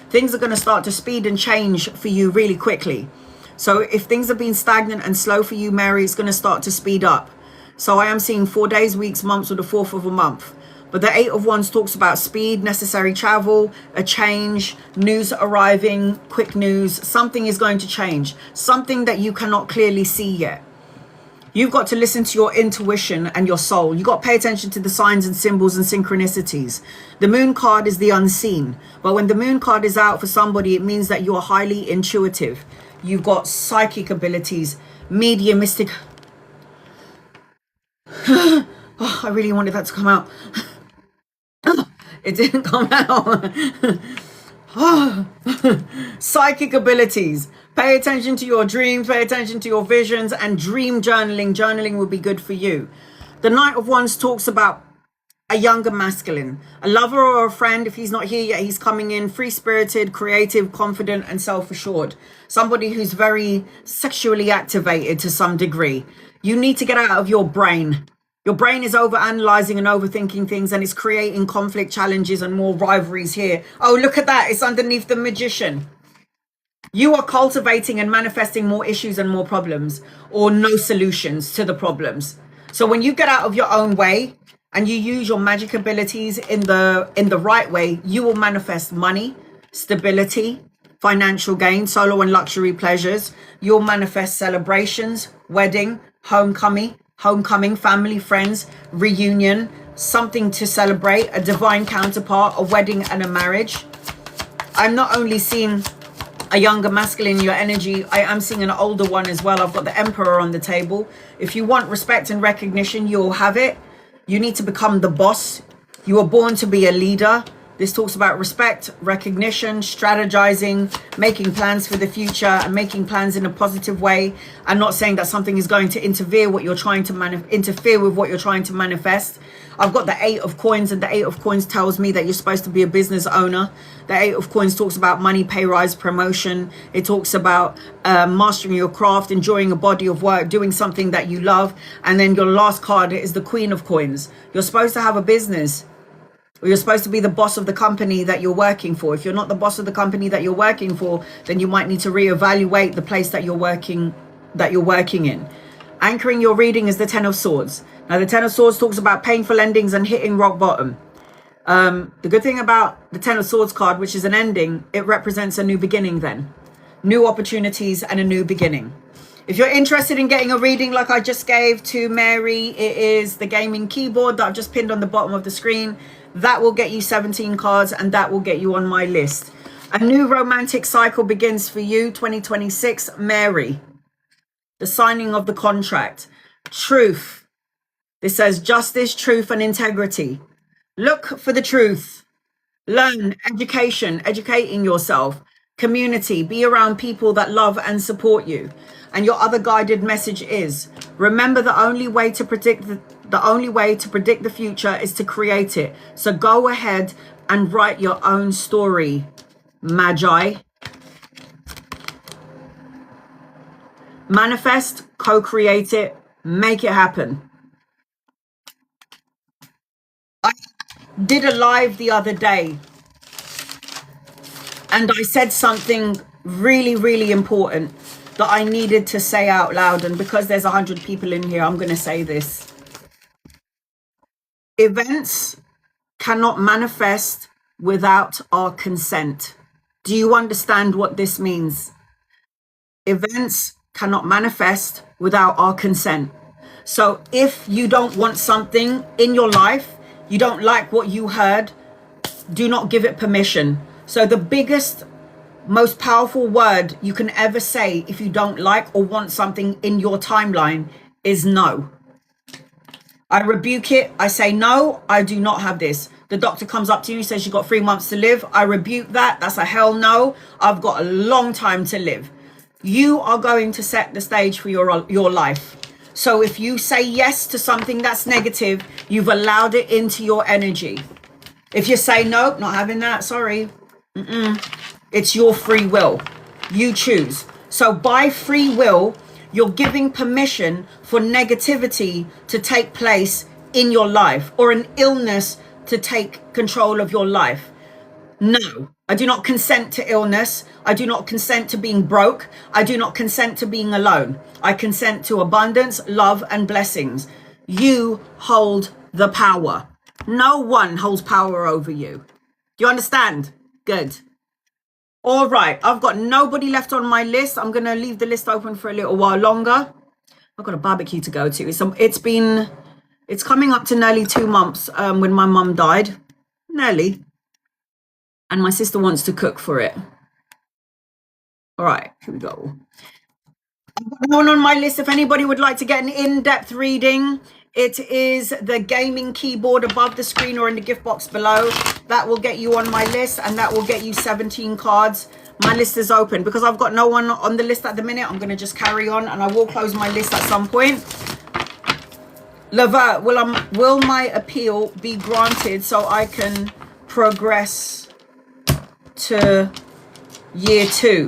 Speaker 1: Things are going to start to speed and change for you really quickly. So if things have been stagnant and slow for you, Mary, it's going to start to speed up. So I am seeing 4 days, weeks, months, or the fourth of a month. But the 8 of Wands talks about speed, necessary travel, a change, news arriving, quick news. Something is going to change. Something that you cannot clearly see yet. You've got to listen to your intuition and your soul. You've got to pay attention to the signs and symbols and synchronicities. The Moon card is the unseen. But when the Moon card is out for somebody, it means that you're highly intuitive. You've got psychic abilities, mediumistic. Oh, I really wanted that to come out. It didn't come out. Psychic abilities. Pay attention to your dreams, pay attention to your visions, and dream journaling. Journaling will be good for you. The Knight of Wands talks about a younger masculine, a lover or a friend. If he's not here yet, he's coming in. Free-spirited, creative, confident, and self-assured. Somebody who's very sexually activated to some degree. You need to get out of your brain. Your brain is over-analyzing and overthinking things, and it's creating conflict, challenges, and more rivalries here. Oh, look at that. It's underneath the Magician. You are cultivating and manifesting more issues and more problems, or no solutions to the problems. So when you get out of your own way and you use your magic abilities in the right way, you will manifest money, stability, financial gain, solo and luxury pleasures. You'll manifest celebrations, wedding, homecoming, family, friends, reunion, something to celebrate, a divine counterpart, a wedding and a marriage. I'm not only seeing a younger masculine in your energy, I am seeing an older one as well. I've got the Emperor on the table. If you want respect and recognition, you'll have it. You need to become the boss. You were born to be a leader. This talks about respect, recognition, strategizing, making plans for the future, and making plans in a positive way. I'm not saying that something is going to interfere with what you're trying to manifest. I've got the 8 of Coins, and the 8 of Coins tells me that you're supposed to be a business owner. The 8 of Coins talks about money, pay rise, promotion. It talks about mastering your craft, enjoying a body of work, doing something that you love. And then your last card is the Queen of Coins. You're supposed to have a business. Or you're supposed to be the boss of the company that you're working for. If you're not the boss of the company that you're working for, then you might need to reevaluate the place that you're working in. Anchoring your reading is the 10 of Swords. Now, the 10 of Swords talks about painful endings and hitting rock bottom. The good thing about the 10 of Swords card, which is an ending, it represents a new beginning then. New opportunities and a new beginning. If you're interested in getting a reading like I just gave to Mary, it is the gaming keyboard that I've just pinned on the bottom of the screen. That will get you 17 cards, and that will get you on my list. A new romantic cycle begins for you, 2026, Mary. The signing of the contract. Truth. This says justice, truth, and integrity. Look for the truth. Learn, education, educating yourself. Community. Be around people that love and support you. And your other guided message is, remember, the only way to predict the future is to create it. So go ahead and write your own story, Magi. Manifest, co-create it, make it happen. I did a live the other day, and I said something really, really important that I needed to say out loud. And because there's 100 people in here, I'm going to say this. Events cannot manifest without our consent. Do you understand what this means? Events cannot manifest without our consent. So if you don't want something in your life, you don't like what you heard, do not give it permission. So the biggest most powerful word you can ever say if you don't like or want something in your timeline is no. I rebuke it. I say, no, I do not have this. The doctor comes up to you, says you've got 3 months to live. I rebuke that. That's a hell no. I've got a long time to live. You are going to set the stage for your life. So if you say yes to something that's negative, you've allowed it into your energy. If you say, no, not having that, sorry. It's your free will. You choose. So by free will, you're giving permission for negativity to take place in your life, or an illness to take control of your life. No, I do not consent to illness. I do not consent to being broke. I do not consent to being alone. I consent to abundance, love, and blessings. You hold the power. No one holds power over you. Do you understand? Good. All right, I've got nobody left on my list. I'm going to leave the list open for a little while longer. I've got a barbecue to go to. It's coming up to nearly 2 months when my mum died. Nearly. And my sister wants to cook for it. All right, here we go. I've got one on my list. If anybody would like to get an in-depth reading, it is the gaming keyboard above the screen or in the gift box below. That will get you on my list, and that will get you 17 cards. My list is open. Because I've got no one on the list at the minute, I'm going to just carry on, and I will close my list at some point. Levert, will my appeal be granted so I can progress to year 2?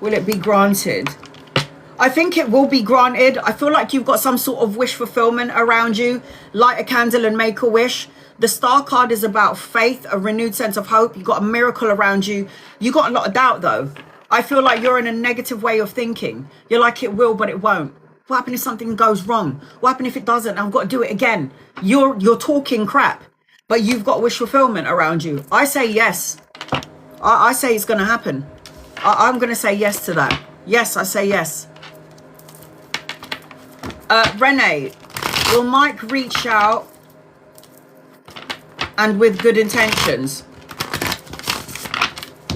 Speaker 1: Will it be granted? I think it will be granted. I feel like you've got some sort of wish fulfillment around you. Light a candle and make a wish. The star card is about faith, a renewed sense of hope. You got a miracle around you. You got a lot of doubt though. I feel like you're in a negative way of thinking. You're like, it will, but it won't. What happens if something goes wrong? What happens if it doesn't? I've got to do it again. You're talking crap, but you've got wish fulfillment around you. I say yes. I say it's going to happen. I'm going to say yes to that. Yes, I say yes. Renee, will Mike reach out and with good intentions?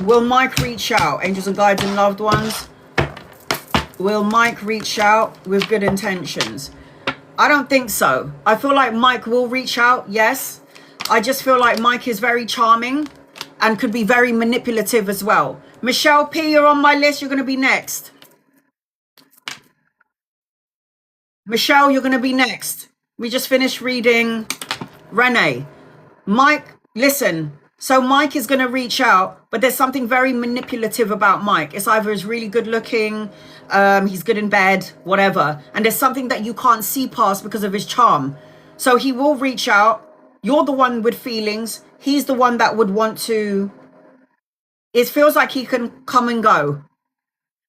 Speaker 1: Will Mike reach out? Angels and guides and loved ones. Will Mike reach out with good intentions? I don't think so. I feel like Mike will reach out, yes. I just feel like Mike is very charming and could be very manipulative as well. Michelle P, you're on my list. You're going to be next. Michelle, you're going to be next. We just finished reading Renee. Mike, listen. So Mike is going to reach out, but there's something very manipulative about Mike. It's either he's really good looking, he's good in bed, whatever. And there's something that you can't see past because of his charm. So he will reach out. You're the one with feelings. He's the one that would want to. It feels like he can come and go.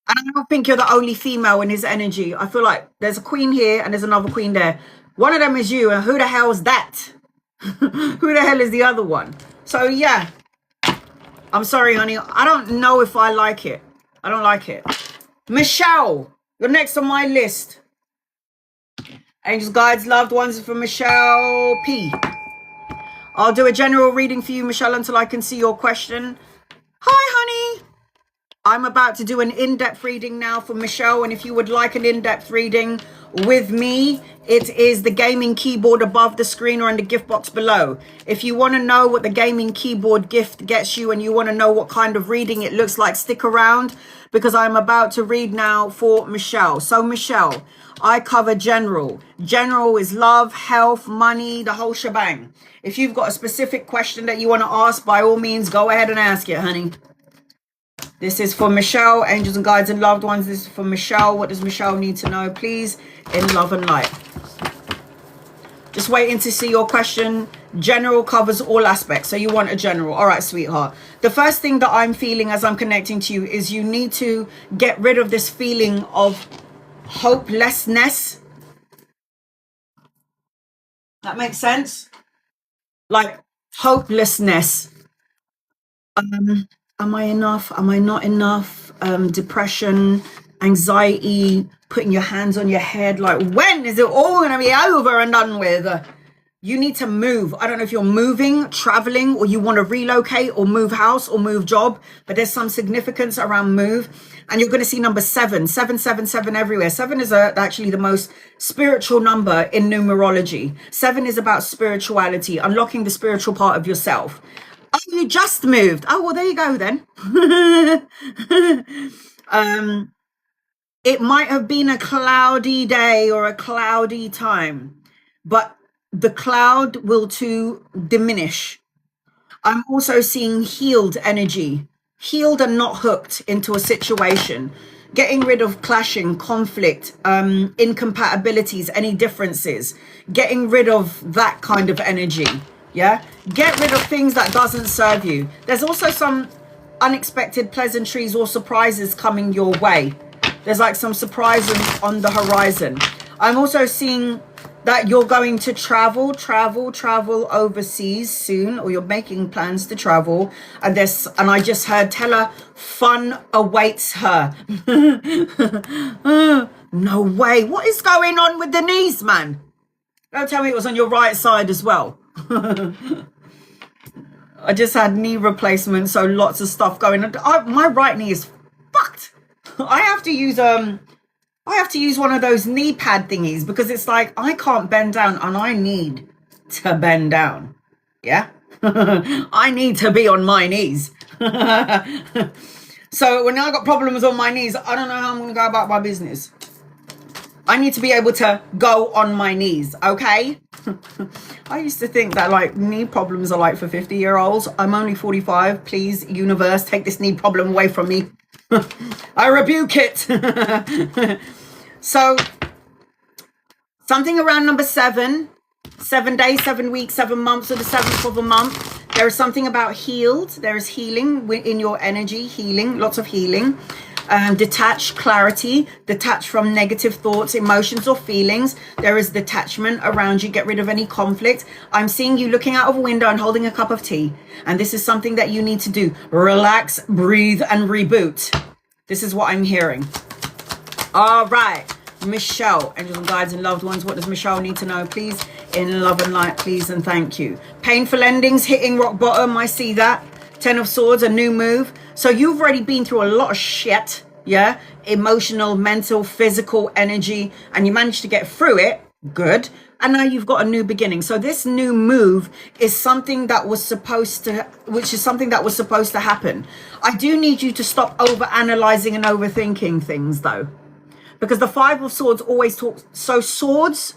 Speaker 1: And I don't think you're the only female in his energy. I feel like there's a queen here and there's another queen there. One of them is you, and who the hell is that? Who the hell is the other one? So yeah, I'm sorry, honey. I don't know if I like it. I don't like it. Michelle, you're next on my list. Angels, guides, loved ones for Michelle P. I'll do a general reading for you, Michelle, until I can see your question. Hi, honey. I'm about to do an in-depth reading now for Michelle, and if you would like an in-depth reading with me, it is the gaming keyboard above the screen or in the gift box below. If you want to know what the gaming keyboard gift gets you and you want to know what kind of reading it looks like, stick around, because I'm about to read now for Michelle. So Michelle, I cover general. General is love, health, money, the whole shebang. If you've got a specific question that you want to ask, by all means, go ahead and ask it, honey. This is for Michelle, angels and guides and loved ones. This is for Michelle. What does Michelle need to know, please, in love and light? Just waiting to see your question. General covers all aspects, so you want a general. All right, sweetheart. The first thing that I'm feeling as I'm connecting to you is you need to get rid of this feeling of hopelessness. That makes sense? Like hopelessness. Am I enough? Am I not enough? Depression, anxiety, putting your hands on your head. Like, when is it all going to be over and done with? You need to move. I don't know if you're moving, traveling, or you want to relocate or move house or move job, but there's some significance around move. And you're going to see number 7 everywhere. Seven is actually the most spiritual number in numerology. 7 is about spirituality, unlocking the spiritual part of yourself. Oh, you just moved. Oh, well, there you go then. It might have been a cloudy day or a cloudy time, but the cloud will too diminish. I'm also seeing healed energy, healed and not hooked into a situation, getting rid of clashing, conflict, incompatibilities, any differences, getting rid of that kind of energy. Yeah, get rid of things that doesn't serve you. There's also some unexpected pleasantries or surprises coming your way. There's like some surprises on the horizon. I'm also seeing that you're going to travel overseas soon, or you're making plans to travel. And I just heard, tell her fun awaits her. No way. What is going on with the knees, man? Don't tell me it was on your right side as well. I just had knee replacement, so lots of stuff going on. My right knee is fucked. I have to use one of those knee pad thingies because it's like I can't bend down and I need to bend down. Yeah. I need to be on my knees. So when I got problems on my knees, I don't know how I'm going to go about my business. I need to be able to go on my knees, okay? I used to think that like knee problems are like for 50-year-olds. I'm only 45. Please, universe, take this knee problem away from me. I rebuke it. So something around number 7 days, 7 weeks, 7 months, or the 7th of a month. There is something about healed. There is healing in your energy, healing, lots of healing. Detach, clarity, detach from negative thoughts, emotions, or feelings. There is detachment around you. Get rid of any conflict. I'm seeing you looking out of a window and holding a cup of tea. And this is something that you need to do. Relax, breathe, and reboot. This is what I'm hearing. All right. Michelle, angels and guides and loved ones. What does Michelle need to know, please? In love and light, please and thank you. Painful endings, hitting rock bottom. I see that. 10 of Swords, a new move. So you've already been through a lot of shit, yeah? Emotional, mental, physical energy, and you managed to get through it. Good. And now you've got a new beginning. So this new move is something that was supposed to, happen. I do need you to stop over-analyzing and overthinking things, though. Because the 5 of Swords always talks. So swords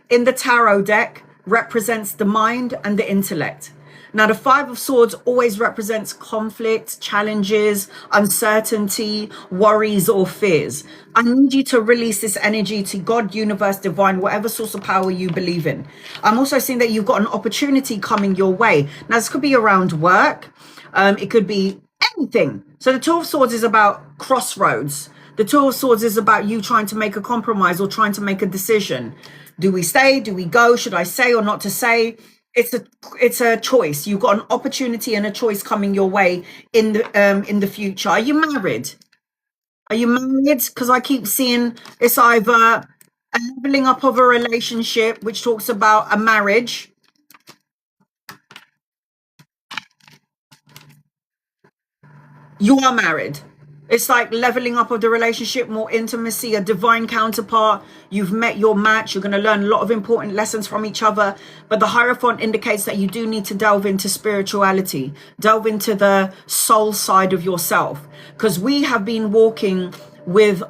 Speaker 1: in the tarot deck represents the mind and the intellect. Now, the 5 of Swords always represents conflict, challenges, uncertainty, worries, or fears. I need you to release this energy to God, universe, divine, whatever source of power you believe in. I'm also seeing that you've got an opportunity coming your way. Now, this could be around work. It could be anything. So the 2 of Swords is about crossroads. The 2 of Swords is about you trying to make a compromise or trying to make a decision. Do we stay? Do we go? Should I say or not to say? It's a choice. You've got an opportunity and a choice coming your way in the future. Are you married? Are you married? Because I keep seeing it's either a leveling up of a relationship, which talks about a marriage. You are married. It's like leveling up of the relationship, more intimacy, a divine counterpart. You've met your match. You're going to learn a lot of important lessons from each other. But the Hierophant indicates that you do need to delve into spirituality, delve into the soul side of yourself. Because we have been walking with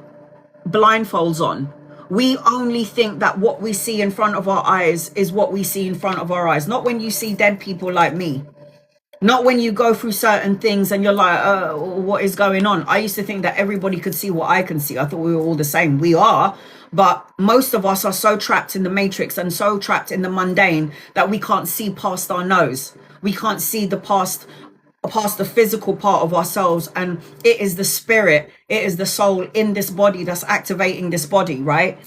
Speaker 1: blindfolds on. We only think that what we see in front of our eyes is what we see in front of our eyes. Not when you see dead people like me. Not when you go through certain things and you're like, what is going on? I used to think that everybody could see what I can see. I thought we were all the same. We are. But most of us are so trapped in the matrix and so trapped in the mundane that we can't see past our nose. We can't see past the physical part of ourselves. And it is the spirit, it is the soul in this body that's activating this body, right?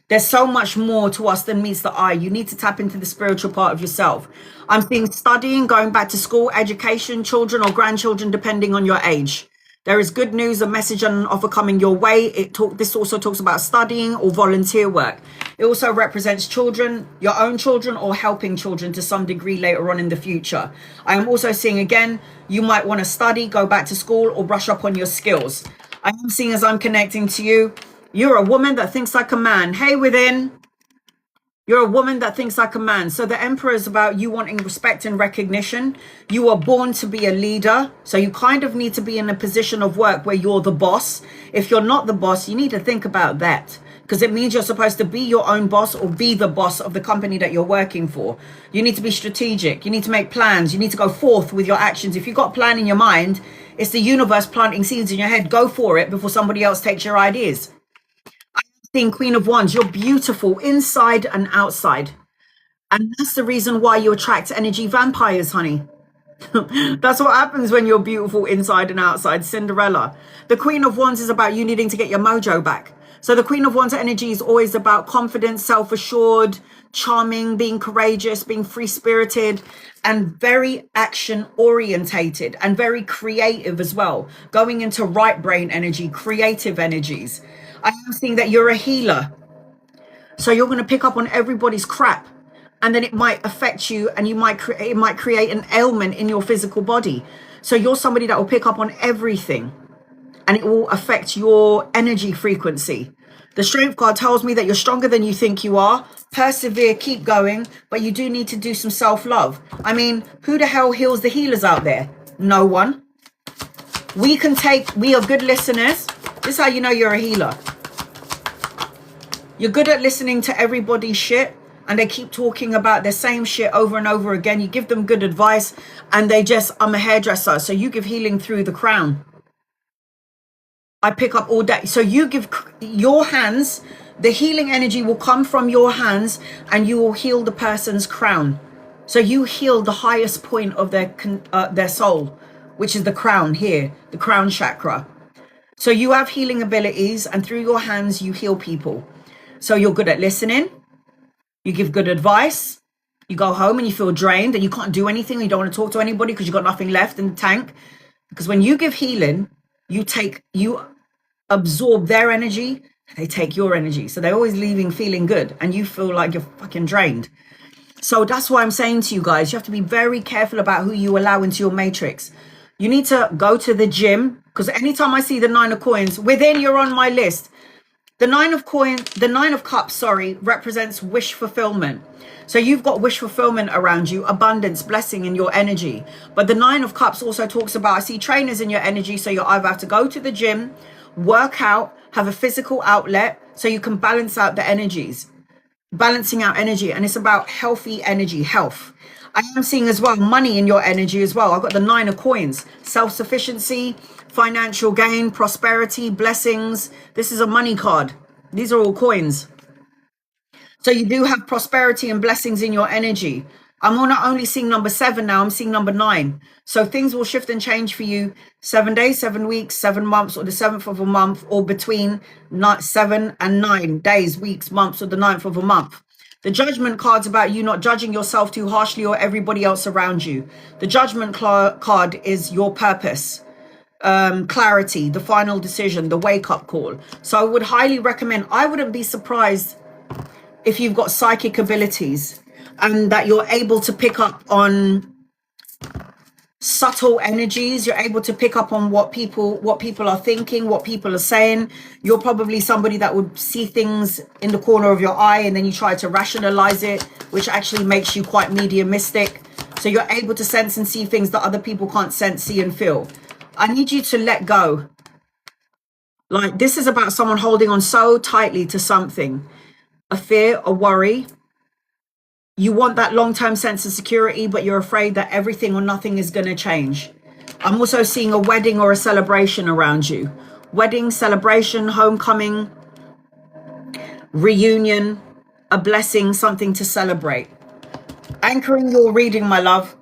Speaker 1: There's so much more to us than meets the eye. You need to tap into the spiritual part of yourself. I'm seeing studying, going back to school, education, children or grandchildren, depending on your age. There is good news, a message and an offer coming your way. This also talks about studying or volunteer work. It also represents children, your own children, or helping children to some degree later on in the future. I am also seeing, again, you might want to study, go back to school, or brush up on your skills. I am seeing, as I'm connecting to you, you're a woman that thinks like a man. Hey, within. You're a woman that thinks like a man. So the Emperor is about you wanting respect and recognition. You are born to be a leader. So you kind of need to be in a position of work where you're the boss. If you're not the boss, you need to think about that, because it means you're supposed to be your own boss or be the boss of the company that you're working for. You need to be strategic. You need to make plans. You need to go forth with your actions. If you've got a plan in your mind, it's the universe planting seeds in your head. Go for it before somebody else takes your ideas. Queen of Wands, you're beautiful inside and outside, and that's the reason why you attract energy vampires, honey. That's what happens when you're beautiful inside and outside. Cinderella. The Queen of Wands is about you needing to get your mojo back. So the Queen of Wands energy is always about confidence, self-assured, charming, being courageous, being free-spirited, and very action-orientated and very creative as well. Going into right brain energy, creative energies. I am seeing that you're a healer. So you're going to pick up on everybody's crap, and then it might affect you, and it might create an ailment in your physical body. So you're somebody that will pick up on everything, and it will affect your energy frequency. The Strength card tells me that you're stronger than you think you are. Persevere, keep going, but you do need to do some self-love. I mean, who the hell heals the healers out there? No one. We are good listeners. This is how you know you're a healer. You're good at listening to everybody's shit, and they keep talking about the same shit over and over again. You give them good advice, and I'm a hairdresser, so you give healing through the crown. I pick up all that. So you give your hands, the healing energy will come from your hands, and you will heal the person's crown. So you heal the highest point of their soul, which is the crown here, the crown chakra. So you have healing abilities, and through your hands, you heal people. So you're good at listening. You give good advice. You go home and you feel drained and you can't do anything. You don't want to talk to anybody because you've got nothing left in the tank. Because when you give healing, you absorb their energy, they take your energy. So they're always leaving feeling good, and you feel like you're fucking drained. So that's why I'm saying to you guys, you have to be very careful about who you allow into your matrix. You need to go to the gym, because anytime I see the 9 of coins, within, you're on my list. The 9 of cups, represents wish fulfillment. So you've got wish fulfillment around you, abundance, blessing in your energy. But the 9 of cups also talks about, I see trainers in your energy. So you either have to go to the gym, work out, have a physical outlet, so you can balance out the energies, balancing out energy. And it's about healthy energy, health. I am seeing as well money in your energy as well. I've got the 9 of coins, self-sufficiency, financial gain, prosperity, blessings. This is a money card. These are all coins. So you do have prosperity and blessings in your energy. I'm not only seeing number 7 now, I'm seeing number 9. So things will shift and change for you 7 days, 7 weeks, 7 months, or the 7th of a month, or between 7 and 9 days, weeks, months, or the 9th of a month. The Judgment card's about you not judging yourself too harshly or everybody else around you. The Judgment card is your purpose. Clarity, the final decision, the wake-up call. So I would highly recommend, I wouldn't be surprised if you've got psychic abilities and that you're able to pick up on subtle energies. You're able to pick up on what people are thinking, what people are saying. You're probably somebody that would see things in the corner of your eye, and then you try to rationalize it, which actually makes you quite mediumistic. So you're able to sense and see things that other people can't sense, see, and feel. I need you to let go. Like, this is about someone holding on so tightly to something, a fear, a worry. You want that long-term sense of security, but you're afraid that everything or nothing is going to change. I'm also seeing a wedding or a celebration around you. Wedding, celebration, homecoming, reunion, a blessing, something to celebrate. Anchoring your reading, my love.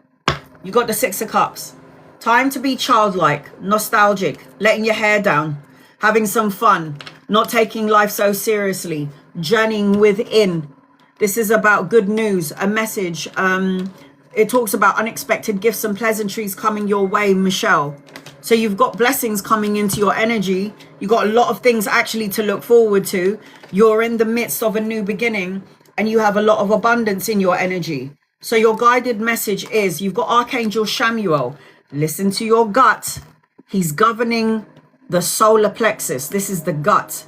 Speaker 1: You got the 6 of Cups. Time to be childlike, nostalgic, letting your hair down, having some fun, not taking life so seriously, journeying within. This is about good news, a message. It talks about unexpected gifts and pleasantries coming your way, Michelle. So you've got blessings coming into your energy. You've got a lot of things actually to look forward to. You're in the midst of a new beginning and you have a lot of abundance in your energy. So your guided message is, you've got Archangel Chamuel. Listen to your gut. He's governing the solar plexus. This is the gut.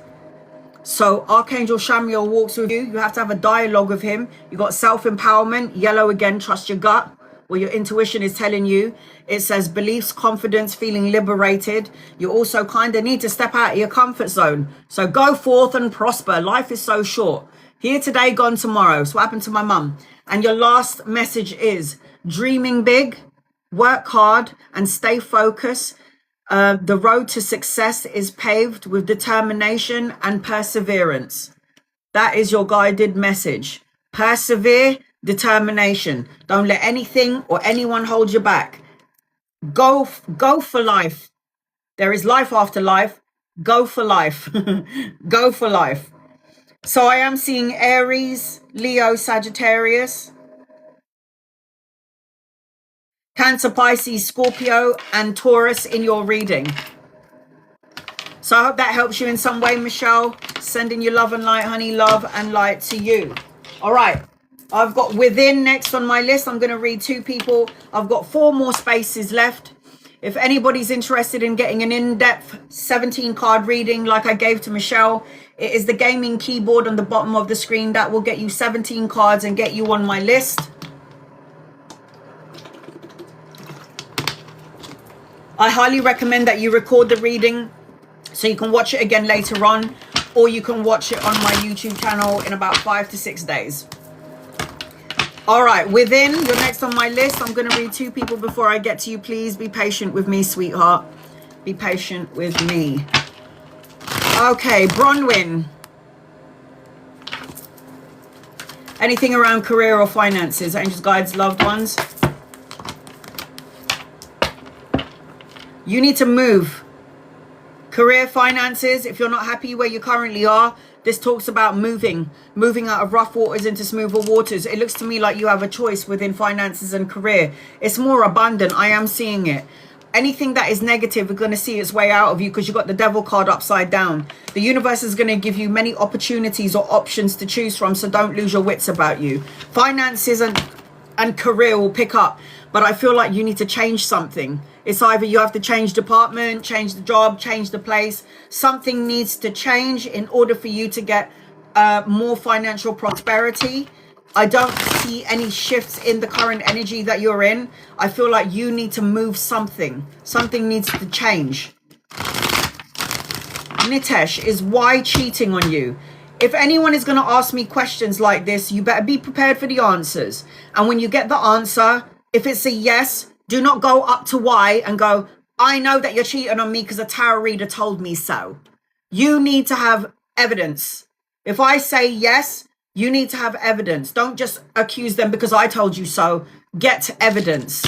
Speaker 1: So Archangel Chamuel walks with you. You have to have a dialogue with him. You got self-empowerment. Yellow again, trust your gut. What your intuition is telling you. It says beliefs, confidence, feeling liberated. You also kind of need to step out of your comfort zone. So go forth and prosper. Life is so short. Here today, gone tomorrow. So what happened to my mum? And your last message is dreaming big, work hard and stay focused. The road to success is paved with determination and perseverance. That is your guided message. Persevere, determination. Don't let anything or anyone hold you back. Go for life. There is life after life. Go for life. Go for life. So I am seeing Aries, Leo, Sagittarius, Cancer, Pisces, Scorpio, and Taurus in your reading. So I hope that helps you in some way, Michelle. Sending you love and light, honey, love and light to you. All right. I've got within next on my list. I'm going to read 2 people. I've got 4 more spaces left. If anybody's interested in getting an in-depth 17 card reading like I gave to Michelle, it is the gaming keyboard on the bottom of the screen. That will get you 17 cards and get you on my list. I highly recommend that you record the reading so you can watch it again later on, or you can watch it on my YouTube channel in about 5 to 6 days. All right, within, you're next on my list. I'm going to read 2 people before I get to you. Please be patient with me, sweetheart. Be patient with me. Okay, Bronwyn. Anything around career or finances? Angels, guides, loved ones. You need to move. Career, finances, if you're not happy where you currently are, this talks about moving out of rough waters into smoother waters. It looks to me like you have a choice within finances and career. It's more abundant. I am seeing it. Anything that is negative is going to see its way out of you because you've got the devil card upside down. The universe is going to give you many opportunities or options to choose from, so don't lose your wits about you. Finances and career will pick up, but I feel like you need to change something. It's either you have to change department, change the job, change the place. Something needs to change in order for you to get more financial prosperity. I don't see any shifts in the current energy that you're in. I feel like you need to move something. Something needs to change. Nitesh, is why cheating on you? If anyone is going to ask me questions like this, you better be prepared for the answers. And when you get the answer, if it's a yes, do not go up to why and go, I know that you're cheating on me because a tarot reader told me so. You need to have evidence. If I say yes, you need to have evidence. Don't just accuse them because I told you so. Get evidence.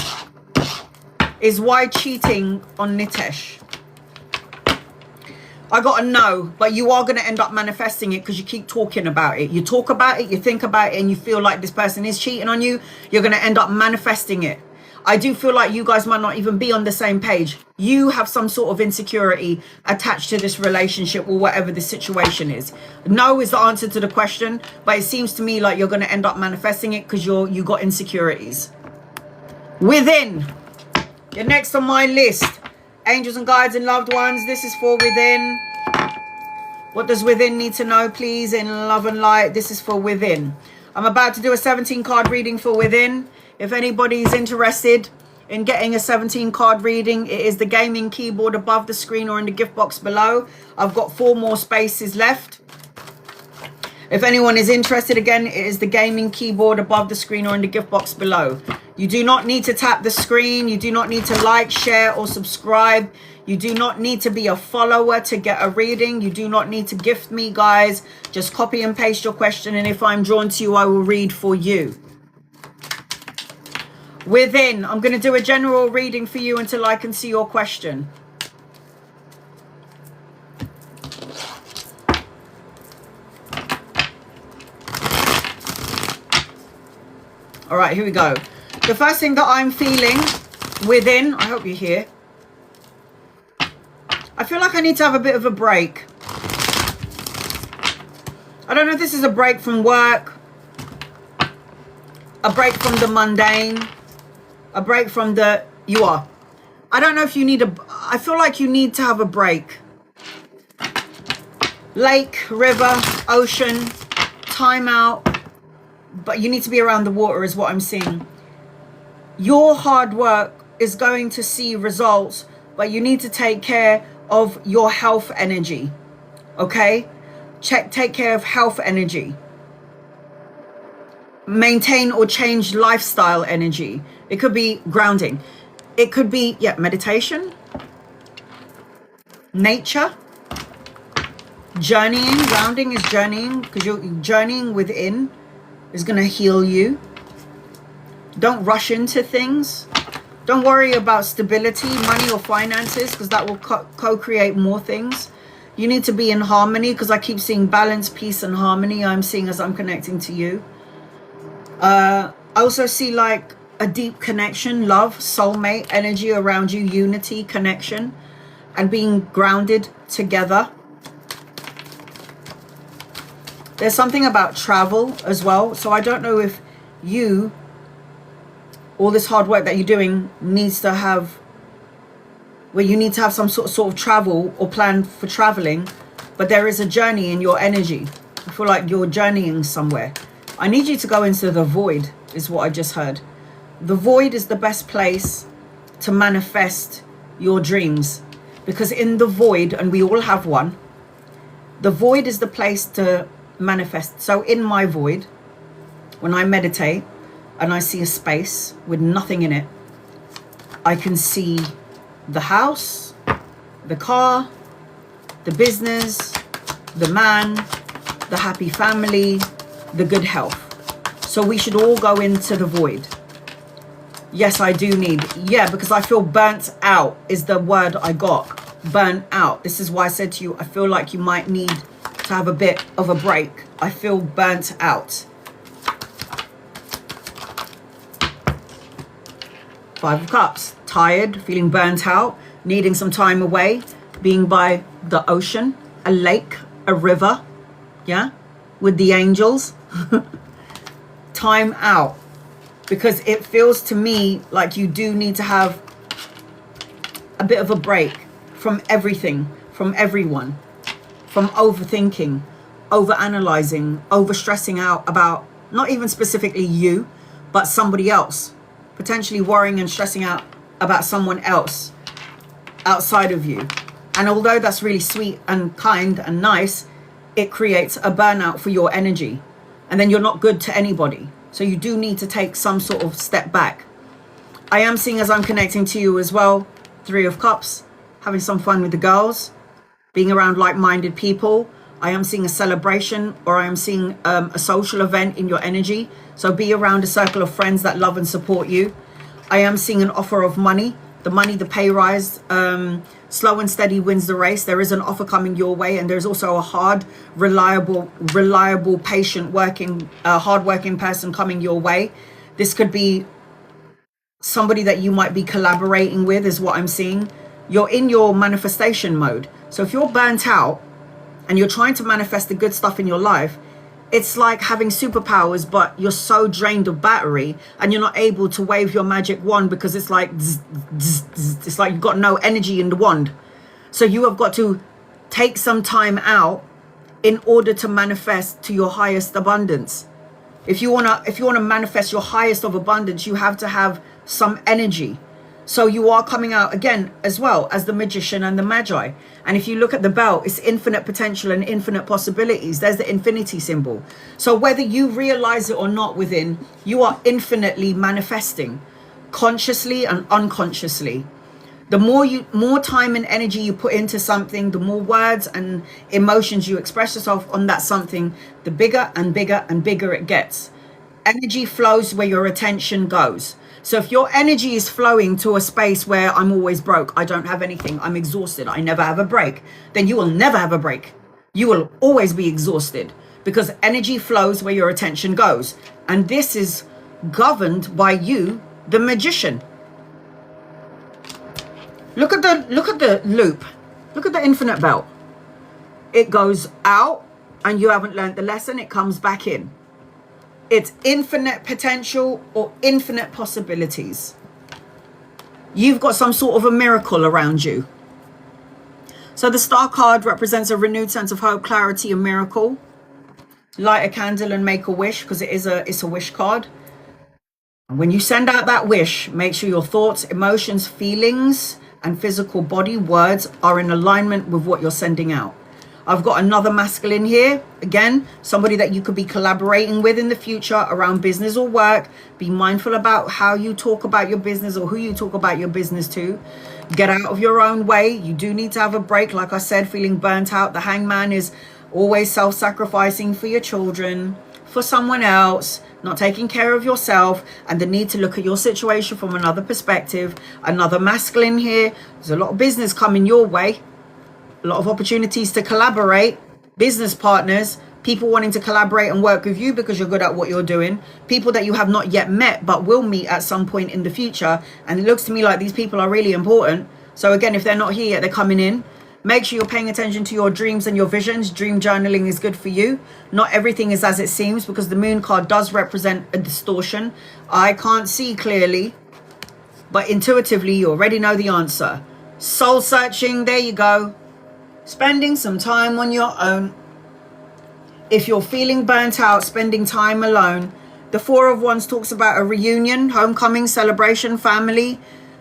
Speaker 1: Is why cheating on Nitesh? I got a no, but you are going to end up manifesting it because you keep talking about it. You talk about it, you think about it, and you feel like this person is cheating on you. You're going to end up manifesting it. I do feel like you guys might not even be on the same page. You have some sort of insecurity attached to this relationship or whatever the situation is. No is the answer to the question, but it seems to me like you're going to end up manifesting it because you got insecurities. Within, you're next on my list. Angels and guides and loved ones, this is for within. What does within need to know, please, in love and light? This is for within. I'm about to do a 17 card reading for within. If anybody's interested in getting a 17 card reading, it is the gaming keyboard above the screen or in the gift box below. I've got 4 more spaces left. If anyone is interested, again, it is the gaming keyboard above the screen or in the gift box below. You do not need to tap the screen. You do not need to like, share, or subscribe. You do not need to be a follower to get a reading. You do not need to gift me, guys. Just copy and paste your question, and if I'm drawn to you, I will read for you. Within, I'm going to do a general reading for you until I can see your question. All right, here we go. The first thing that I'm feeling within, I hope you're here. I feel like I need to have a bit of a break. I don't know if this is a break from work, a break from the mundane, a break from the, you are. I don't know if you need a, I feel like you need to have a break. Lake, river, ocean, time out, but you need to be around the water is what I'm seeing. Your hard work is going to see results, but you need to take care of your health energy, okay? Take care of health energy. Maintain or change lifestyle energy. It could be grounding. It could be, yeah, meditation, nature, journeying. Grounding is journeying, because you're journeying within is going to heal you. Don't rush into things. Don't worry about stability, money or finances, because that will co-create more things. You need to be in harmony, because I keep seeing balance, peace and harmony. I'm seeing as I'm connecting to you. I also see like a deep connection, love, soulmate energy around you, unity, connection, and being grounded together. There's something about travel as well. So I don't know if you, all this hard work that you're doing needs to have, where you need to have some sort of travel or plan for traveling, but there is a journey in your energy. I feel like you're journeying somewhere. I need you to go into the void, is what I just heard. The void is the best place to manifest your dreams, because in the void, and we all have one, the void is the place to manifest. So in my void, when I meditate and I see a space with nothing in it, I can see the house, the car, the business, the man, the happy family, the good health. So we should all go into the void. Yes, I do need, yeah, because I feel burnt out is the word I got. Burnt out. This is why I said to you, I feel like you might need to have a bit of a break. I feel burnt out. 5 of Cups. Tired, feeling burnt out, needing some time away, being by the ocean, a lake, a river, yeah, with the angels. Time out, because it feels to me like you do need to have a bit of a break from everything, from everyone, from overthinking, overanalyzing, overstressing out about not even specifically you, but somebody else, potentially worrying and stressing out about someone else outside of you. And although that's really sweet and kind and nice, it creates a burnout for your energy, and then you're not good to anybody. So you do need to take some sort of step back. I am seeing, as I'm connecting to you as well, 3 of Cups, having some fun with the girls, being around like-minded people. I am seeing a celebration, or I am seeing a social event in your energy. So be around a circle of friends that love and support you. I am seeing an offer of money, the pay rise. Slow and steady wins the race. There is an offer coming your way, and there's also a hard, reliable, patient, working, hard-working person coming your way. This could be somebody that you might be collaborating with, is what I'm seeing. You're in your manifestation mode. So if you're burnt out and you're trying to manifest the good stuff in your life, it's like having superpowers, but you're so drained of battery and you're not able to wave your magic wand, because it's like zzz, zzz, zzz. It's like you've got no energy in the wand. So you have got to take some time out in order to manifest to your highest abundance. If you wanna manifest your highest of abundance, you have to have some energy. So you are coming out again as well as the magician and the magi. And if you look at the belt, it's infinite potential and infinite possibilities. There's the infinity symbol. So whether you realize it or not within, you are infinitely manifesting, consciously and unconsciously. The more time and energy you put into something, the more words and emotions you express yourself on that something, the bigger and bigger and bigger it gets. Energy flows where your attention goes. So if your energy is flowing to a space where I'm always broke, I don't have anything, I'm exhausted, I never have a break, then you will never have a break. You will always be exhausted, because energy flows where your attention goes. And this is governed by you, the magician. Look at the loop. Look at the infinite belt. It goes out and you haven't learned the lesson. It comes back in. It's infinite potential or infinite possibilities. You've got some sort of a miracle around you. So the star card represents a renewed sense of hope, clarity, and miracle. Light a candle and make a wish, because it's a wish card. When you send out that wish, make sure your thoughts, emotions, feelings, and physical body words are in alignment with what you're sending out. I've got another masculine here. Again, somebody that you could be collaborating with in the future around business or work. Be mindful about how you talk about your business or who you talk about your business to. Get out of your own way. You do need to have a break. Like I said, feeling burnt out. The hangman is always self-sacrificing for your children, for someone else, not taking care of yourself, and the need to look at your situation from another perspective. Another masculine here. There's a lot of business coming your way. A lot of opportunities to collaborate, business partners, people wanting to collaborate and work with you because you're good at what you're doing, people that you have not yet met but will meet at some point in the future. And it looks to me like these people are really important. So again, if they're not here yet, they're coming in. Make sure you're paying attention to your dreams and your visions. Dream journaling is good for you. Not everything is as it seems, because the moon card does represent a distortion. I can't see clearly, but intuitively you already know the answer. Soul searching, there you go. Spending some time on your own. If you're feeling burnt out, spending time alone. The Four of Wands talks about a reunion, homecoming, celebration, family,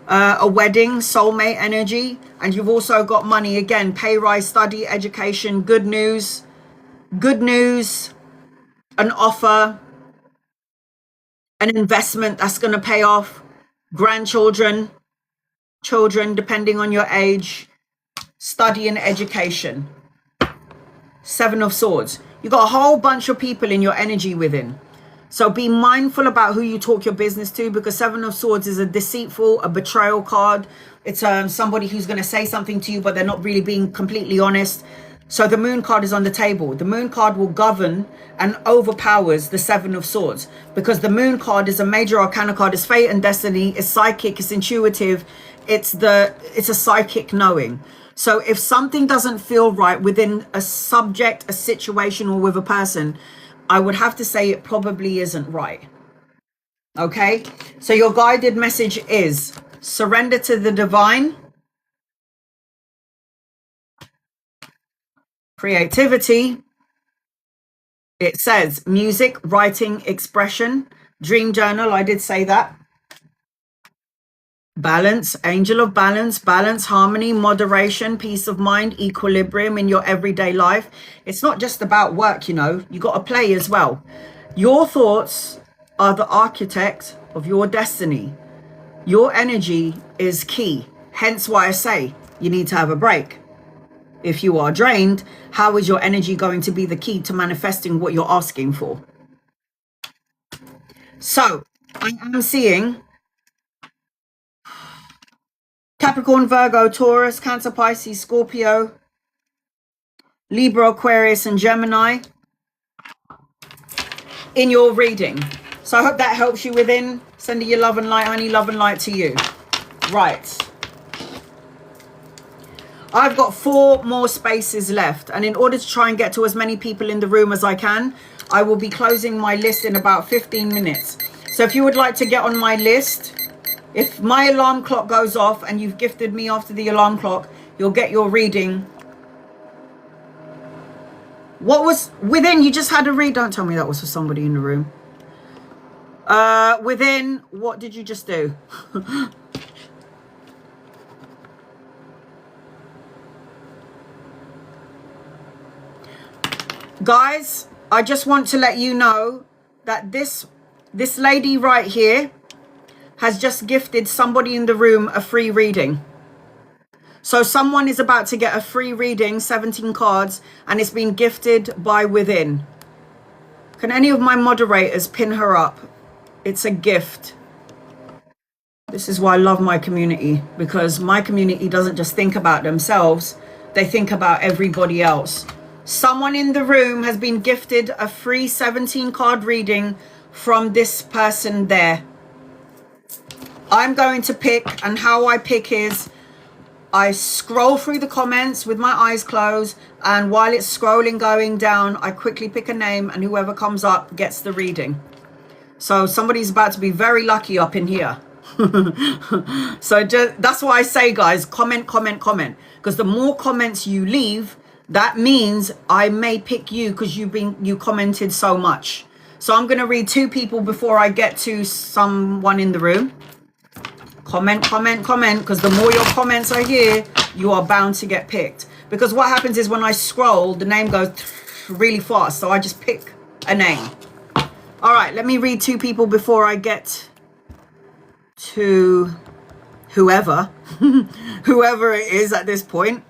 Speaker 1: a wedding, soulmate energy. And you've also got money. Again, pay rise, study, education, good news, an offer, an investment that's going to pay off, grandchildren, children, depending on your age. Study and education. Seven of Swords. You got a whole bunch of people in your energy within. So be mindful about who you talk your business to, because Seven of Swords is a deceitful, a betrayal card. It's somebody who's going to say something to you, but they're not really being completely honest. So the Moon card is on the table. The Moon card will govern and overpowers the Seven of Swords, because the Moon card is a major arcana card. It's fate and destiny. It's psychic. It's intuitive. It's a psychic knowing. So if something doesn't feel right within a subject, a situation, or with a person, I would have to say it probably isn't right. Okay? So your guided message is surrender to the divine. Creativity. It says music, writing, expression, dream journal. I did say that. Balance, angel of balance, harmony, moderation, peace of mind, equilibrium in your everyday life. It's not just about work, you know, you got to play as well. Your thoughts are the architect of your destiny. Your energy is key. Hence why I say you need to have a break. If you are drained, how is your energy going to be the key to manifesting what you're asking for? So I am seeing Capricorn, Virgo, Taurus, Cancer, Pisces, Scorpio, Libra, Aquarius, and Gemini in your reading. So I hope that helps you within. Sending you love and light, honey, love and light to you. Right. I've got 4 more spaces left. And in order to try and get to as many people in the room as I can, I will be closing my list in about 15 minutes. So if you would like to get on my list, if my alarm clock goes off and you've gifted me after the alarm clock, you'll get your reading. What was within? You just had a read. Don't tell me that was for somebody in the room. Within, what did you just do? Guys, I just want to let you know that this lady right here has just gifted somebody in the room a free reading. So someone is about to get a free reading, 17 cards, and it's been gifted by within. Can any of my moderators pin her up? It's a gift. This is why I love my community, because my community doesn't just think about themselves, they think about everybody else. Someone in the room has been gifted a free 17 card reading from this person there. I'm going to pick, and how I pick is I scroll through the comments with my eyes closed, and while it's scrolling going down, I quickly pick a name, and whoever comes up gets the reading. So somebody's about to be very lucky up in here. So that's why I say, guys, comment, because the more comments you leave, that means I may pick you because you commented so much. So I'm going to read 2 people before I get to someone in the room. Comment, because the more your comments are here, you are bound to get picked. Because what happens is when I scroll, the name goes really fast. So I just pick a name. All right, let me read 2 people before I get to whoever, whoever it is at this point.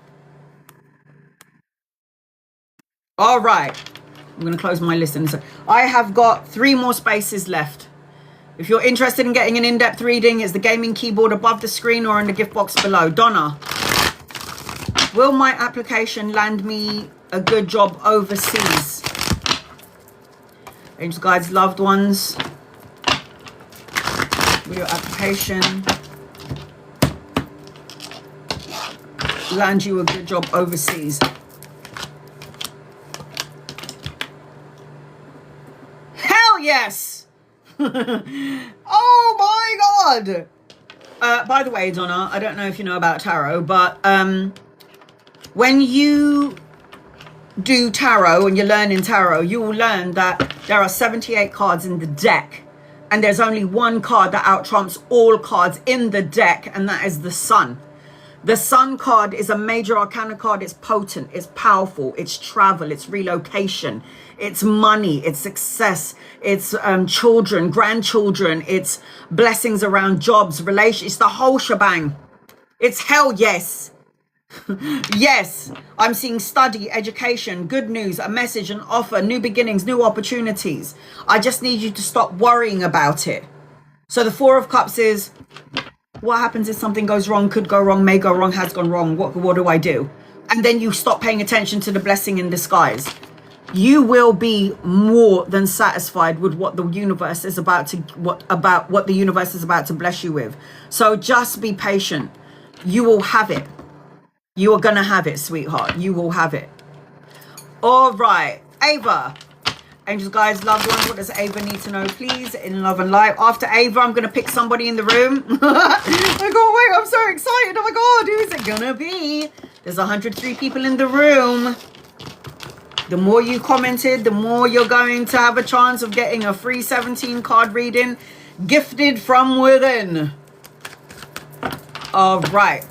Speaker 1: All right, I'm going to close my list. And so I have got 3 more spaces left. If you're interested in getting an in-depth reading, it's the gaming keyboard above the screen or in the gift box below. Donna, will my application land me a good job overseas? Angels, guides, loved ones, will your application land you a good job overseas? Hell yes! Oh my god! By the way, Donna, I don't know if you know about tarot, but when you do tarot and you're learning tarot, you will learn that there are 78 cards in the deck, and there's only one card that out trumps all cards in the deck, and that is the Sun. The Sun card is a major arcana card. It's potent, it's powerful, it's travel, it's relocation, it's money, it's success, it's children, grandchildren, it's blessings around jobs, relations, it's the whole shebang. It's hell yes. Yes, I'm seeing study, education, good news, a message, an offer, new beginnings, new opportunities. I just need you to stop worrying about it. So the 4 of Cups is, what happens if something goes wrong, could go wrong, may go wrong, has gone wrong? What do I do? And then you stop paying attention to the blessing in disguise. You will be more than satisfied with what the universe is about to what the universe is about to bless you with. So just be patient. You will have it. You are gonna have it, sweetheart. You will have it. All right, Ava. Angels, guides, loved ones, what does Ava need to know, please, in love and light? After Ava, I'm going to pick somebody in the room. I go, wait, I'm so excited. Oh my God, who is it going to be? There's 103 people in the room. The more you commented, the more you're going to have a chance of getting a free 17 card reading gifted from within. All right.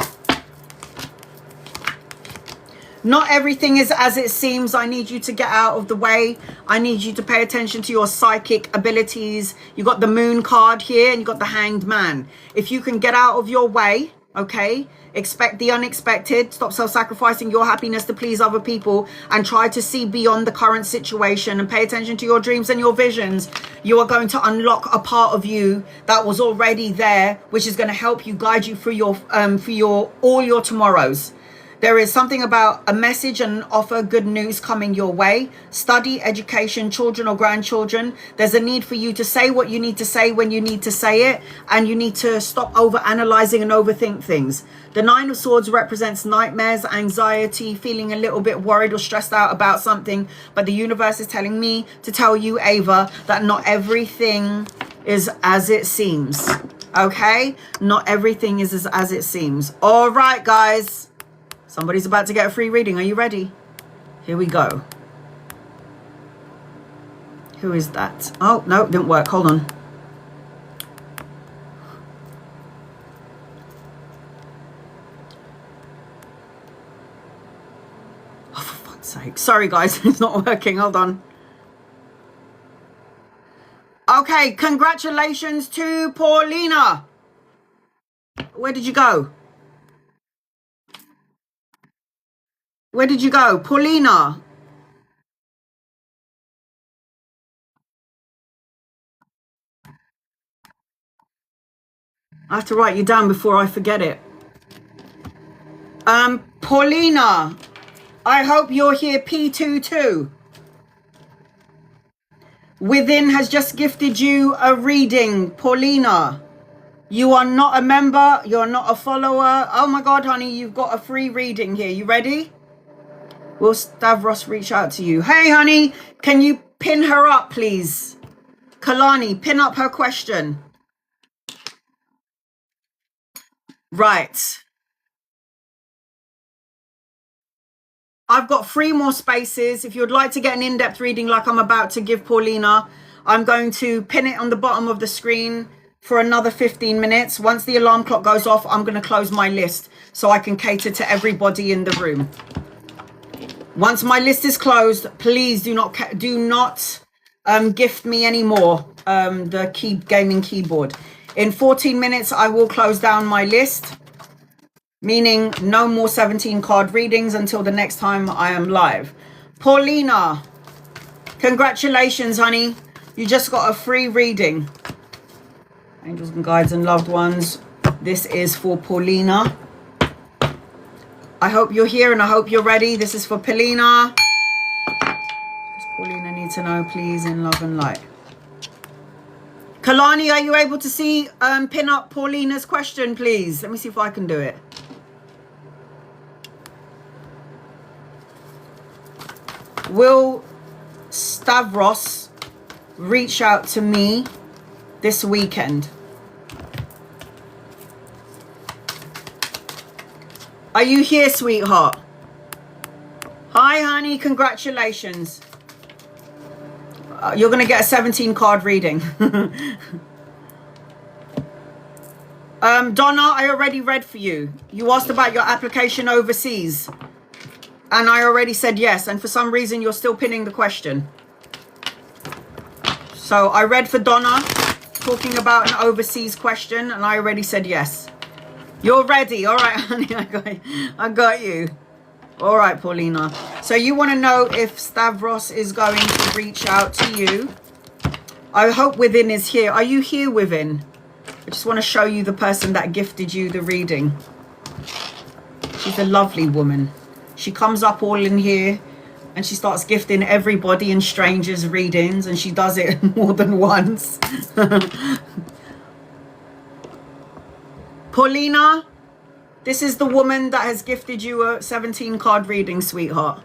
Speaker 1: Not everything is as it seems. I need you to get out of the way. I need you to pay attention to your psychic abilities. You got the Moon card here and you got the Hanged Man. If you can get out of your way, okay, expect the unexpected. Stop self-sacrificing your happiness to please other people and try to see beyond the current situation and pay attention to your dreams and your visions. You are going to unlock a part of you that was already there, which is going to help you guide you through your all your tomorrows. There is something about a message and an offer, good news coming your way. Study, education, children or grandchildren. There's a need for you to say what you need to say when you need to say it. And you need to stop over-analyzing and overthink things. The 9 of Swords represents nightmares, anxiety, feeling a little bit worried or stressed out about something. But the universe is telling me to tell you, Ava, that not everything is as it seems. Okay? Not everything is as it seems. All right, guys. Somebody's about to get a free reading. Are you ready? Here we go. Who is that? Oh, no, didn't work. Hold on. Oh, for fuck's sake. Sorry, guys. It's not working. Hold on. Okay, congratulations to Paulina. Where did you go? Where did you go? Paulina. I have to write you down before I forget it. Paulina, I hope you're here, P22. Within has just gifted you a reading, Paulina. You are not a member. You're not a follower. Oh my God, honey, you've got a free reading here. You ready? Will Stavros reach out to you? Hey, honey, can you pin her up, please? Kalani, pin up her question. Right. I've got 3 more spaces. If you'd like to get an in-depth reading like I'm about to give Paulina, I'm going to pin it on the bottom of the screen for another 15 minutes. Once the alarm clock goes off, I'm going to close my list so I can cater to everybody in the room. Once my list is closed, please do not gift me anymore the gaming keyboard. In 14 minutes, I will close down my list, meaning no more 17 card readings until the next time I am live. Paulina, congratulations, honey. You just got a free reading. Angels and guides and loved ones, this is for Paulina. I hope you're here and I hope you're ready. This is for Paulina. Does Paulina need to know, please, in love and light? Kalani, are you able to see, pin up Paulina's question, please? Let me see if I can do it. Will Stavros reach out to me this weekend? Are you here, sweetheart? Hi, honey. Congratulations. You're going to get a 17 card reading. Donna, I already read for you. You asked about your application overseas. And I already said yes. And for some reason, you're still pinning the question. So I read for Donna, talking about an overseas question. And I already said yes. You're ready. All right, honey. I got you. All right, Paulina. So you want to know if Stavros is going to reach out to you. I hope Within is here. Are you here, Within? I just want to show you the person that gifted you the reading. She's a lovely woman. She comes up all in here and she starts gifting everybody and strangers readings, and she does it more than once. Paulina, this is the woman that has gifted you a 17 card reading, sweetheart.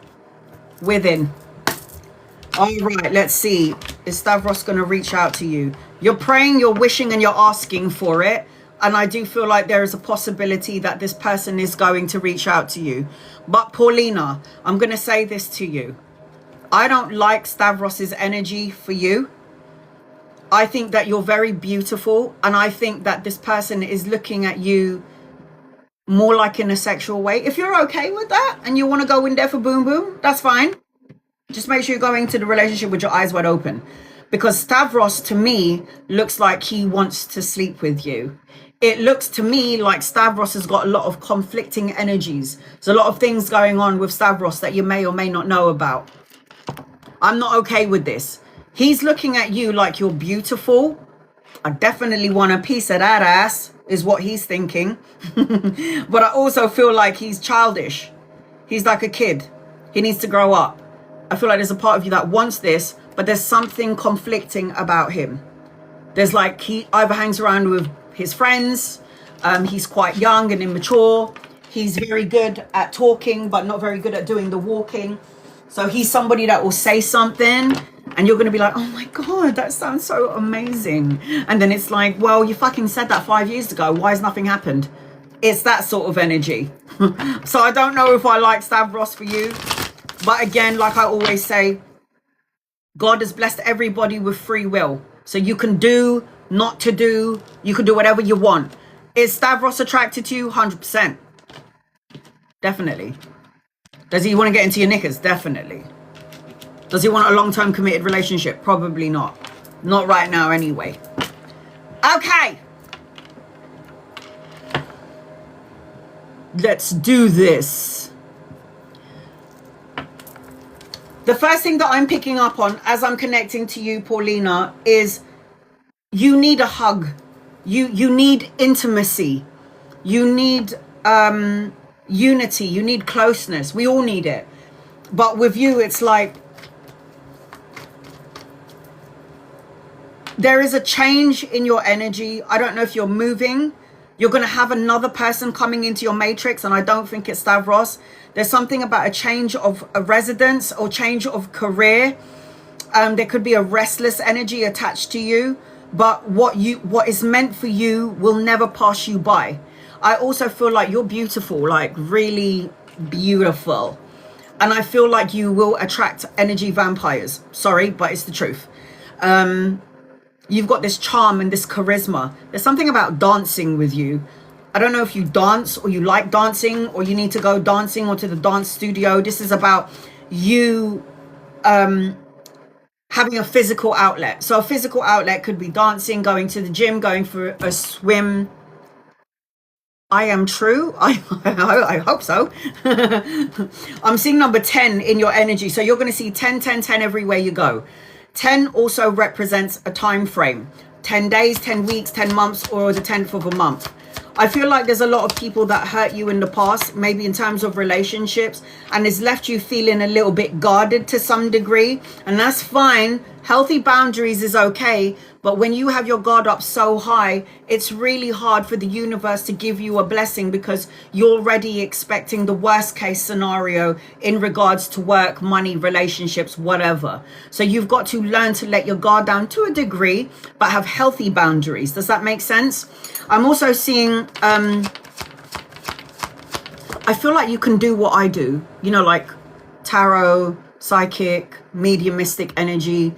Speaker 1: Within. All right, let's see. Is Stavros going to reach out to you? You're praying, you're wishing, and you're asking for it. And I do feel like there is a possibility that this person is going to reach out to you. But Paulina, I'm going to say this to you. I don't like Stavros's energy for you. I think that you're very beautiful. And I think that this person is looking at you more like in a sexual way. If you're okay with that and you want to go in there for boom boom, that's fine. Just make sure you're going into the relationship with your eyes wide open. Because Stavros, to me, looks like he wants to sleep with you. It looks to me like Stavros has got a lot of conflicting energies. There's a lot of things going on with Stavros that you may or may not know about. I'm not okay with this. He's looking at you like you're beautiful. I definitely want a piece of that ass, is what he's thinking. But I also feel like he's childish. He's like a kid. He needs to grow up. I feel like there's a part of you that wants this, but there's something conflicting about him. There's like, he either hangs around with his friends, he's quite young and immature, he's very good at talking but not very good at doing the walking. So he's somebody that will say something and you're going to be like, oh my God, that sounds so amazing. And then it's like, well, you fucking said that 5 years ago. Why has nothing happened? It's that sort of energy. So I don't know if I like Stavros for you. But again, like I always say, God has blessed everybody with free will. So you can do, not to do, you can do whatever you want. Is Stavros attracted to you? 100%. Definitely. Does he want to get into your knickers? Definitely. Does he want a long-term committed relationship? Probably not. Not right now anyway. Okay. Let's do this. The first thing that I'm picking up on as I'm connecting to you, Paulina, is you need a hug. You need intimacy. You need unity. You need closeness. We all need it. But with you, it's like There is a change in your energy. I don't know if you're moving. You're going to have another person coming into your matrix, and I don't think it's Stavros. There's something about a change of a residence or change of career. There could be a restless energy attached to you, but what is meant for you will never pass you by. I also feel like you're beautiful, like really beautiful. And I feel like you will attract energy vampires. Sorry, but it's the truth. You've got this charm and this charisma. There's something about dancing with you. I don't know if you dance or you like dancing or you need to go dancing or to the dance studio. This is about you having a physical outlet. So a physical outlet could be dancing, going to the gym, going for a swim. I am true. I hope so. I'm seeing number 10 in your energy. So you're going to see 10, 10, 10 everywhere you go. 10 also represents a time frame. 10 days, 10 weeks, 10 months, or the 10th of a month. I feel like there's a lot of people that hurt you in the past, maybe in terms of relationships, and it's left you feeling a little bit guarded to some degree, and that's fine. Healthy boundaries is okay, but when you have your guard up so high, it's really hard for the universe to give you a blessing because you're already expecting the worst case scenario in regards to work, money, relationships, whatever. So you've got to learn to let your guard down to a degree, but have healthy boundaries. Does that make sense? I'm also seeing, I feel like you can do what I do, you know, like tarot, psychic, mediumistic energy,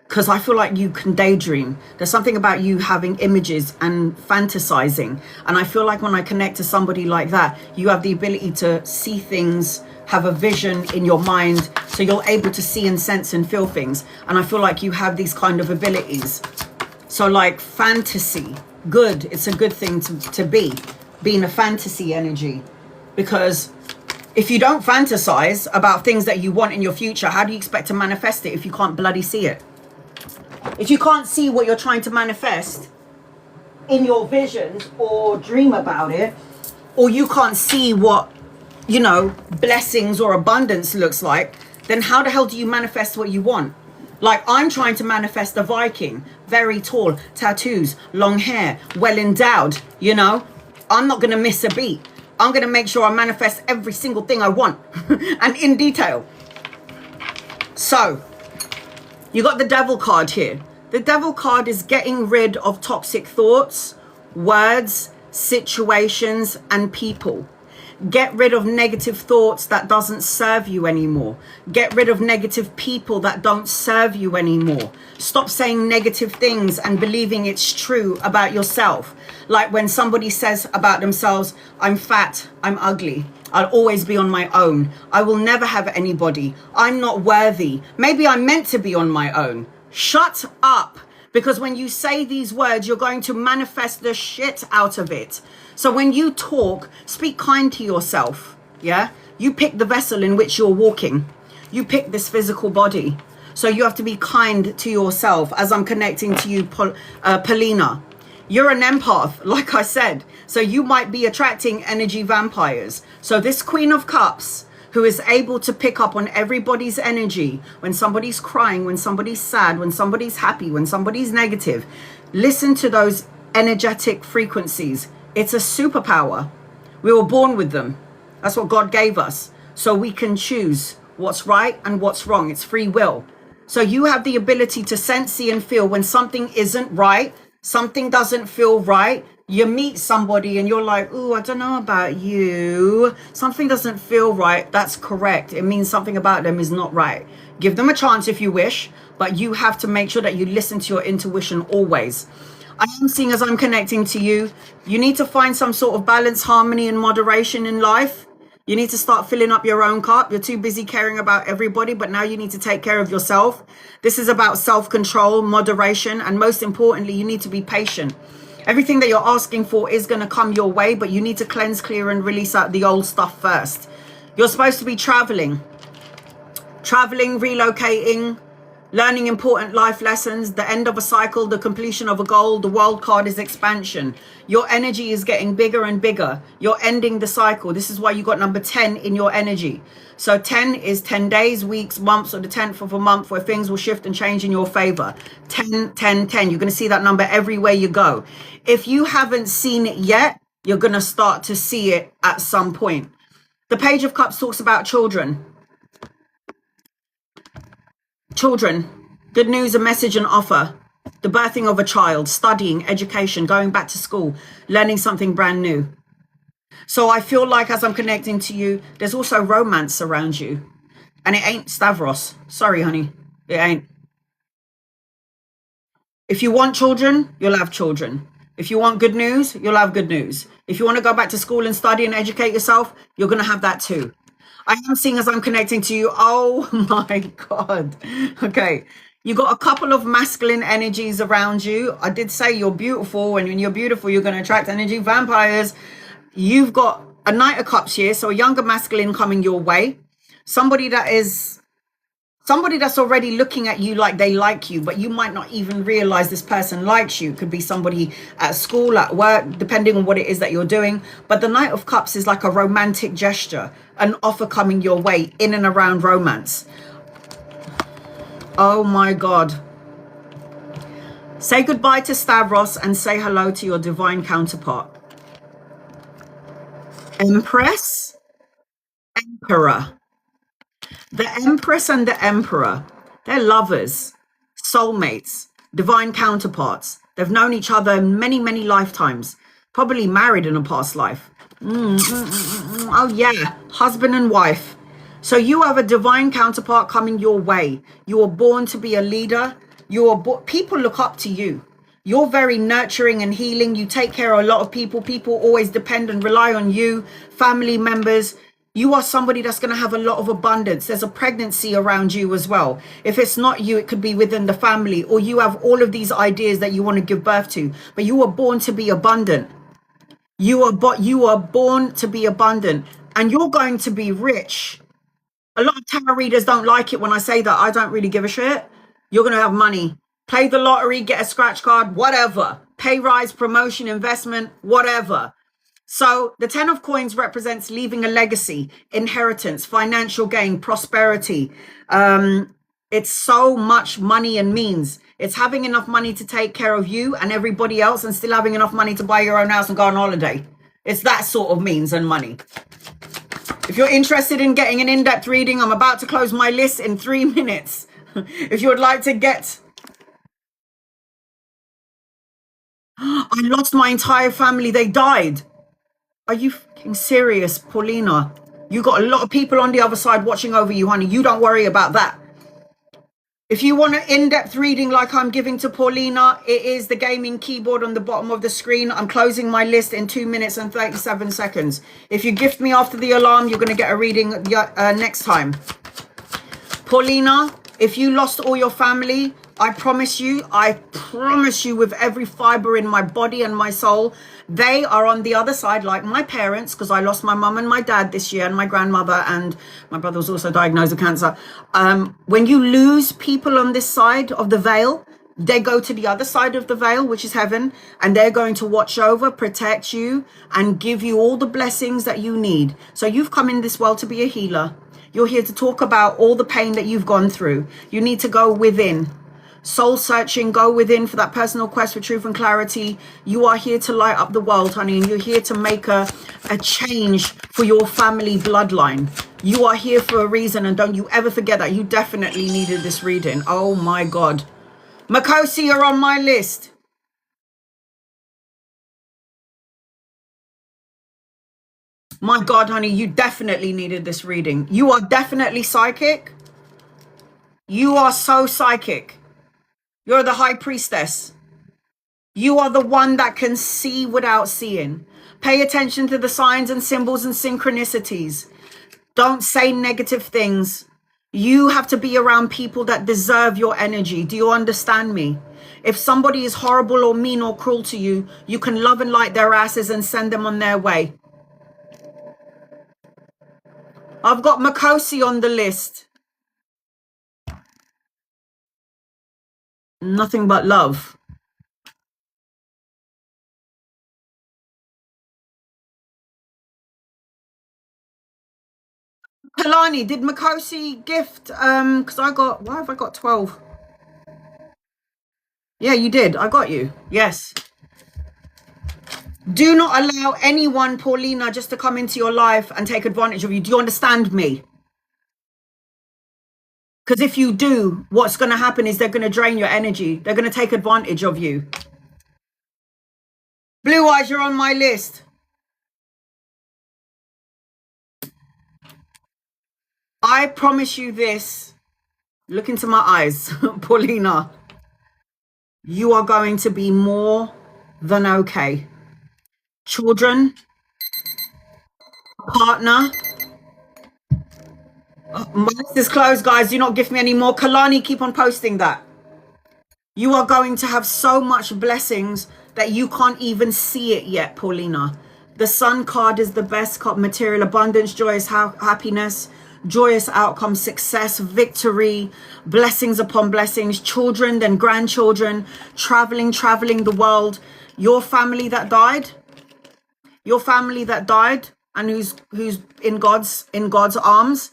Speaker 1: because I feel like you can daydream. There's something about you having images and fantasizing. And I feel like when I connect to somebody like that, you have the ability to see things, have a vision in your mind, so you're able to see and sense and feel things. And I feel like you have these kind of abilities. So like fantasy, good. It's a good thing to be, being a fantasy energy. Because if you don't fantasize about things that you want in your future, how do you expect to manifest it if you can't bloody see it? If you can't see what you're trying to manifest in your visions or dream about it, or you can't see what, you know, blessings or abundance looks like, then how the hell do you manifest what you want? Like I'm trying to manifest a Viking, very tall, tattoos, long hair, well endowed, you know. I'm not going to miss a beat. I'm going to make sure I manifest every single thing I want and in detail. So you got the devil card here. The devil card is getting rid of toxic thoughts, words, situations, and people. Get rid of negative thoughts that doesn't serve you anymore. Get rid of negative people that don't serve you anymore. Stop saying negative things and believing it's true about yourself. Like when somebody says about themselves, I'm fat, I'm ugly, I'll always be on my own, I will never have anybody, I'm not worthy, maybe I'm meant to be on my own. Shut up. Because when you say these words, you're going to manifest the shit out of it. So when you talk, speak kind to yourself. Yeah. You pick the vessel in which you're walking. You pick this physical body. So you have to be kind to yourself. As I'm connecting to you, Polina, you're an empath, like I said. So you might be attracting energy vampires. So this Queen of Cups, who is able to pick up on everybody's energy, when somebody's crying, when somebody's sad, when somebody's happy, when somebody's negative, listen to those energetic frequencies. It's a superpower. We were born with them. That's what God gave us. So we can choose what's right and what's wrong. It's free will. So you have the ability to sense, see, and feel when something isn't right, something doesn't feel right. You meet somebody and you're like, oh, I don't know about you. Something doesn't feel right. That's correct. It means something about them is not right. Give them a chance if you wish, but you have to make sure that you listen to your intuition always. I am seeing, as I'm connecting to you, you need to find some sort of balance, harmony, and moderation in life. You need to start filling up your own cup. You're too busy caring about everybody, but now you need to take care of yourself. This is about self-control, moderation, and most importantly, you need to be patient. Everything that you're asking for is going to come your way, but you need to cleanse, clear, and release out the old stuff first. You're supposed to be traveling, relocating, learning important life lessons, the end of a cycle, the completion of a goal. The world card is expansion. Your energy is getting bigger and bigger. You're ending the cycle. This is why you got number 10 in your energy. So 10 is 10 days, weeks, months, or the 10th of a month where things will shift and change in your favor. 10, 10, 10. You're going to see that number everywhere you go. If you haven't seen it yet, you're going to start to see it at some point. The Page of Cups talks about children. Children, good news, a message, an offer, the birthing of a child, studying, education, going back to school, learning something brand new. So I feel like as I'm connecting to you, there's also romance around you. And it ain't Stavros. Sorry, honey. It ain't. If you want children, you'll have children. If you want good news, you'll have good news. If you want to go back to school and study and educate yourself, you're going to have that too. I am seeing as I'm connecting to you. Oh my God. Okay. You got a couple of masculine energies around you. I did say you're beautiful. And when you're beautiful, you're going to attract energy vampires. You've got a Knight of Cups here. So a younger masculine coming your way. Somebody that's already looking at you like they like you, but you might not even realize this person likes you. Could be somebody at school, at work, depending on what it is that you're doing. But the Knight of Cups is like a romantic gesture, an offer coming your way in and around romance. Oh my God. Say goodbye to Stavros and say hello to your divine counterpart. Empress, Emperor. The Empress and the Emperor, they're lovers, soulmates, divine counterparts. They've known each other many, many lifetimes, probably married in a past life. Oh yeah, husband and wife. So you have a divine counterpart coming your way. You were born to be a leader. People look up to you. You're very nurturing and healing. You take care of a lot of people. People always depend and rely on you, family members. You are somebody that's going to have a lot of abundance. There's a pregnancy around you as well. If it's not you, it could be within the family, or you have all of these ideas that you want to give birth to, but you were born to be abundant. You are born to be abundant, and you're going to be rich. A lot of tarot readers don't like it when I say that. I don't really give a shit. You're going to have money. Play the lottery, get a scratch card, whatever. Pay rise, promotion, investment, whatever. So the 10 of coins represents leaving a legacy, inheritance, financial gain, prosperity. It's so much money and means. It's having enough money to take care of you and everybody else and still having enough money to buy your own house and go on holiday. It's that sort of means and money. If you're interested in getting an in-depth reading, I'm about to close my list in 3 minutes. If you would like to get... I lost my entire family. They died. Are you fucking serious, Paulina? You got a lot of people on the other side watching over you, honey. You don't worry about that. If you want an in-depth reading like I'm giving to Paulina, it is the gaming keyboard on the bottom of the screen. I'm closing my list in 2 minutes and 37 seconds. If you gift me after the alarm, you're going to get a reading next time. Paulina, if you lost all your family, I promise you with every fiber in my body and my soul, they are on the other side like my parents, because I lost my mum and my dad this year and my grandmother, and my brother was also diagnosed with cancer. When you lose people on this side of the veil, they go to the other side of the veil, which is heaven, and they're going to watch over, protect you, and give you all the blessings that you need. So you've come in this world to be a healer. You're here to talk about all the pain that you've gone through. You need to go within. Soul searching, go within for that personal quest for truth and clarity. You are here to light up the world, honey, and you're here to make a change for your family bloodline. You are here for a reason, and don't you ever forget that. You definitely needed this reading. Oh my God. Makosi, you're on my list. My God, honey, you definitely needed this reading. You are definitely psychic. You are so psychic. You're the high priestess. You are the one that can see without seeing. Pay attention to the signs and symbols and synchronicities. Don't say negative things. You have to be around people that deserve your energy. Do you understand me? If somebody is horrible or mean or cruel to you, you can love and light their asses and send them on their way. I've got Makosi on the list. Nothing but love. Kalani, did Makosi gift? Because why have I got 12? Yeah, you did. I got you. Yes. Do not allow anyone, Paulina, just to come into your life and take advantage of you. Do you understand me? Because if you do, what's going to happen is they're going to drain your energy. They're going to take advantage of you. Blue Eyes, you're on my list. I promise you this. Look into my eyes, Paulina. You are going to be more than okay. Children, partner. My list is closed, guys. Do not gift me any more. Kalani, keep on posting that. You are going to have so much blessings that you can't even see it yet, Paulina. The Sun card is the best card. Material abundance, joyous happiness, joyous outcome, success, victory, blessings upon blessings, children, then grandchildren, traveling the world. Your family that died and who's in God's arms,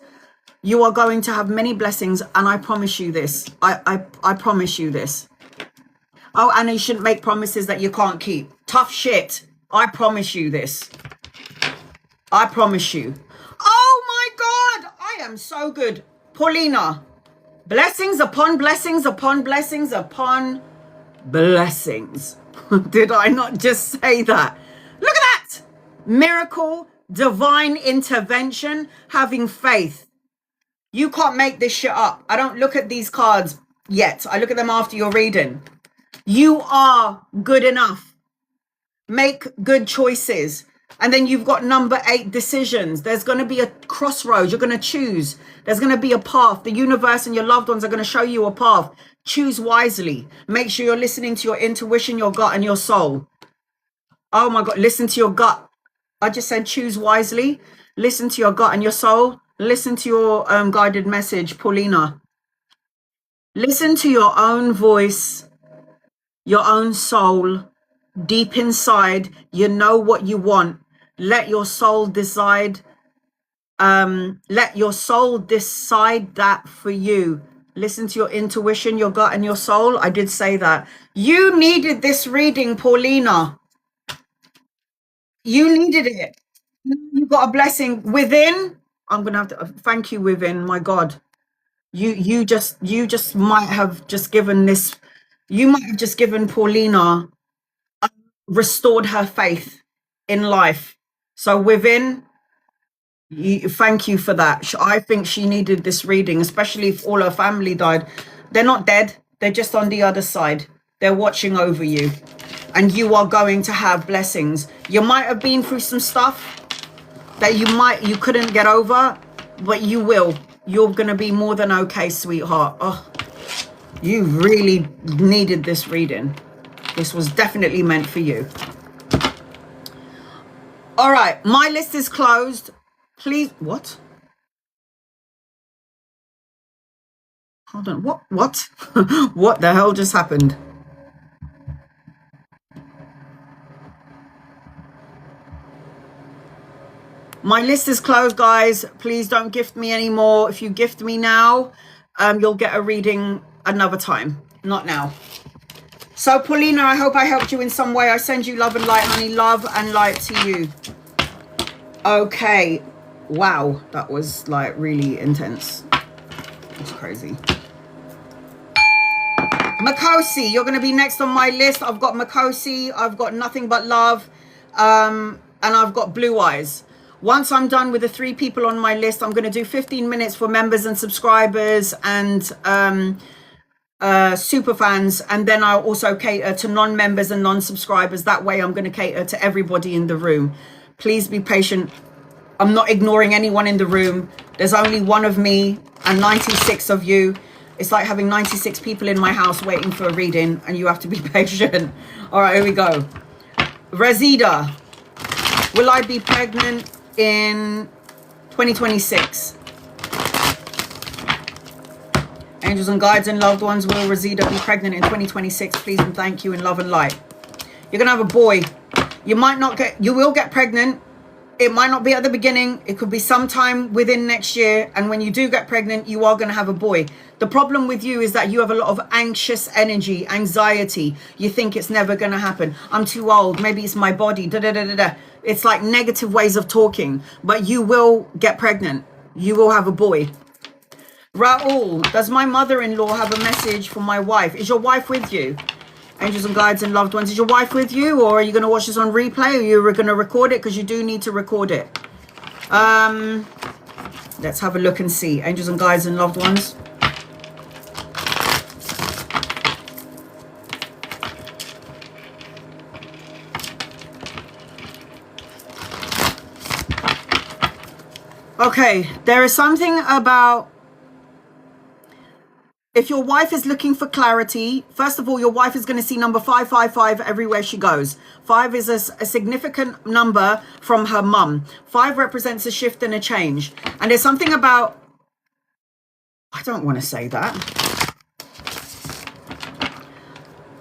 Speaker 1: you are going to have many blessings, and I promise you this. I promise you this. Oh, and you shouldn't make promises that you can't keep. Tough shit. I promise you this. I promise you. Oh my God, I am so good. Paulina, blessings upon blessings upon blessings upon blessings. Did I not just say that? Look at that. Miracle, divine intervention, having faith. You can't make this shit up. I don't look at these cards yet. I look at them after your reading. You are good enough. Make good choices. And then you've got number 8, decisions. There's going to be a crossroads. You're going to choose. There's going to be a path. The universe and your loved ones are going to show you a path. Choose wisely. Make sure you're listening to your intuition, your gut, and your soul. Oh my God. Listen to your gut. I just said choose wisely. Listen to your gut and your soul. Listen to your guided message, Paulina. Listen to your own voice, your own soul. Deep inside, you know what you want. Let your soul decide. Let your soul decide that for you. Listen to your intuition, your gut, and your soul. I did say that. You needed this reading, Paulina. You needed it. You got a blessing within. I'm gonna have to thank you within. My God, you just might have just given this. You might have just given Paulina, restored her faith in life. So within, thank you for that. I think she needed this reading, especially if all her family died. They're not dead. They're just on the other side. They're watching over you, and you are going to have blessings. You might have been through some stuff that you couldn't get over, but you will. You're going to be more than okay, sweetheart. Oh, you really needed this reading. This was definitely meant for you. All right, my list is closed. Please, what? Hold on, what? What the hell just happened? My list is closed, guys. Please don't gift me anymore. If you gift me now, you'll get a reading another time, not now. So, Paulina, I hope I helped you in some way. I send you love and light, honey. Love and light to you. Okay. Wow, that was like really intense. It's crazy. Makosi, you're going to be next on my list. I've got Makosi. I've got Nothing But Love. And I've got Blue Eyes. Once I'm done with the 3 people on my list, I'm going to do 15 minutes for members and subscribers and super fans, and then I'll also cater to non-members and non-subscribers. That way I'm going to cater to everybody in the room. Please be patient. I'm not ignoring anyone in the room. There's only one of me and 96 of you. It's like having 96 people in my house waiting for a reading, and you have to be patient. All right, here we go. Razida, will I be pregnant in 2026? Angels and guides and loved ones, will Rosita be pregnant in 2026? Please and thank you in love and light. You're going to have a boy. You will get pregnant. It might not be at the beginning. It could be sometime within next year. And when you do get pregnant, you are going to have a boy. The problem with you is that you have a lot of anxious energy, anxiety. You think it's never going to happen. I'm too old. Maybe it's my body. Da, da, da, da, da. It's like negative ways of talking. But you will get pregnant. You will have a boy. Raul, does my mother-in-law have a message for my wife? Is your wife with you? Angels and guides and loved ones, is your wife with you, or are you going to watch this on replay, or you're going to record it? Because you do need to record it. Let's have a look and see. Angels and guides and loved ones. Okay, there is something about, if your wife is looking for clarity, first of all, your wife is going to see number 555 everywhere she goes. 5 is a significant number from her mum. 5 represents a shift and a change. And there's something about, I don't want to say that.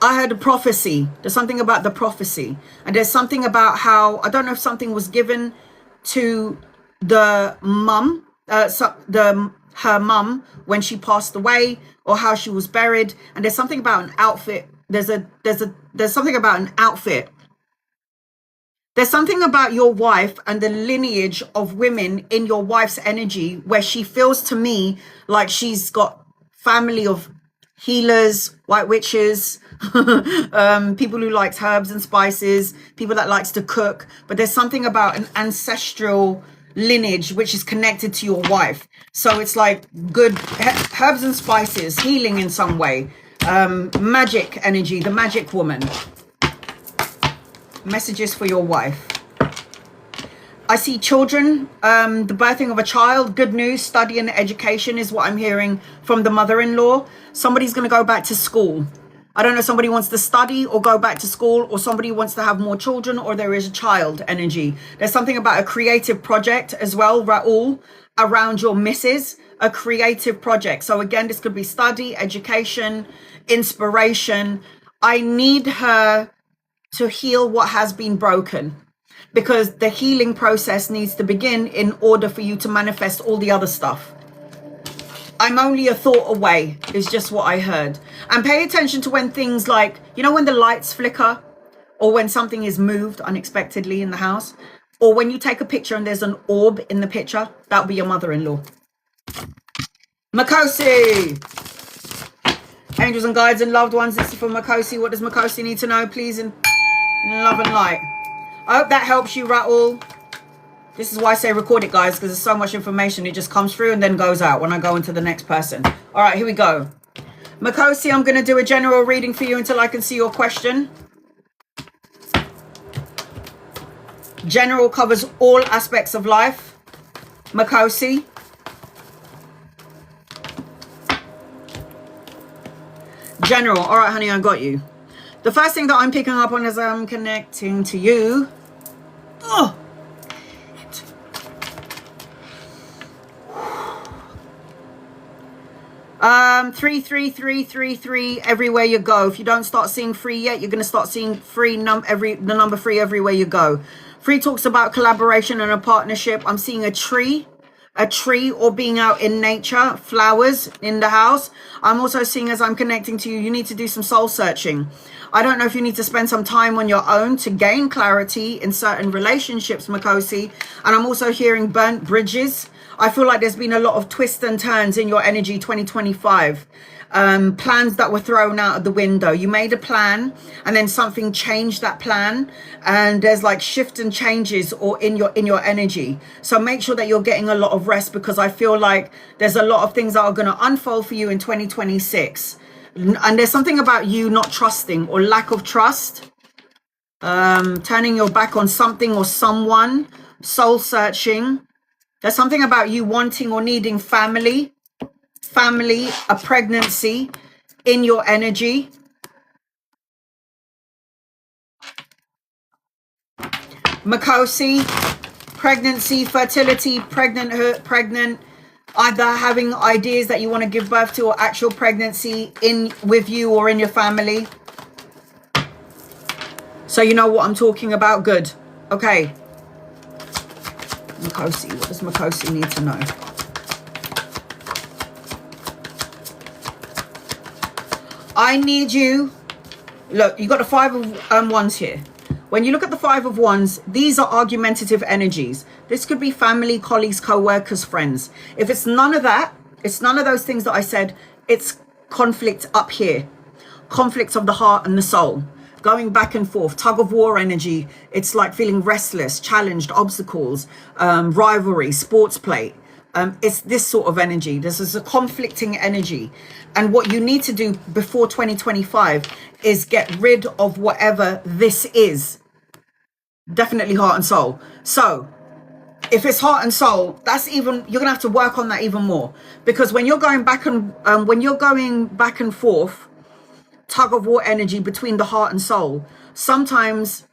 Speaker 1: I heard a prophecy. There's something about the prophecy. And there's something about how, I don't know if something was given to the mum, her mum when she passed away, or how she was buried. And there's something about an outfit. There's something about an outfit. There's something about your wife and the lineage of women in your wife's energy, where she feels to me like she's got family of healers, white witches, people who likes herbs and spices, people that likes to cook. But there's something about an ancestral lineage which is connected to your wife. So it's like good herbs and spices, healing in some way, magic energy, the magic woman. Messages for your wife. I see children, the birthing of a child, good news, study and education is what I'm hearing from the mother-in-law. Somebody's going to go back to school. I don't know, somebody wants to study or go back to school, or somebody wants to have more children, or there is a child energy. There's something about a creative project as well, Raul, around your missus, a creative project. So again, this could be study, education, inspiration. I need her to heal what has been broken, because the healing process needs to begin in order for you to manifest all the other stuff. I'm only a thought away is just what I heard. And pay attention to when things like, you know, when the lights flicker, or when something is moved unexpectedly in the house, or when you take a picture and there's an orb in the picture, that'll be your mother-in-law. Makosi. Angels and guides and loved ones, this is for Makosi. What does Makosi need to know, please, in love and light? I hope that helps you, Raul. This is why I say record it, guys, because there's so much information. It just comes through and then goes out when I go into the next person. All right, here we go. Makosi, I'm going to do a general reading for you until I can see your question. General covers all aspects of life. Makosi. General. All right, honey, I got you. The first thing that I'm picking up on as I'm connecting to you. Oh. 33333 everywhere you go. If you don't start seeing 3 yet, you're going to start seeing the number 3 everywhere you go. 3 talks about collaboration and a partnership. I'm seeing a tree or being out in nature, flowers in the house. I'm also seeing, as I'm connecting to you, you need to do some soul searching. I don't know if you need to spend some time on your own to gain clarity in certain relationships, Makosi. And I'm also hearing burnt bridges. I feel like there's been a lot of twists and turns in your energy 2025. Plans that were thrown out of the window. You made a plan and then something changed that plan, and there's like shifts and changes or in your energy. So make sure that you're getting a lot of rest, because I feel like there's a lot of things that are going to unfold for you in 2026. And there's something about you not trusting or lack of trust, turning your back on something or someone, soul searching. There's something about you wanting or needing family, a pregnancy in your energy. Makosi, pregnancy, fertility, pregnant, either having ideas that you want to give birth to or actual pregnancy in with you or in your family. So you know what I'm talking about. Good. Okay. Makosi, what does Makosi need to know? I need you. Look, you got the 5 of wands here. When you look at the 5 of wands, these are argumentative energies. This could be family, colleagues, co-workers, friends. If it's none of that, it's none of those things that I said, it's conflict up here. Conflicts of the heart and the soul. Going back and forth, tug of war energy. It's like feeling restless, challenged, obstacles, rivalry, sports play. It's this sort of energy. This is a conflicting energy. And what you need to do before 2025 is get rid of whatever this is. Definitely heart and soul. So if it's heart and soul, that's even, you're gonna have to work on that even more, because when you're going back and forth, tug of war energy between the heart and soul, sometimes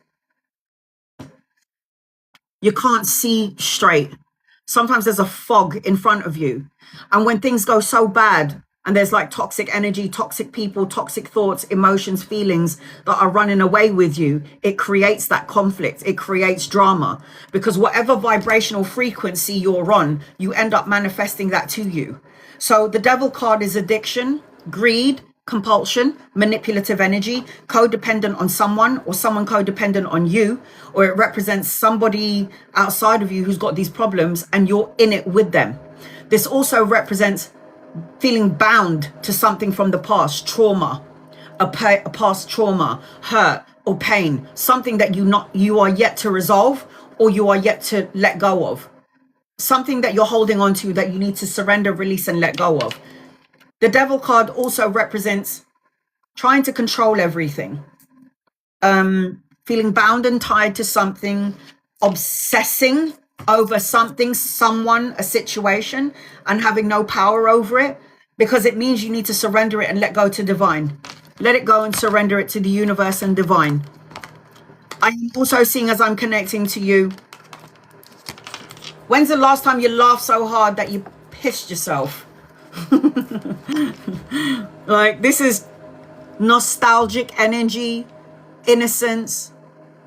Speaker 1: you can't see straight. Sometimes there's a fog in front of you. And when things go so bad and there's like toxic energy, toxic people, toxic thoughts, emotions, feelings that are running away with you, it creates that conflict. It creates drama, because whatever vibrational frequency you're on, you end up manifesting that to you. So the devil card is addiction, greed, compulsion, manipulative energy, codependent on someone or someone codependent on you, or it represents somebody outside of you who's got these problems and you're in it with them. This also represents feeling bound to something from the past, trauma, a past trauma, hurt or pain, something that you are yet to resolve or you are yet to let go of, something that you're holding on to that you need to surrender, release and let go of. The devil card also represents trying to control everything, feeling bound and tied to something, obsessing over something, someone, a situation, and having no power over it, because it means you need to surrender it and let go to divine. Let it go and surrender it to the universe and divine. I'm also seeing, as I'm connecting to you, when's the last time you laughed so hard that you pissed yourself? Like, this is nostalgic energy, innocence,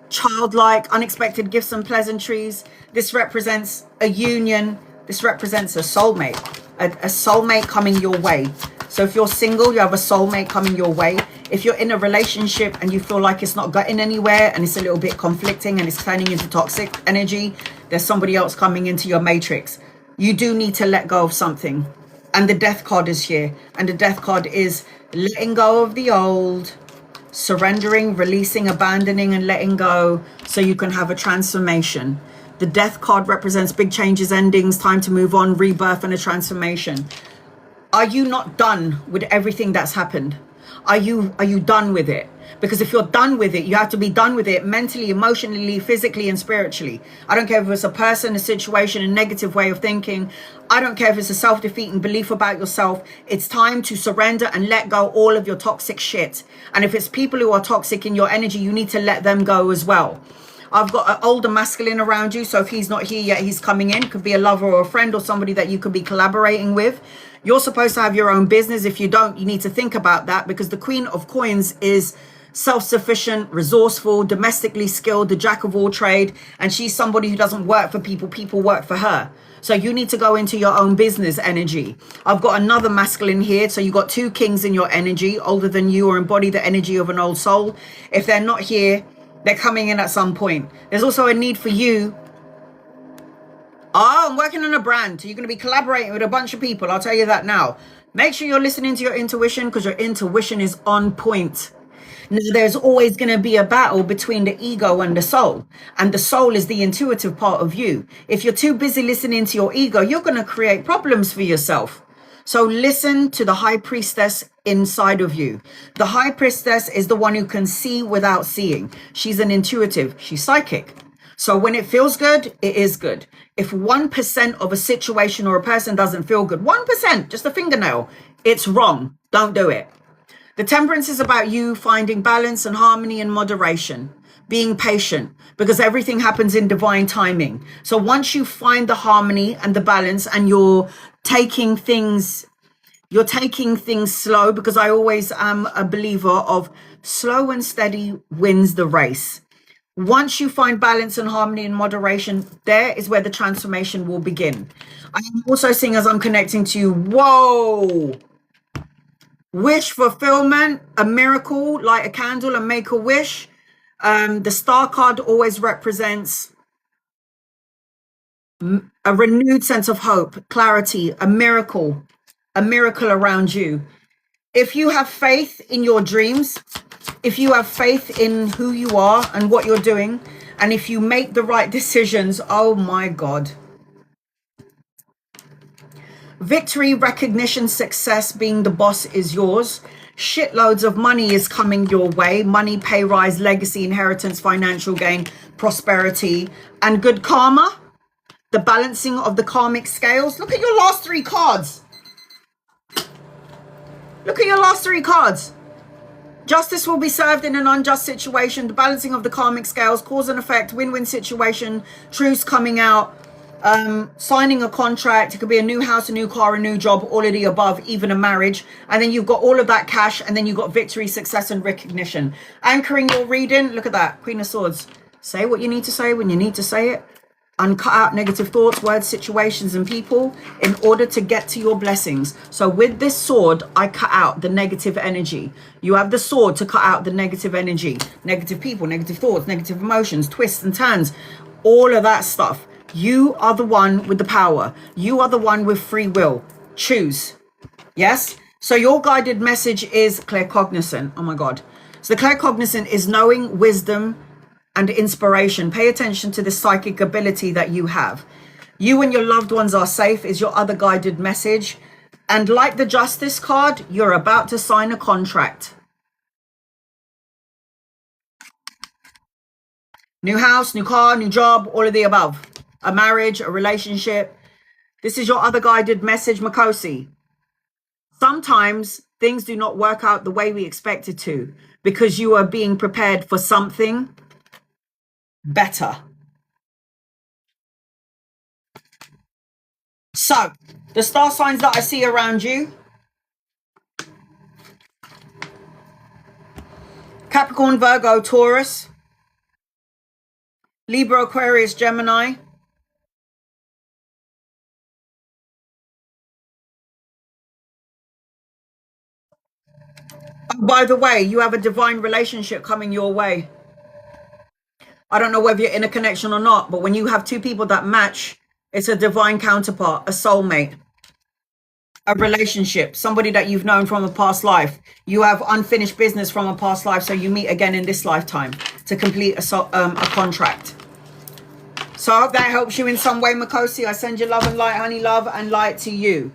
Speaker 1: childlike, unexpected gifts and pleasantries. This represents a union. This represents a soulmate, a soulmate coming your way. So if you're single, you have a soulmate coming your way. If you're in a relationship and you feel like it's not getting anywhere and it's a little bit conflicting and it's turning into toxic energy, there's somebody else coming into your matrix. You do need to let go of something. And the death card is here. And the death card is letting go of the old, surrendering, releasing, abandoning, and letting go so you can have a transformation. The death card represents big changes, endings, time to move on, rebirth, and a transformation. Are you not done with everything that's happened? Are you done with it? Because if you're done with it, you have to be done with it mentally, emotionally, physically, and spiritually. I don't care if it's a person, a situation, a negative way of thinking. I don't care if it's a self-defeating belief about yourself. It's time to surrender and let go all of your toxic shit. And if it's people who are toxic in your energy, you need to let them go as well. I've got an older masculine around you. So if he's not here yet, he's coming in. Could be a lover or a friend or somebody that you could be collaborating with. You're supposed to have your own business. If you don't, you need to think about that, because the Queen of Coins is self-sufficient, resourceful, domestically skilled, the jack of all trade. And she's somebody who doesn't work for people. People work for her. So you need to go into your own business energy. I've got another masculine here. So you got 2 kings in your energy, older than you, or embody the energy of an old soul. If they're not here, they're coming in at some point. There's also a need for you. Oh, I'm working on a brand. You're going to be collaborating with a bunch of people. I'll tell you that now. Make sure you're listening to your intuition, because your intuition is on point. Now, there's always going to be a battle between the ego and the soul. And the soul is the intuitive part of you. If you're too busy listening to your ego, you're going to create problems for yourself. So listen to the high priestess inside of you. The high priestess is the one who can see without seeing. She's an intuitive. She's psychic. So when it feels good, it is good. If 1% of a situation or a person doesn't feel good, 1%, just a fingernail, it's wrong. Don't do it. The temperance is about you finding balance and harmony and moderation. being patient, because everything happens in divine timing. So once you find the harmony and the balance, and you're taking things slow, because I always am a believer of slow and steady wins the race. Once you find balance and harmony and moderation, there is where the transformation will begin. I am also seeing, as I'm connecting to you, whoa, wish fulfillment, a miracle, light a candle and make a wish. The star card always represents a renewed sense of hope, clarity, a miracle around you. If you have faith in your dreams, if you have faith in who you are and what you're doing, and if you make the right decisions, oh my God. Victory, recognition, success, being the boss is yours. Shitloads of money is coming your way. Money, pay rise, legacy, inheritance, financial gain, prosperity, and good karma. The balancing of the karmic scales. Look at your last three cards. Look at your last three cards. Justice will be served in an unjust situation. The balancing of the karmic scales, cause and effect, win-win situation, truths coming out, signing a contract. It could be a new house, a new car, a new job, all of the above, even a marriage. And then you've got all of that cash, and then you've got victory, success, and recognition. Anchoring your reading. Look at that. Queen of Swords. Say what you need to say when you need to say it. And cut out negative thoughts, words, situations, and people in order to get to your blessings. So with this sword, I cut out the negative energy. You have the sword to cut out the negative energy, negative people, negative thoughts, negative emotions, twists and turns, all of that stuff. You are the one with the power. You are the one with free will. Choose. Yes? So your guided message is claircognizant. Oh my God. So the claircognizant is knowing, wisdom, and inspiration. Pay attention to the psychic ability that you have. You and your loved ones are safe is your other guided message. And like the Justice card, you're about to sign a contract. New house, new car, new job, all of the above. A marriage, a relationship. This is your other guided message, Makosi. Sometimes things do not work out the way we expect it to, because you are being prepared for something better. So the star signs that I see around you: Capricorn, Virgo, Taurus, Libra, Aquarius, Gemini, oh, by the way, you have a divine relationship coming your way. I don't know whether you're in a connection or not, but when you have two people that match, it's a divine counterpart, a soulmate, a relationship, somebody that you've known from a past life. You have unfinished business from a past life, so you meet again in this lifetime to complete a contract. So I hope that helps you in some way, Makosi. I send you love and light, honey, love and light to you.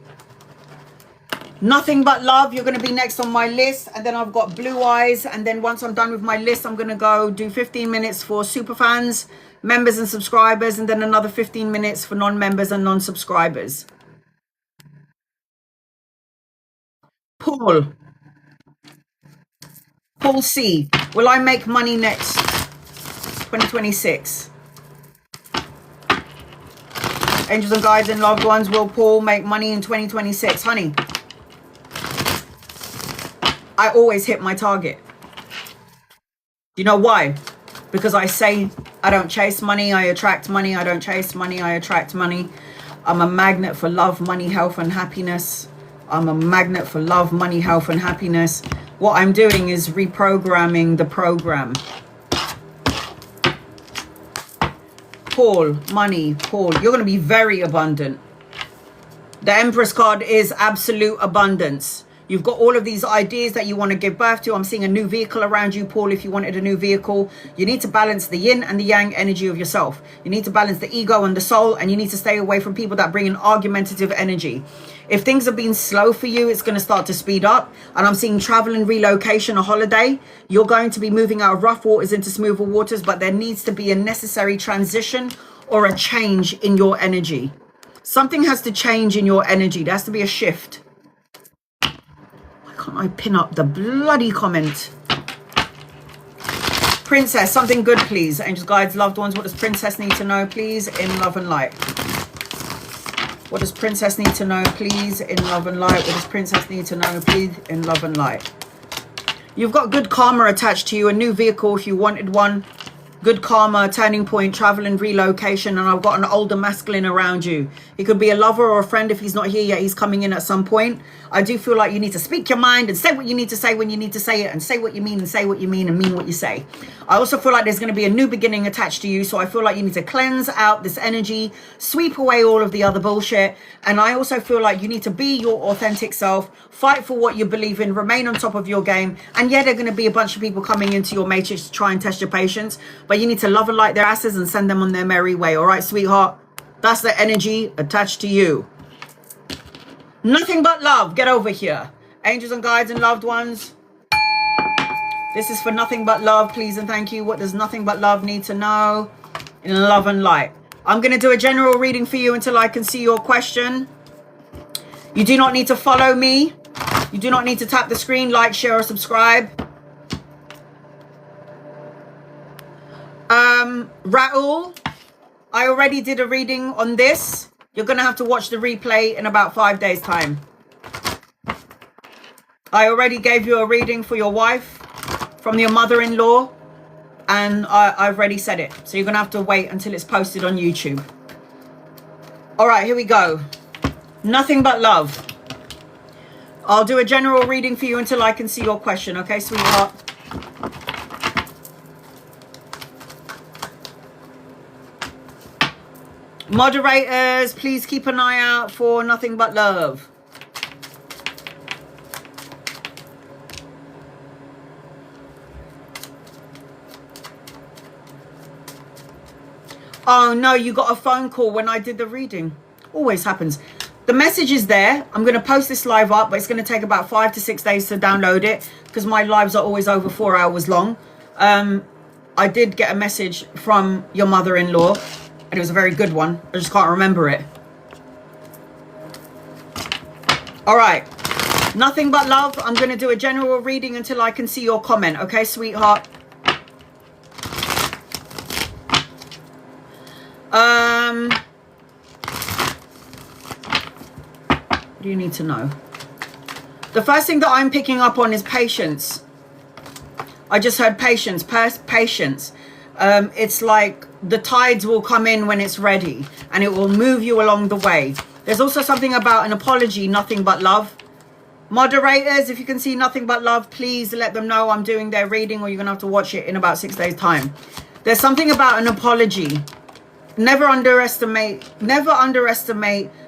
Speaker 1: Nothing but love. You're going to be next on my list. And then I've got Blue Eyes. And then once I'm done with my list, I'm going to go do 15 minutes for super fans, members and subscribers. And then another 15 minutes for non-members and non-subscribers. Paul C. Will I make money next 2026? Angels and guides and loved ones, will Paul make money in 2026? Honey, I always hit my target. You know why? Because I say I don't chase money, I attract money. I don't chase money, I attract money. I'm a magnet for love, money, health, and happiness. I'm a magnet for love, money, health, and happiness. What I'm doing is reprogramming the program. Paul, money, Paul, you're going to be very abundant. The Empress card is absolute abundance. You've got all of these ideas that you want to give birth to. I'm seeing a new vehicle around you, Paul, if you wanted a new vehicle. You need to balance the yin and the yang energy of yourself. You need to balance the ego and the soul, and you need to stay away from people that bring an argumentative energy. If things have been slow for you, it's going to start to speed up. And I'm seeing travel and relocation, a holiday. You're going to be moving out of rough waters into smoother waters, but there needs to be a necessary transition or a change in your energy. Something has to change in your energy. There has to be a shift. Why can't I pin up the bloody comment? Princess, something good, please. Angels, guides, loved ones. What does Princess need to know, please, in love and light? What does Princess need to know, please, in love and light? What does Princess need to know, please, in love and light? You've got good karma attached to you, a new vehicle if you wanted one. Good karma, turning point, travel and relocation. And I've got an older masculine around you. He could be a lover or a friend. If he's not here yet, he's coming in at some point. I do feel like you need to speak your mind and say what you need to say when you need to say it, and say what you mean and say what you mean and mean what you say. I also feel like there's going to be a new beginning attached to you. So I feel like you need to cleanse out this energy, sweep away all of the other bullshit. And I also feel like you need to be your authentic self, fight for what you believe in, remain on top of your game. And yeah, there are going to be a bunch of people coming into your matrix to try and test your patience, but you need to love and light their asses and send them on their merry way. All right, sweetheart? That's the energy attached to you. Nothing but love. Get over here. Angels and guides and loved ones. This is for nothing but love, please and thank you. What does nothing but love need to know in love and light? I'm going to do a general reading for you until I can see your question. You do not need to follow me. You do not need to tap the screen, like, share, or subscribe. Raoul, I already did a reading on this. You're going to have to watch the replay in about 5 days' time. I already gave you a reading for your wife from your mother-in-law, and I've already said it. So you're going to have to wait until it's posted on YouTube. All right, here we go. Nothing but love. I'll do a general reading for you until I can see your question. Okay, sweetheart? Moderators, please keep an eye out for nothing but love. Oh no, you got a phone call when I did the reading. Always happens. The message is there. I'm going to post this live up, but it's going to take about 5 to 6 days to download it because my lives are always over 4 hours long. I did get a message from your mother-in-law, and it was a very good one. I just can't remember it. All right. Nothing but love. I'm going to do a general reading until I can see your comment. Okay, sweetheart? What do you need to know? The first thing that I'm picking up on is patience. I just heard patience. Patience. It's like the tides will come in when it's ready, and it will move you along the way. There's also something about an apology, nothing but love. Moderators, if you can see nothing but love, please let them know I'm doing their reading, or you're going to have to watch it in about 6 days' time. There's something about an apology. Never underestimate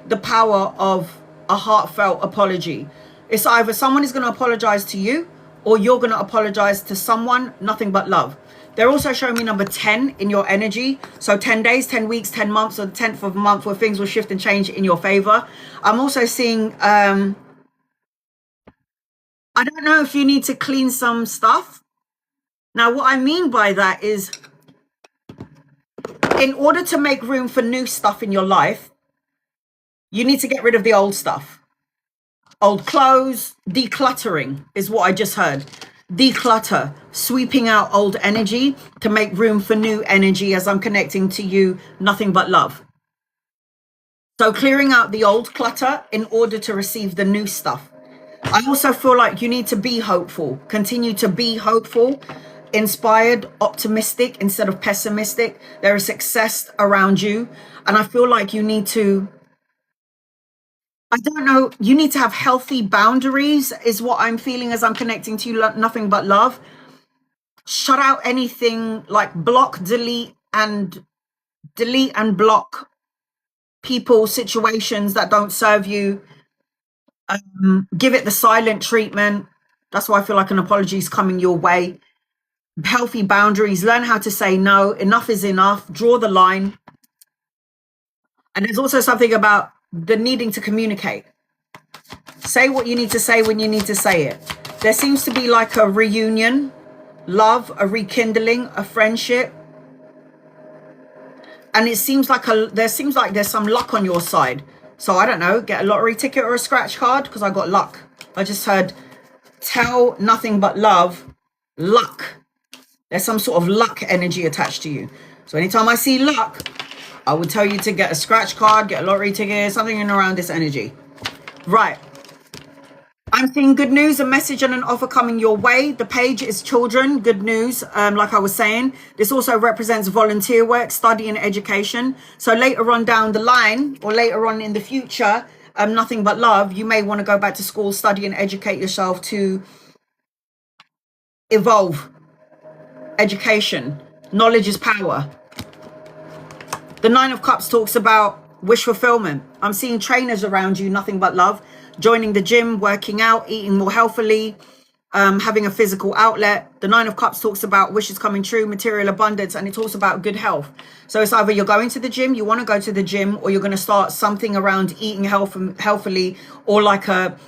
Speaker 1: the power of a heartfelt apology. It's either someone is going to apologize to you, or you're going to apologize to someone. Nothing but love. They're also showing me number 10 in your energy. So 10 days, 10 weeks, 10 months, or the 10th of a month where things will shift and change in your favor. I'm also seeing, I don't know if you need to clean some stuff. Now, what I mean by that is, in order to make room for new stuff in your life, you need to get rid of the old stuff. Old clothes, decluttering is what I just heard. Declutter, sweeping out old energy to make room for new energy as I'm connecting to you, nothing but love. So clearing out the old clutter in order to receive the new stuff. I also feel like you need to be hopeful. Continue to be hopeful, inspired, optimistic instead of pessimistic. There is success around you. And I feel like you need to, I don't know, you need to have healthy boundaries is what I'm feeling as I'm connecting to you, nothing but love. Shut out anything like block, delete and block people, situations that don't serve you. Give it the silent treatment. That's why I feel like an apology is coming your way. Healthy boundaries. Learn how to say no. Enough is enough. Draw the line. And there's also something about the needing to communicate. Say what you need to say when you need to say it. There seems to be like a reunion, love, a rekindling, a friendship. And it seems like there's some luck on your side. So I don't know, get a lottery ticket or a scratch card because I got luck. I just heard tell nothing but love, luck. There's some sort of luck energy attached to you. So anytime I see luck, I would tell you to get a scratch card, get a lottery ticket, something in around this energy. Right. I'm seeing good news, a message and an offer coming your way. The page is children, good news. Like I was saying, this also represents volunteer work, study and education. So later on down the line or later on in the future, nothing but love, you may want to go back to school, study and educate yourself to evolve. Education. Knowledge is power. The Nine of Cups talks about wish fulfillment. I'm seeing trainers around you, nothing but love. Joining the gym, working out, eating more healthily, having a physical outlet. The Nine of Cups talks about wishes coming true, material abundance, and it talks about good health. So it's either you're going to the gym, you want to go to the gym, or you're going to start something around eating healthily, or like a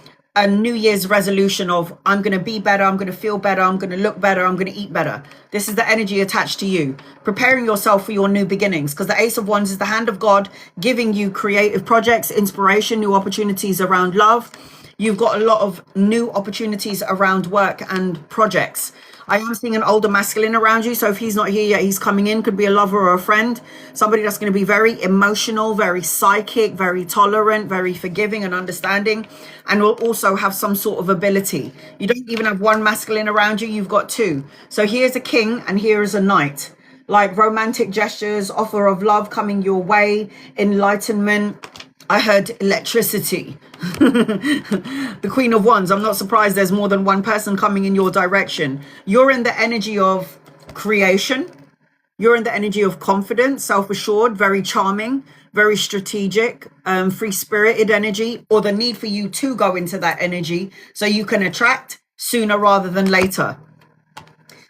Speaker 1: New Year's resolution of I'm going to be better, I'm going to feel better, I'm going to look better, I'm going to eat better. This is the energy attached to you, preparing yourself for your new beginnings, because the Ace of Wands is the hand of God giving you creative projects, inspiration, new opportunities around love. You've got a lot of new opportunities around work and projects. I am seeing an older masculine around you. So if he's not here yet, he's coming in. Could be a lover or a friend. Somebody that's going to be very emotional, very psychic, very tolerant, very forgiving and understanding. And will also have some sort of ability. You don't even have one masculine around you. You've got two. So here's a king and here is a knight. Like romantic gestures, offer of love coming your way, enlightenment. I heard electricity. The Queen of Wands. I'm not surprised there's more than one person coming in your direction. You're in the energy of creation. You're in the energy of confidence, self-assured, very charming, very strategic, free-spirited energy, or the need for you to go into that energy so you can attract sooner rather than later.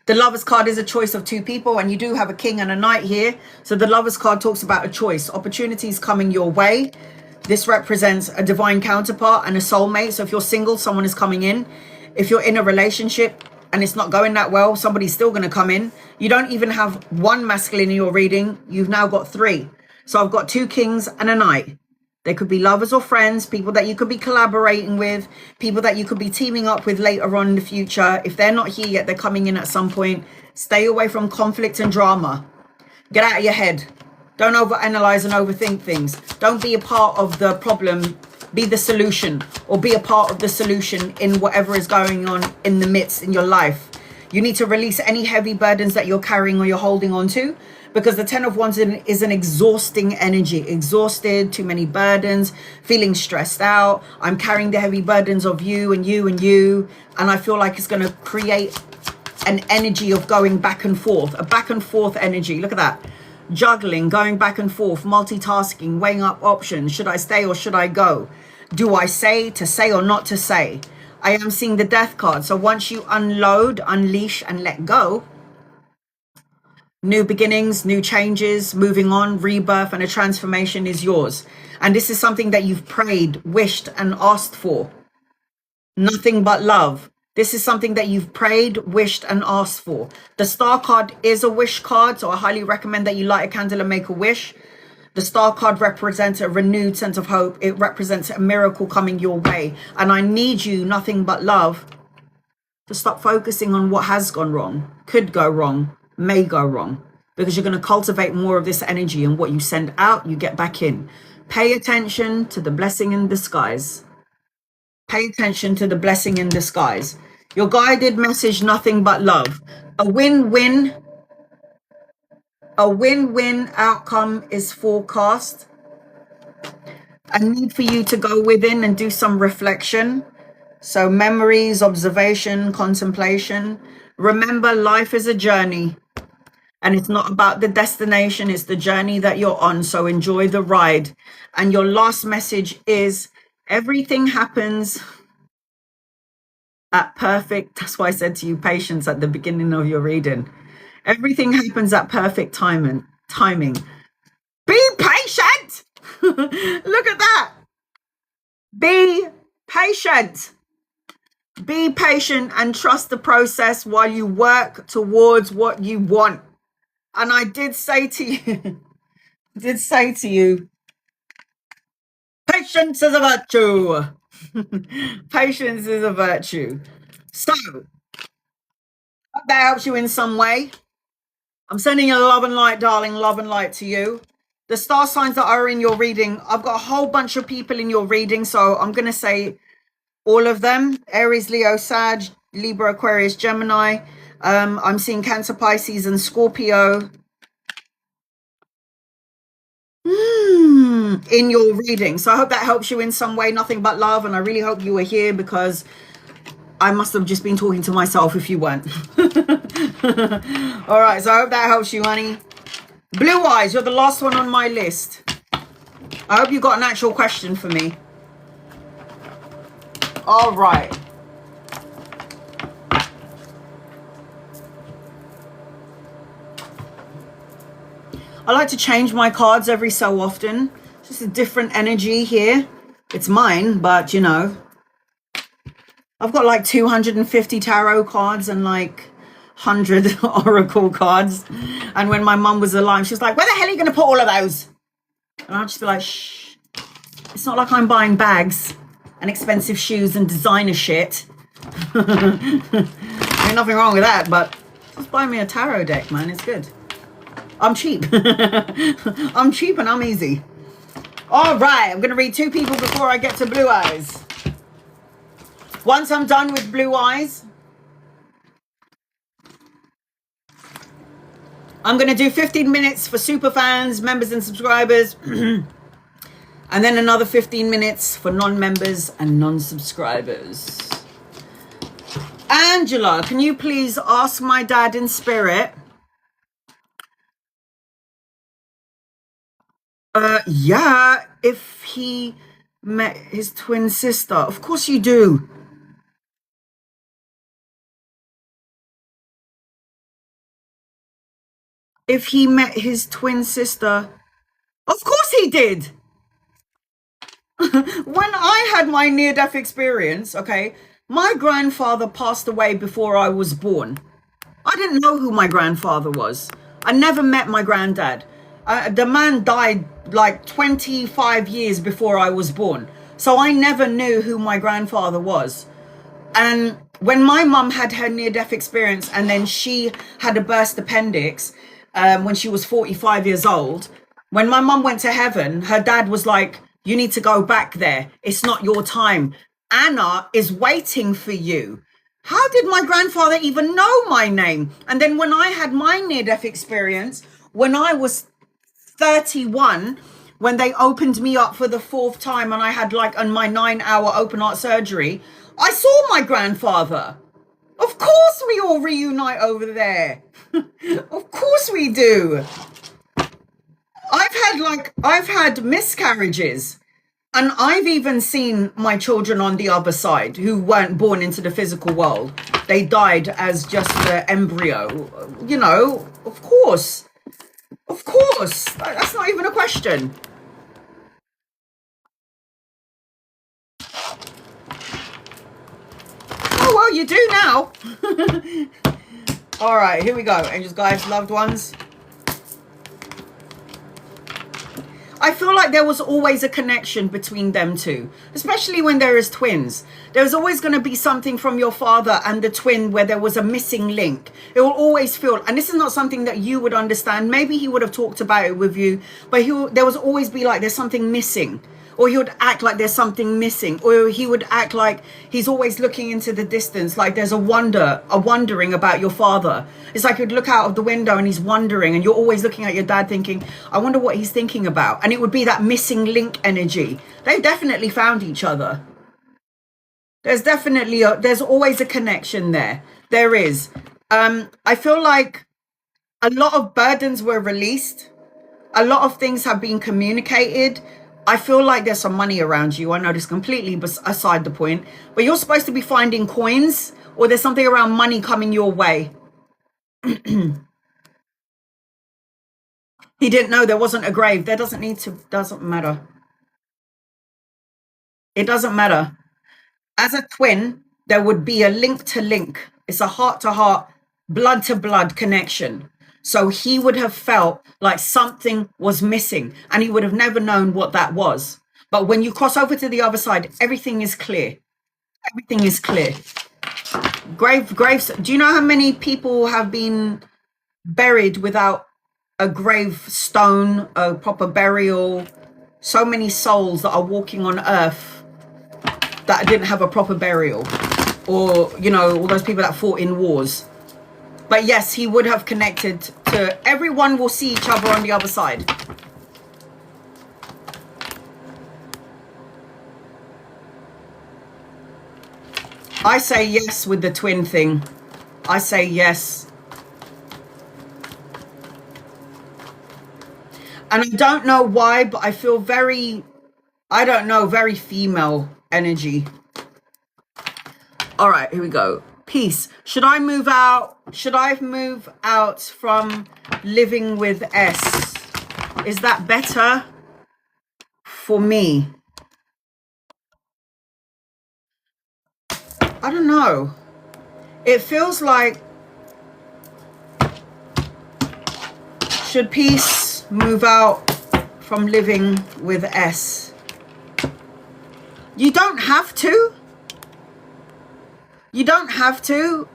Speaker 1: The Lover's card is a choice of two people, and you do have a king and a knight here. So the Lover's card talks about a choice, opportunities coming your way. This represents a divine counterpart and a soulmate. So if you're single, someone is coming in. If you're in a relationship and it's not going that well, somebody's still going to come in. You don't even have one masculine in your reading. You've now got three. So I've got two kings and a knight. They could be lovers or friends, people that you could be collaborating with, people that you could be teaming up with later on in the future. If they're not here yet, they're coming in at some point. Stay away from conflict and drama. Get out of your head. Don't overanalyze and overthink things. Don't be a part of the problem. Be the solution, or be a part of the solution in whatever is going on in the midst in your life. You need to release any heavy burdens that you're carrying or you're holding on to, because the Ten of Wands is an exhausting energy. Exhausted, too many burdens, feeling stressed out. I'm carrying the heavy burdens of you and you and you. And I feel like it's going to create an energy of going back and forth, a back and forth energy. Look at that. Juggling, going back and forth, multitasking, weighing up options. Should I stay or should I go? Do I say to say or not to say? I am seeing the Death card. So once you unload, unleash and let go, new beginnings, new changes, moving on, rebirth and a transformation is yours. And this is something that you've prayed, wished and asked for. Nothing but love. This is something that you've prayed, wished and asked for. The Star card is a wish card, so I highly recommend that you light a candle and make a wish. The Star card represents a renewed sense of hope. It represents a miracle coming your way. And I need you, nothing but love, to stop focusing on what has gone wrong, could go wrong, may go wrong, because you're going to cultivate more of this energy, and what you send out, you get back in. Pay attention to the blessing in disguise. Pay attention to the blessing in disguise. Your guided message, nothing but love. A win-win outcome is forecast. A need for you to go within and do some reflection. So memories, observation, contemplation. Remember, life is a journey. And it's not about the destination, it's the journey that you're on. So enjoy the ride. And your last message is everything happens at perfect, that's why I said to you, patience at the beginning of your reading. Everything happens at perfect timing. Be patient. Look at that. Be patient. Be patient and trust the process while you work towards what you want. And I did say to you, patience is a virtue. Patience is a virtue. So That helps you in some way. I'm sending you love and light, darling, love and light to you. The star signs that are in your reading, I've got a whole bunch of people in your reading, so I'm going to say all of them. Aries, Leo, Sag, Libra, Aquarius, Gemini. I'm seeing Cancer, Pisces, and Scorpio in your reading. So I hope that helps you in some way. Nothing but love, and I really hope you were here because I must have just been talking to myself if you weren't. All right, so I hope that helps you, honey. Blue eyes, you're the last one on my list. I hope you got an actual question for me. All right. I like to change my cards every so often. Just a different energy here. It's mine, but you know, I've got like 250 tarot cards and like 100 oracle cards. And when my mum was alive, she was like, where the hell are you going to put all of those? And I'll just be like, shh. It's not like I'm buying bags and expensive shoes and designer shit. Ain't nothing wrong with that, but just buy me a tarot deck, man. It's good. I'm cheap. I'm cheap and I'm easy. All right, I'm going to read 2 people before I get to blue eyes. Once I'm done with blue eyes, I'm going to do 15 minutes for super fans, members and subscribers. And then another 15 minutes for non-members and non-subscribers. Angela, can you please ask my dad in spirit? Yeah, if he met his twin sister. Of course you do. If he met his twin sister. Of course he did. When I had my near-death experience, okay, my grandfather passed away before I was born. I didn't know who my grandfather was. I never met my granddad. The man died like 25 years before I was born. So I never knew who my grandfather was. And when my mum had her near-death experience and then she had a burst appendix when she was 45 years old, when my mum went to heaven, her dad was like, you need to go back there. It's not your time. Anna is waiting for you. How did my grandfather even know my name? And then when I had my near-death experience, when I was 31, when they opened me up for the 4th time and I had like my 9-hour open heart surgery, I saw my grandfather. Of course we all reunite over there. Of course we do. I've had miscarriages, and I've even seen my children on the other side who weren't born into the physical world. They died as just an embryo. You know, of course. Of course. That's not even a question. Oh, well, you do now. All right, here we go. Angels, guides, loved ones. I feel like there was always a connection between them two, especially when there is twins. There's always going to be something from your father and the twin where there was a missing link. It will always feel, and this is not something that you would understand. Maybe he would have talked about it with you, but there was always be like, there's something missing. Or he would act like there's something missing. Or he would act like he's always looking into the distance, like there's a wondering about your father. It's like you'd look out of the window and he's wondering, and you're always looking at your dad thinking, I wonder what he's thinking about. And it would be that missing link energy. They've definitely found each other. There's always a connection there. There is. I feel like a lot of burdens were released. A lot of things have been communicated. I feel like there's some money around you. I know this completely aside the point, but you're supposed to be finding coins, or there's something around money coming your way. He didn't know there wasn't a grave. There doesn't matter. It doesn't matter. As a twin, there would be a link to link. It's a heart to heart, blood to blood connection. So he would have felt like something was missing, and he would have never known what that was. But when you cross over to the other side, everything is clear. Everything is clear. Graves. Do you know how many people have been buried without a gravestone, a proper burial? So many souls that are walking on earth that didn't have a proper burial, or you know, all those people that fought in wars. But yes, he would have connected to everyone. Will see each other on the other side. I say yes with the twin thing. I say yes. And I don't know why, but I feel very, I don't know, very female energy. All right, here we go. Peace. Should I move out? Should I move out from living with S? Is that better for me? I don't know. It feels like, should peace move out from living with S? You don't have to. You don't have to.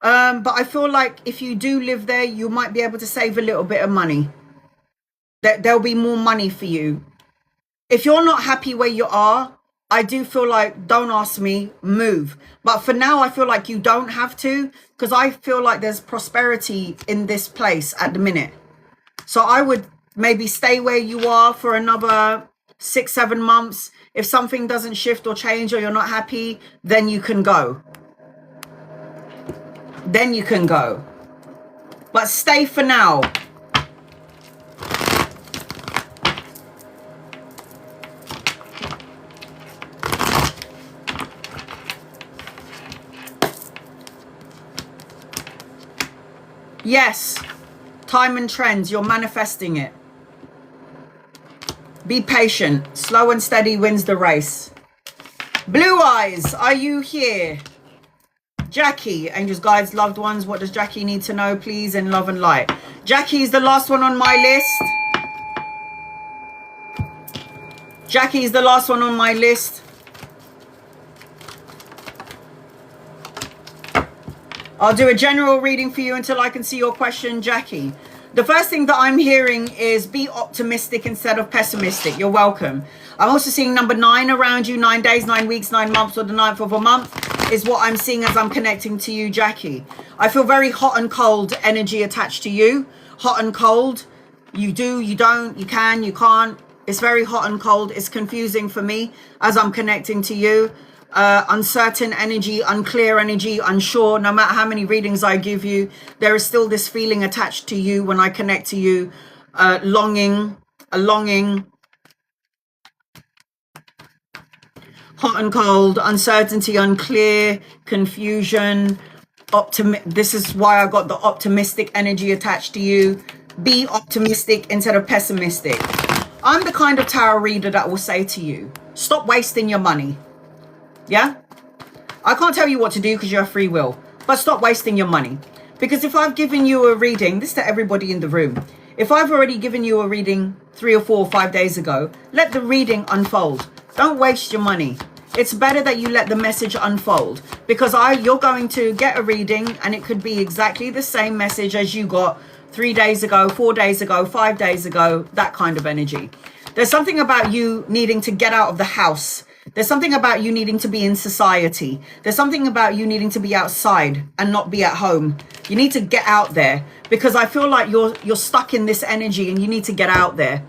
Speaker 1: But I feel like if you do live there, you might be able to save a little bit of money. There'll be more money for you. If you're not happy where you are, I do feel like, don't ask me, move. But for now, I feel like you don't have to, because I feel like there's prosperity in this place at the minute. So I would maybe stay where you are for another 6-7 months. If something doesn't shift or change, or you're not happy, then you can go. Then you can go. But stay for now. Yes, time and trends, you're manifesting it. Be patient. Slow and steady wins the race. Blue Eyes, are you here? Jackie, angels, guides, loved ones, what does Jackie need to know, please, in love and light? Jackie is the last one on my list. Jackie is the last one on my list. I'll do a general reading for you until I can see your question, Jackie. The first thing that I'm hearing is be optimistic instead of pessimistic. You're welcome. I'm also seeing number 9 around you, 9 days, 9 weeks, 9 months, or the 9th of a month is what I'm seeing as I'm connecting to you, Jackie. I feel very hot and cold energy attached to you. Hot and cold. You do, you don't, you can, you can't. It's very hot and cold. It's confusing for me as I'm connecting to you. Uncertain energy, unclear energy, unsure. No matter how many readings I give you, there is still this feeling attached to you when I connect to you. Longing, a longing. Hot and cold, uncertainty, unclear, confusion. This is why I got the optimistic energy attached to you. Be optimistic instead of pessimistic. I'm the kind of tarot reader that will say to you, stop wasting your money. Yeah, I can't tell you what to do because you have free will, but stop wasting your money. Because if I've given you a reading, this is to everybody in the room, if I've already given you a reading 3 or 4 or 5 days ago, let the reading unfold. Don't waste your money. It's better that you let the message unfold, because you're going to get a reading and it could be exactly the same message as you got 3 days ago, 4 days ago, 5 days ago, that kind of energy. There's something about you needing to get out of the house. There's something about you needing to be in society. There's something about you needing to be outside and not be at home. You need to get out there, because I feel like you're stuck in this energy and you need to get out there.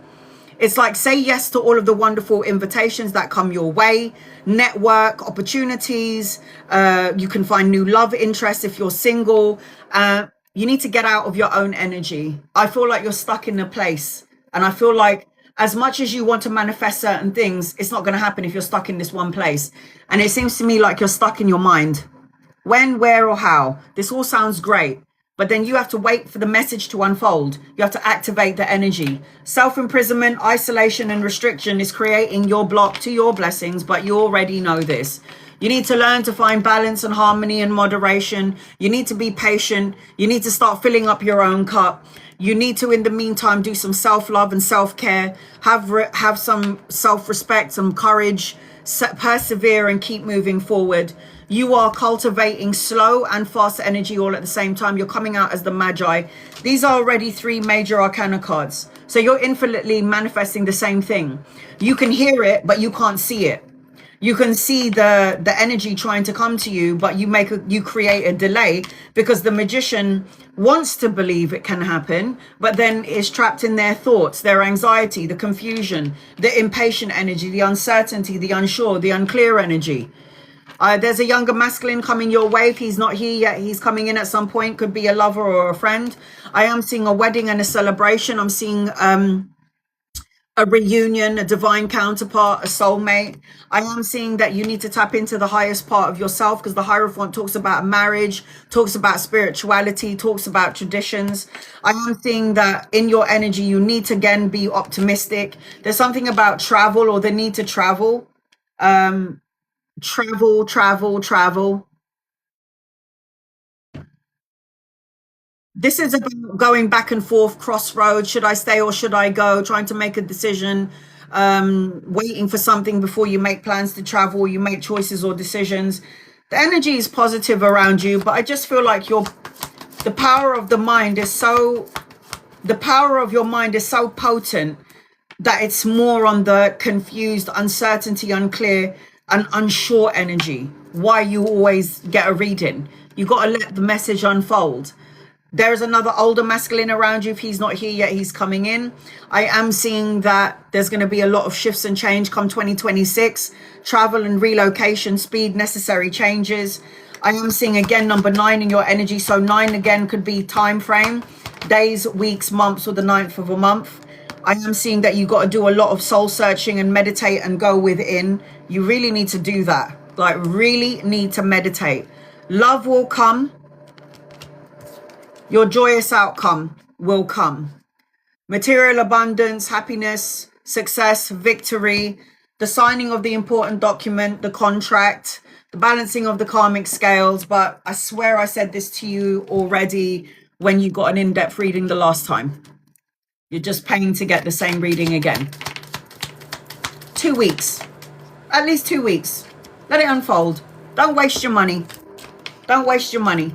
Speaker 1: It's like, say yes to all of the wonderful invitations that come your way. Network, opportunities. You can find new love interests if you're single. You need to get out of your own energy. I feel like you're stuck in a place. And I feel like as much as you want to manifest certain things, it's not going to happen if you're stuck in this one place. And it seems to me like you're stuck in your mind. When, where, or how. This all sounds great. But then you have to wait for the message to unfold. You have to activate the energy. Self-imprisonment, isolation, and restriction is creating your block to your blessings, but you already know this. You need to learn to find balance and harmony and moderation. You need to be patient. You need to start filling up your own cup. You need to, in the meantime, do some self-love and self-care. Have some self-respect, some courage. Persevere and keep moving forward. You are cultivating slow and fast energy all at the same time. You're coming out as the Magi. These are already 3 major arcana cards. So you're infinitely manifesting the same thing. You can hear it, but you can't see it. You can see the energy trying to come to you, but you create a delay because the magician wants to believe it can happen, but then is trapped in their thoughts, their anxiety, the confusion, the impatient energy, the uncertainty, the unsure, the unclear energy. There's a younger masculine coming your way. If he's not here yet, he's coming in at some point. Could be a lover or a friend. I am seeing a wedding and a celebration. I'm seeing a reunion, a divine counterpart, a soulmate. I am seeing that you need to tap into the highest part of yourself, because the Hierophant talks about marriage, talks about spirituality, talks about traditions. I am seeing that in your energy, you need to again be optimistic. There's something about travel, or the need to travel. Travel. This is about going back and forth, crossroads. Should I stay or should I go? Trying to make a decision, waiting for something before you make plans to travel, you make choices or decisions. The energy is positive around you, but I just feel like the power of your mind is so potent that it's more on the confused, uncertainty, unclear, and unsure energy. Why you always get a reading. You got to let the message unfold. There's another older masculine around you. If he's not here yet, he's coming in. I am seeing that there's going to be a lot of shifts and change come 2026. Travel and relocation, speed, necessary changes. I am seeing again number 9 in your energy. So 9 again could be time frame, days, weeks, months, or the 9th of a month. I am seeing that you got to do a lot of soul searching and meditate and go within. You really need to do that. Like, really need to meditate. Love will come. Your joyous outcome will come. Material abundance, happiness, success, victory, the signing of the important document, the contract, the balancing of the karmic scales. But I swear I said this to you already when you got an in-depth reading the last time. You're just paying to get the same reading again. 2 weeks. At least 2 weeks. Let it unfold. Don't waste your money. Don't waste your money.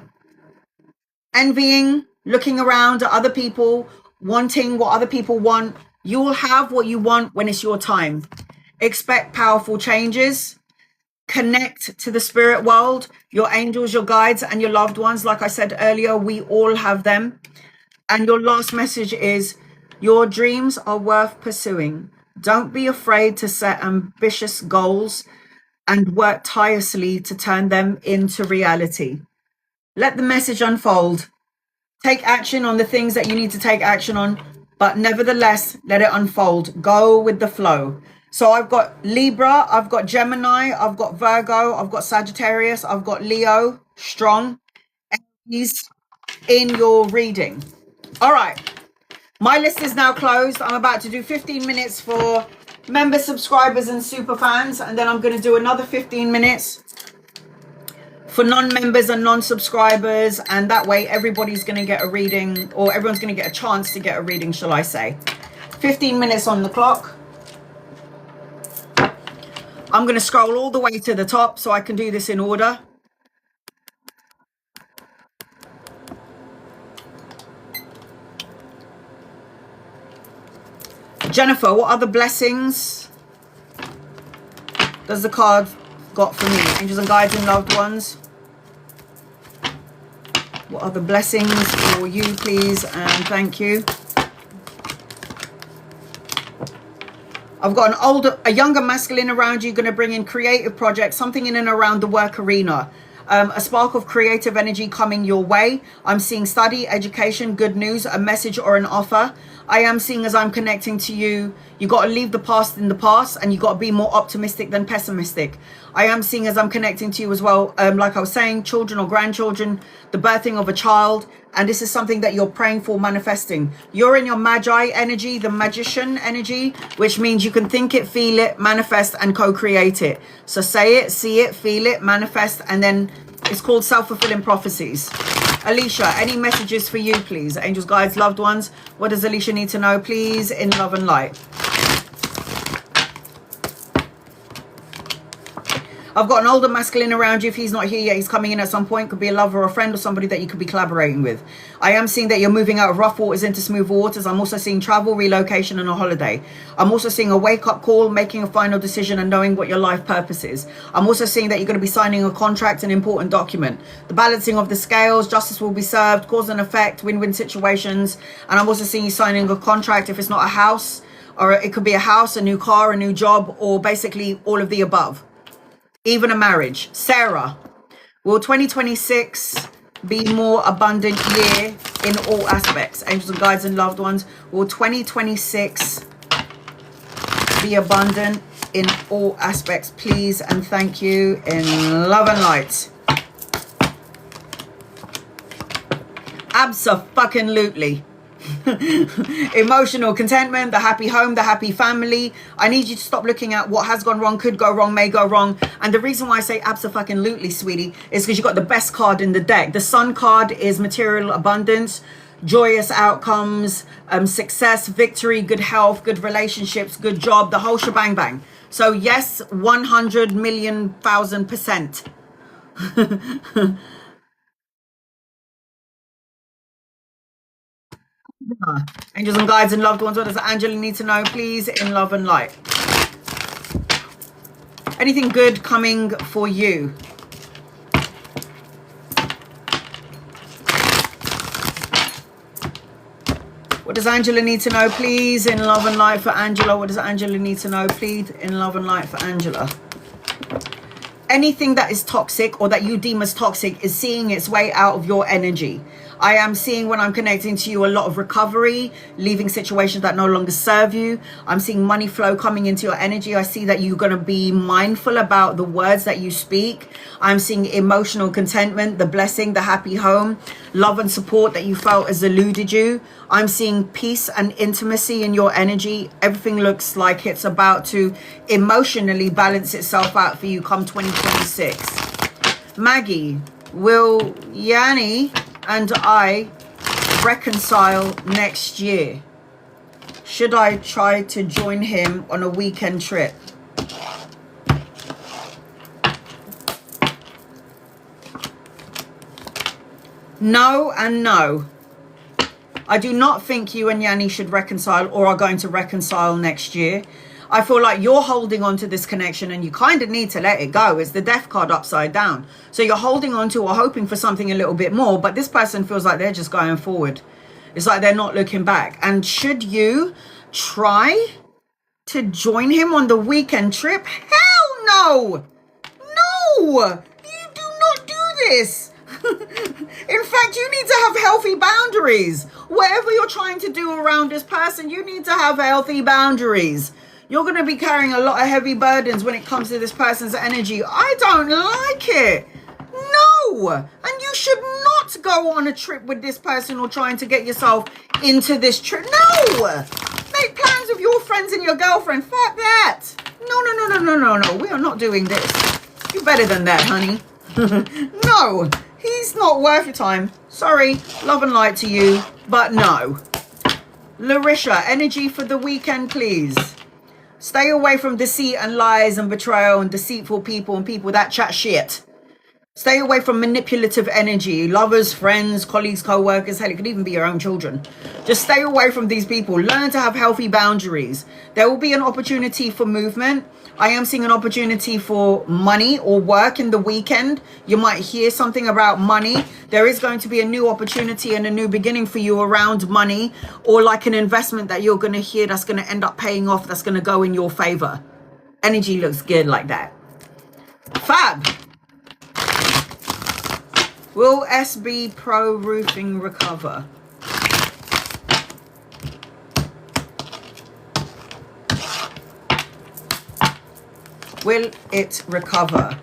Speaker 1: Envying, looking around at other people, wanting what other people want. You will have what you want when it's your time. Expect powerful changes. Connect to the spirit world, your angels, your guides, and your loved ones. Like I said earlier, we all have them. And your last message is, your dreams are worth pursuing. Don't be afraid to set ambitious goals and work tirelessly to turn them into reality. Let the message unfold. Take action on the things that you need to take action on, but nevertheless, let it unfold. Go with the flow. So I've got Libra, I've got Gemini, I've got Virgo, I've got Sagittarius, I've got Leo, strong, Aries in your reading. All right. My list is now closed. I'm about to do 15 minutes for members, subscribers, and super fans, and then I'm going to do another 15 minutes for non-members and non-subscribers, and that way everybody's going to get a reading, or everyone's going to get a chance to get a reading, shall I say. 15 minutes on the clock. I'm going to scroll all the way to the top so I can do this in order. Jennifer, what other blessings does the card got for me? Angels and guides and loved ones. What other blessings for you, please? And thank you. I've got a younger masculine around you, going to bring in creative projects, something in and around the work arena. A spark of creative energy coming your way. I'm seeing study, education, good news, a message or an offer. I am seeing, as I'm connecting to you, you got to leave the past in the past, and you got to be more optimistic than pessimistic. I am seeing, as I'm connecting to you as well, like I was saying, children or grandchildren, the birthing of a child. And this is something that you're praying for, manifesting. You're in your Magi energy, the magician energy, which means you can think it, feel it, manifest, and co-create it. So say it, see it, feel it, manifest, and then it's called self-fulfilling prophecies. Alicia, any messages for you, please? Angels, guides, loved ones. What does Alicia need to know, please, in love and light? I've got an older masculine around you. If he's not here yet, he's coming in at some point. Could be a lover or a friend or somebody that you could be collaborating with. I am seeing that you're moving out of rough waters into smooth waters. I'm also seeing travel, relocation, and a holiday. I'm also seeing a wake-up call, making a final decision, and knowing what your life purpose is. I'm also seeing that you're going to be signing a contract, an important document. The balancing of the scales, justice will be served, cause and effect, win-win situations. And I'm also seeing you signing a contract if it's not a house, or it could be a house, a new car, a new job, or basically all of the above. Even a marriage. Sarah, will 2026 be more abundant year in all aspects? Angels and guides and loved ones, will 2026 be abundant in all aspects? Please and thank you, in love and light. Abso-fucking-lutely. Emotional contentment, the happy home, the happy family. I need you to stop looking at what has gone wrong, could go wrong, may go wrong. And the reason why I say abso-fucking-lutely, sweetie, is because you got the best card in the deck. The Sun card is material abundance, joyous outcomes, success, victory, good health, good relationships, good job, the whole shebang bang. So yes, 100,000,000%. Angels and guides and loved ones, what does Angela need to know, please, in love and light? Anything good coming for you? What does Angela need to know, please, in love and light for Angela? What does Angela need to know, please, in love and light for Angela? Anything that is toxic or that you deem as toxic is seeing its way out of your energy. I am seeing, when I'm connecting to you, a lot of recovery, leaving situations that no longer serve you. I'm seeing money flow coming into your energy. I see that you're going to be mindful about the words that you speak. I'm seeing emotional contentment, the blessing, the happy home, love and support that you felt has eluded you. I'm seeing peace and intimacy in your energy. Everything looks like it's about to emotionally balance itself out for you come 2026. Maggie, will Yanni and I reconcile next year? Should I try to join him on a weekend trip? No and no. I do not think you and Yanni should reconcile or are going to reconcile next year. I feel like you're holding on to this connection and you kind of need to let it go. It's the death card upside down. So you're holding on to or hoping for something a little bit more, but this person feels like they're just going forward. It's like they're not looking back. And should you try to join him on the weekend trip? Hell no! No! You do not do this. In fact, you need to have healthy boundaries. Whatever you're trying to do around this person, you need to have healthy boundaries. You're going to be carrying a lot of heavy burdens when it comes to this person's energy. I don't like it. No. And you should not go on a trip with this person or trying to get yourself into this trip. No. Make plans with your friends and your girlfriend. Fuck that. No. We are not doing this. You're better than that, honey. No. He's not worth your time. Sorry. Love and light to you. But no. Larisha, energy for the weekend, please. Stay away from deceit and lies and betrayal and deceitful people and people that chat shit. Stay away from manipulative energy, lovers, friends, colleagues, co-workers. Hell, it could even be your own children. Just stay away from these people. Learn to have healthy boundaries. There will be an opportunity for movement. I am seeing an opportunity for money or work in the weekend. You might hear something about money. There is going to be a new opportunity and a new beginning for you around money, or like an investment that you're going to hear that's going to end up paying off, that's going to go in your favor. Energy looks good like that. Fab. Will SB Pro Roofing recover? Will it recover?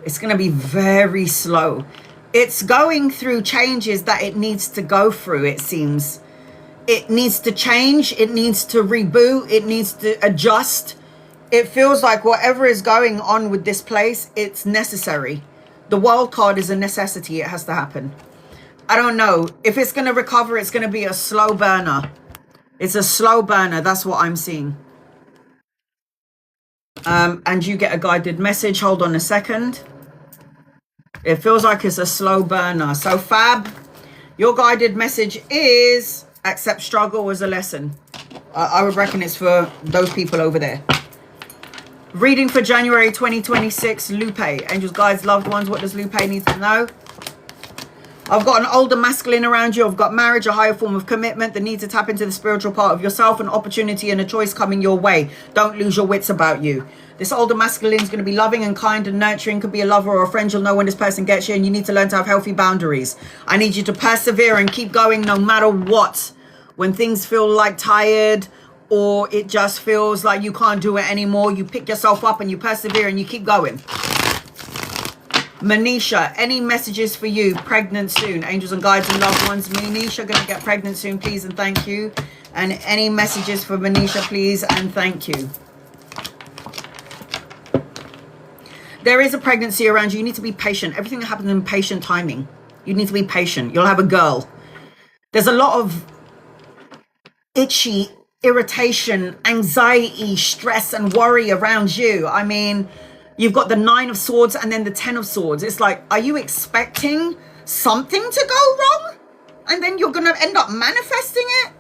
Speaker 1: It's going to be very slow. It's going through changes that it needs to go through, it seems. It needs to change. It needs to reboot. It needs to adjust. It feels like whatever is going on with this place, it's necessary. The World card is a necessity. It has to happen. I don't know. If it's going to recover, it's going to be a slow burner. It's a slow burner. That's what I'm seeing. And you get a guided message. Hold on a second. It feels like it's a slow burner. So Fab, your guided message is accept struggle as a lesson. I would reckon it's for those people over there. Reading for January 2026, Lupe. Angels, guides, loved ones. What does Lupe need to know? I've got an older masculine around you. I've got marriage, a higher form of commitment, the need to tap into the spiritual part of yourself, an opportunity and a choice coming your way. Don't lose your wits about you. This older masculine is going to be loving and kind and nurturing. Could be a lover or a friend. You'll know when this person gets you, and you need to learn to have healthy boundaries. I need you to persevere and keep going no matter what. When things feel like tired or it just feels like you can't do it anymore, you pick yourself up and you persevere and you keep going. Manisha, any messages for you? Pregnant soon. Angels and guides and loved ones. Manisha, going to get pregnant soon, please and thank you. And any messages for Manisha, please and thank you. There is a pregnancy around you. You need to be patient. Everything that happens in patient timing. You need to be patient. You'll have a girl. There's a lot of itchy, irritation, anxiety, stress and worry around you. I mean, you've got the 9 of swords and then the 10 of swords. It's like, are you expecting something to go wrong? And then you're going to end up manifesting it?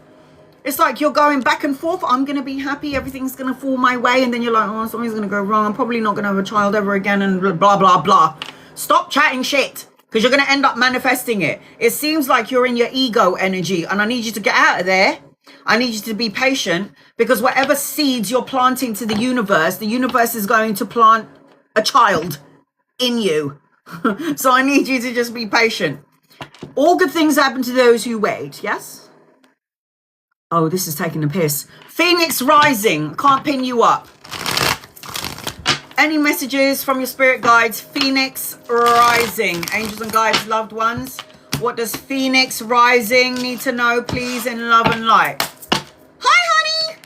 Speaker 1: It's like you're going back and forth. I'm going to be happy. Everything's going to fall my way. And then you're like, oh, something's going to go wrong. I'm probably not going to have a child ever again and blah, blah, blah. Stop chatting shit because you're going to end up manifesting it. It seems like you're in your ego energy and I need you to get out of there. I need you to be patient because whatever seeds you're planting to the universe is going to plant a child in you. So I need you to just be patient. All good things happen to those who wait. Yes? Oh, this is taking a piss. Phoenix rising. Can't pin you up. Any messages from your spirit guides? Phoenix rising. Angels and guides, loved ones. What does Phoenix rising need to know, please, in love and light? Hi, honey.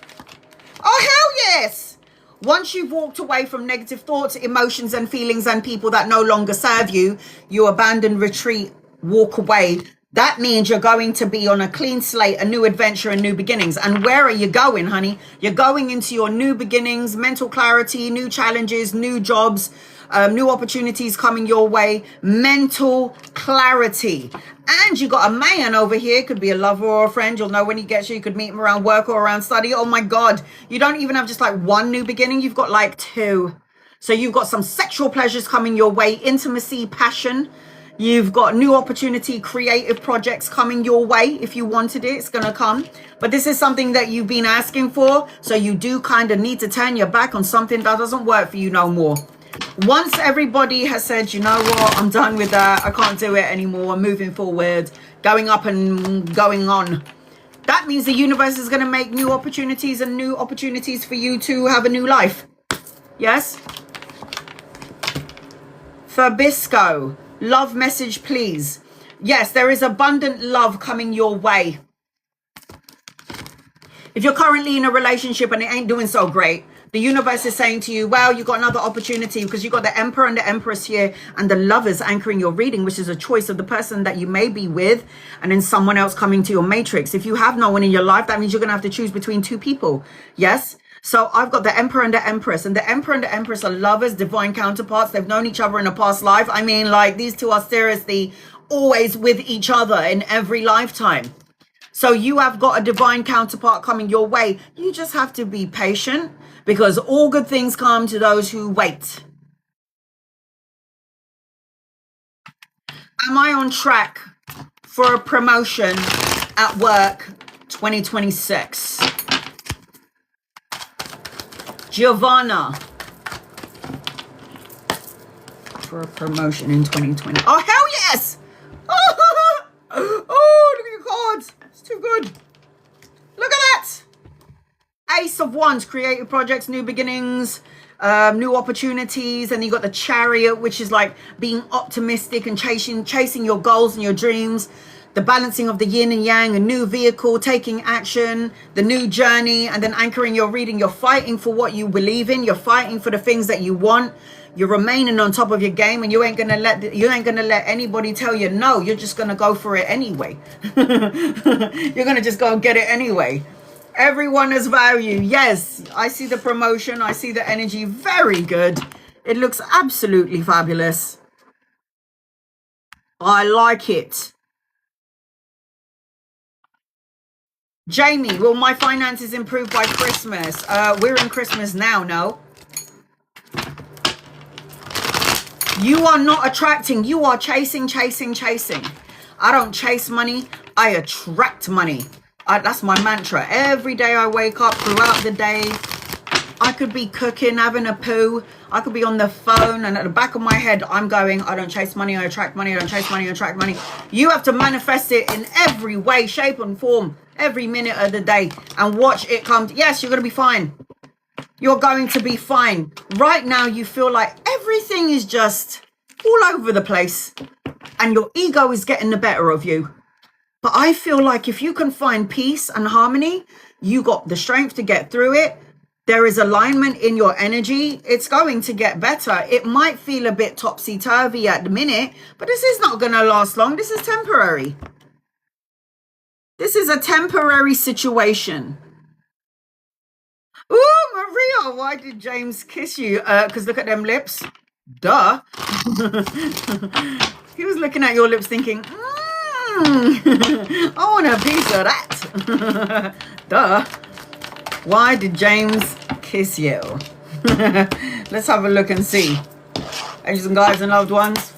Speaker 1: Oh, hell yes. Once you've walked away from negative thoughts, emotions and feelings and people that no longer serve you, you abandon, retreat, walk away. That means you're going to be on a clean slate, a new adventure and new beginnings. And where are you going, honey? You're going into your new beginnings, mental clarity, new challenges, new jobs, new opportunities coming your way, mental clarity. And you got a man over here, could be a lover or a friend. You'll know when he gets you. You could meet him around work or around study. Oh my God, you don't even have just like one new beginning. You've got like 2. So you've got some sexual pleasures coming your way, intimacy, passion. You've got new opportunity, creative projects coming your way. If you wanted it, it's going to come. But this is something that you've been asking for. So you do kind of need to turn your back on something that doesn't work for you no more. Once everybody has said, you know what, I'm done with that. I can't do it anymore. I'm moving forward, going up and going on. That means the universe is going to make new opportunities and new opportunities for you to have a new life. Yes? Fabisco. Love message, please. Yes, there is abundant love coming your way. If you're currently in a relationship and it ain't doing so great, the universe is saying to you, well, you got another opportunity because you got the Emperor and the Empress here and the Lovers anchoring your reading, which is a choice of the person that you may be with and then someone else coming to your matrix. If you have no one in your life, that means you're going to have to choose between 2 people. Yes? So I've got the Emperor and the Empress, and the Emperor and the Empress are lovers, divine counterparts. They've known each other in a past life. I mean, like, these 2 are seriously always with each other in every lifetime. So you have got a divine counterpart coming your way. You just have to be patient because all good things come to those who wait. Am I on track for a promotion at work 2026? Giovanna, for a promotion in 2020. Oh, hell yes! Oh, look at your cards. It's too good. Look at that. Ace of Wands, creative projects, new beginnings, new opportunities. And you got the Chariot, which is like being optimistic and chasing your goals and your dreams. The balancing of the yin and yang, a new vehicle, taking action, the new journey, and then anchoring your reading. You're fighting for what you believe in. You're fighting for the things that you want. You're remaining on top of your game, and you ain't gonna let anybody tell you no. You're just gonna go for it anyway. You're gonna just go and get it anyway. Everyone has value. Yes, I see the promotion. I see the energy. Very good. It looks absolutely fabulous. I like it. Jamie, will my finances improve by Christmas? We're in Christmas now, no? You are not attracting. You are chasing. I don't chase money. I attract money. That's my mantra. Every day I wake up, throughout the day, I could be cooking, having a poo. I could be on the phone, and at the back of my head, I'm going, I don't chase money, I attract money, I don't chase money, I attract money. You have to manifest it in every way, shape, and form, every minute of the day, and watch it come. Yes, you're going to be fine. You're going to be fine. Right now, you feel like everything is just all over the place, and your ego is getting the better of you. But I feel like if you can find peace and harmony, you got the strength to get through it. There is alignment in your energy. It's going to get better. It might feel a bit topsy-turvy at the minute, but this is not going to last long. This is temporary. This is a temporary situation. Ooh, Maria, why did James kiss you? Because look at them lips. Duh. He was looking at your lips thinking, I want a piece of that. Duh. Why did James kiss you? Let's have a look and see. Angels and guides and loved ones.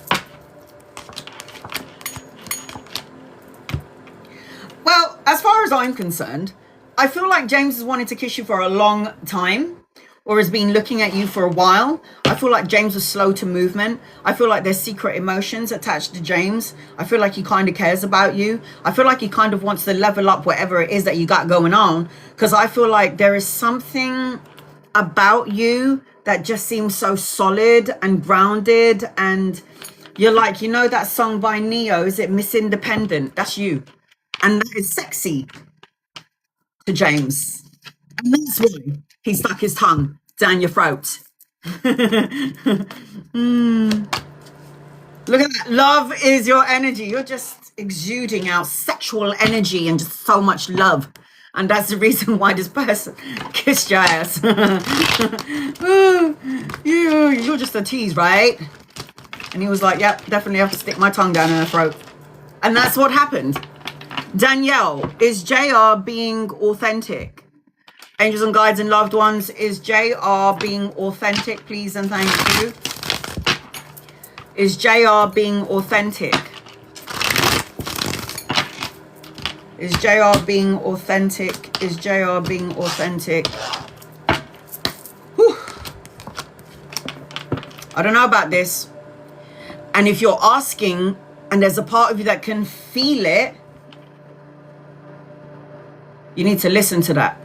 Speaker 1: Well, as far as I'm concerned, I feel like James has wanted to kiss you for a long time, or has been looking at you for a while. I feel like James was slow to movement. I feel like there's secret emotions attached to James. I feel like he kind of cares about you. I feel like he kind of wants to level up whatever it is that you got going on, because I feel like there is something about you that just seems so solid and grounded, and you're like, you know that song by Neo, is it Miss Independent? That's you. And that is sexy to James. And that's why he stuck his tongue down your throat. Look at that. Love is your energy. You're just exuding out sexual energy and just so much love. And that's the reason why this person kissed your ass. You're just a tease, right? And he was like, yep, definitely have to stick my tongue down in her throat. And that's what happened. Danielle, is JR being authentic? Angels and guides and loved ones, is JR being authentic, please and thank you? Is JR being authentic? Is JR being authentic? Is JR being authentic? Whew. I don't know about this. And if you're asking, and there's a part of you that can feel it, you need to listen to that.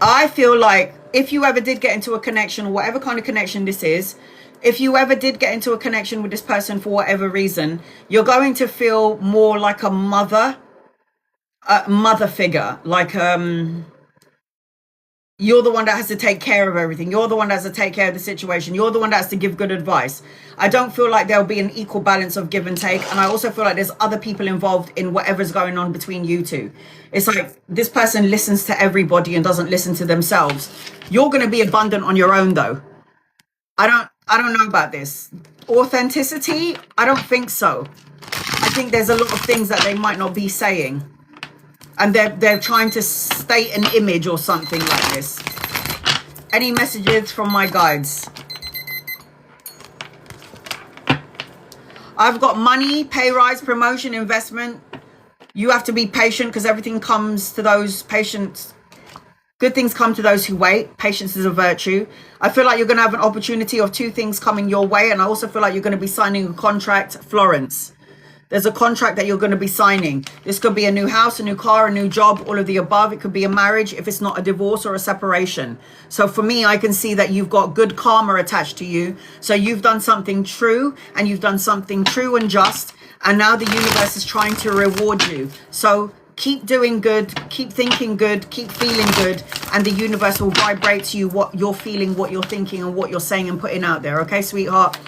Speaker 1: I feel like if you ever did get into a connection, whatever kind of connection this is, if you ever did get into a connection with this person for whatever reason, you're going to feel more like a mother figure. Like you're the one that has to take care of everything. You're the one that has to take care of the situation. You're the one that has to give good advice. I don't feel like there'll be an equal balance of give and take. And I also feel like there's other people involved in whatever's going on between you two. It's like this person listens to everybody and doesn't listen to themselves. You're going to be abundant on your own, though. I don't know about this. Authenticity? I don't think so. I think there's a lot of things that they might not be saying. And they're trying to state an image or something like this. Any messages from my guides? I've got money, pay rise, promotion, investment. You have to be patient because everything comes to those patients. Good things come to those who wait. Patience is a virtue. I feel like you're going to have an opportunity of two things coming your way. And I also feel like you're going to be signing a contract. Florence. There's a contract that you're going to be signing. This could be a new house, a new car, a new job, all of the above. It could be a marriage if it's not a divorce or a separation. So for me, I can see that you've got good karma attached to you. So you've done something true, and you've done something true and just. And now the universe is trying to reward you. So keep doing good, keep thinking good, keep feeling good. And the universe will vibrate to you what you're feeling, what you're thinking, and what you're saying and putting out there. Okay, sweetheart?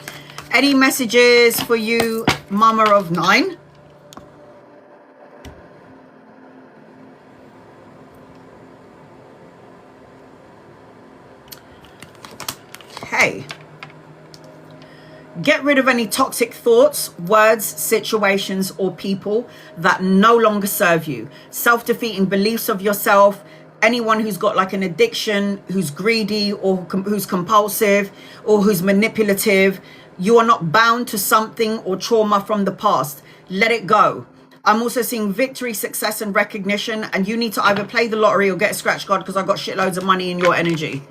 Speaker 1: Any messages for you, Mama of 9? Get rid of any toxic thoughts, words, situations, or people that no longer serve you. Self-defeating beliefs of yourself. Anyone who's got like an addiction, who's greedy, or who's compulsive, or who's manipulative. You are not bound to something or trauma from the past. Let it go. I'm also seeing victory, success, and recognition. And you need to either play the lottery or get a scratch card, because I've got shitloads of money in your energy.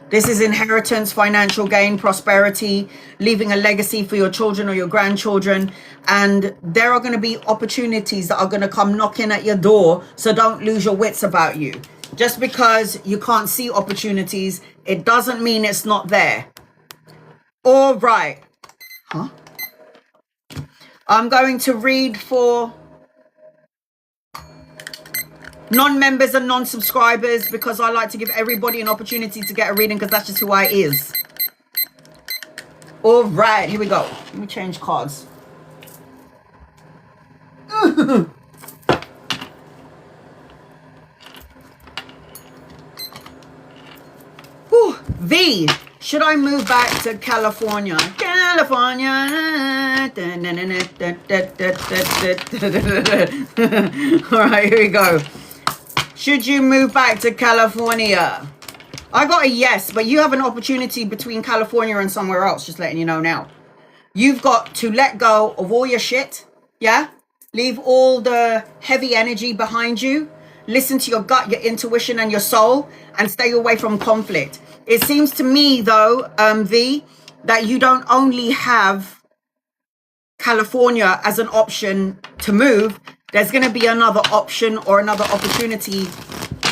Speaker 1: This is inheritance, financial gain, prosperity, leaving a legacy for your children or your grandchildren. And there are going to be opportunities that are going to come knocking at your door. So don't lose your wits about you. Just because you can't see opportunities, it doesn't mean it's not there. All right. Huh? I'm going to read for non-members and non-subscribers, because I like to give everybody an opportunity to get a reading, because that's just who I is. All right, here we go. Let me change cards. Whew. V, should I move back to California? California. All right, here we go. Should you move back to California? I got a yes, but you have an opportunity between California and somewhere else, just letting you know now. You've got to let go of all your shit, yeah? Leave all the heavy energy behind you. Listen to your gut, your intuition, and your soul, and stay away from conflict. It seems to me, though, V, that you don't only have California as an option to move. There's going to be another option or another opportunity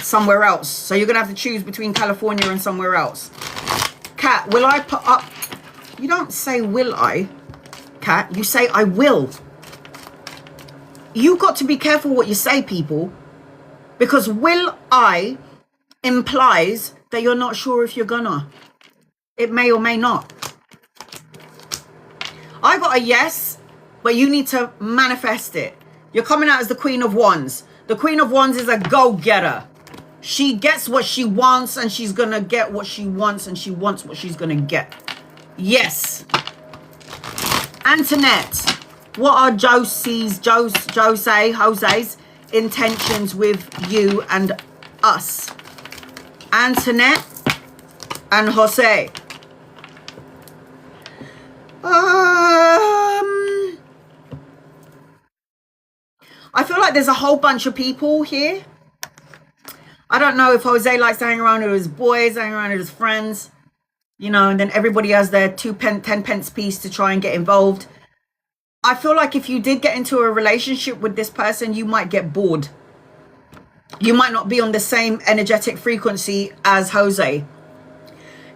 Speaker 1: somewhere else. So you're going to have to choose between California and somewhere else. Kat, will I put up? You don't say will I, Kat. You say I will. You got to be careful what you say, people. Because will I implies that you're not sure if you're gonna. It may or may not. I got a yes, but you need to manifest it. You're coming out as the Queen of Wands. The Queen of Wands is a go-getter. She gets what she wants, and she's going to get what she wants, and she wants what she's going to get. Yes. Antoinette, what are Jose's intentions with you and us? Antoinette and Jose. I feel like there's a whole bunch of people here. I don't know if Jose likes to hang around with his boys, hang around with his friends, you know, and then everybody has their 10 pence piece to try and get involved. I feel like if you did get into a relationship with this person, you might get bored. You might not be on the same energetic frequency as Jose.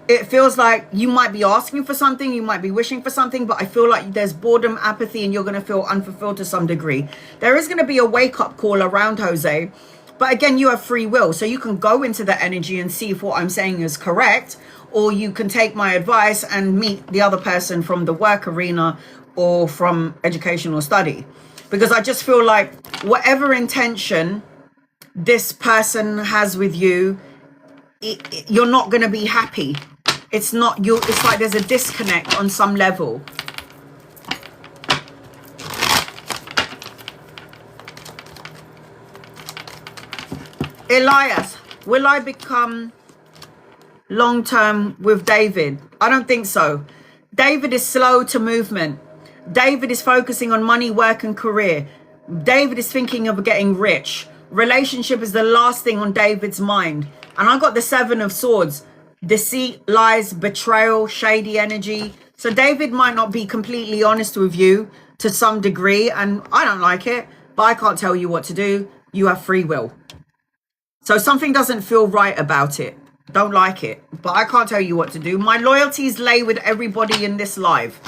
Speaker 1: It feels like you might be asking for something, you might be wishing for something, but I feel like there's boredom, apathy, and you're going to feel unfulfilled to some degree. There is going to be a wake-up call around Jose, but again, you have free will, so you can go into the energy and see if what I'm saying is correct, or you can take my advice and meet the other person from the work arena or from educational study. Because I just feel like whatever intention this person has with you, you're not going to be happy. It's not you. It's like there's a disconnect on some level. Elias, will I become long-term with David? I don't think so. David is slow to movement. David is focusing on money, work, and career. David is thinking of getting rich. Relationship is the last thing on David's mind. And I got the 7 of Swords. Deceit, lies, betrayal, shady energy. So David might not be completely honest with you to some degree. And I don't like it. But I can't tell you what to do. You have free will. So something doesn't feel right about it. Don't like it. But I can't tell you what to do. My loyalties lay with everybody in this live.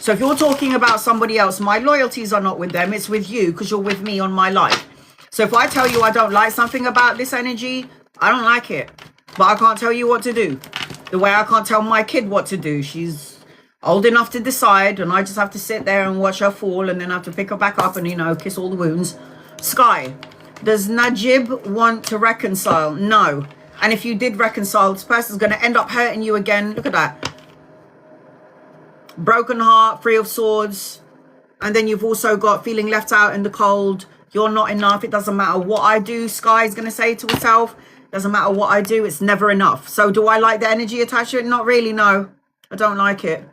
Speaker 1: So if you're talking about somebody else, my loyalties are not with them. It's with you because you're with me on my life. So if I tell you I don't like something about this energy, I don't like it. But I can't tell you what to do. The way I can't tell my kid what to do. She's old enough to decide, and I just have to sit there and watch her fall and then have to pick her back up and, you know, kiss all the wounds. Sky, does Najib want to reconcile? No. And if you did reconcile, this person's going to end up hurting you again. Look at that. broken heart, 3 of swords. And then you've also got feeling left out in the cold. You're not enough. It doesn't matter what I do. Sky is going to say to itself, doesn't matter what I do. It's never enough. So do I like the energy attached to it? Not really. No, I don't like it.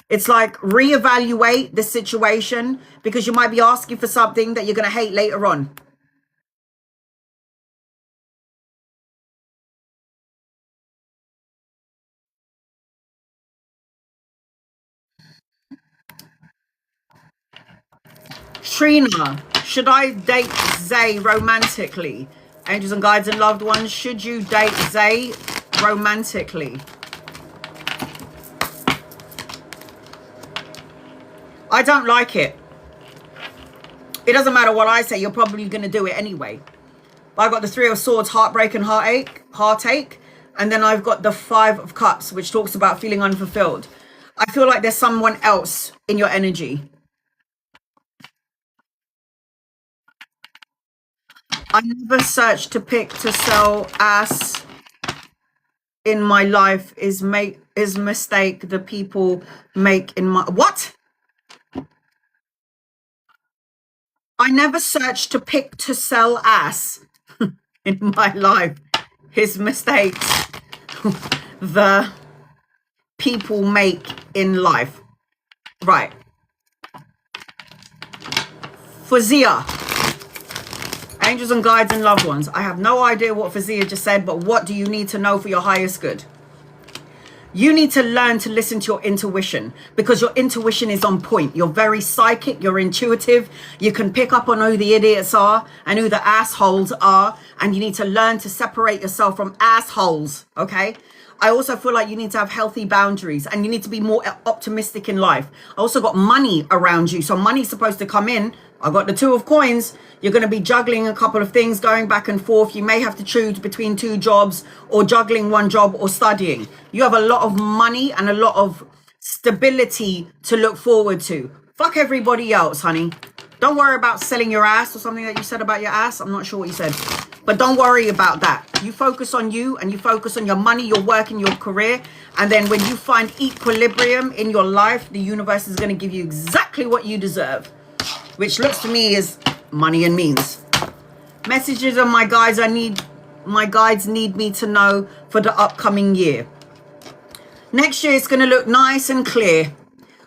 Speaker 1: It's like reevaluate the situation, because you might be asking for something that you're going to hate later on. Trina, should I date Zay romantically? Angels and guides and loved ones, should you date Zay romantically? I don't like it. It doesn't matter what I say, you're probably going to do it anyway. I've got the 3 of swords, heartbreak and heartache. And then I've got the 5 of cups, which talks about feeling unfulfilled. I feel like there's someone else in your energy. I never search to pick to sell ass in my life is mistake the people make in my... What? I never search to pick to sell ass in my life. His mistakes the people make in life. Right. Fazia. Angels and guides and loved ones. I have no idea what Fazia just said, but what do you need to know for your highest good? You need to learn to listen to your intuition, because your intuition is on point. You're very psychic. You're intuitive. You can pick up on who the idiots are and who the assholes are. And you need to learn to separate yourself from assholes. Okay. I also feel like you need to have healthy boundaries, and you need to be more optimistic in life. I also got money around you. So money's supposed to come in. I got the 2 of coins. You're going to be juggling a couple of things, going back and forth. You may have to choose between 2 jobs, or juggling 1 job, or studying. You have a lot of money and a lot of stability to look forward to. Fuck everybody else, honey. Don't worry about selling your ass, or something that you said about your ass. I'm not sure what you said. But don't worry about that. You focus on you, and you focus on your money, your work, and your career. And then when you find equilibrium in your life, the universe is going to give you exactly what you deserve, which looks to me is money and means. Messages on my guides my guides need me to know for the upcoming year. Next year it's going to look nice and clear.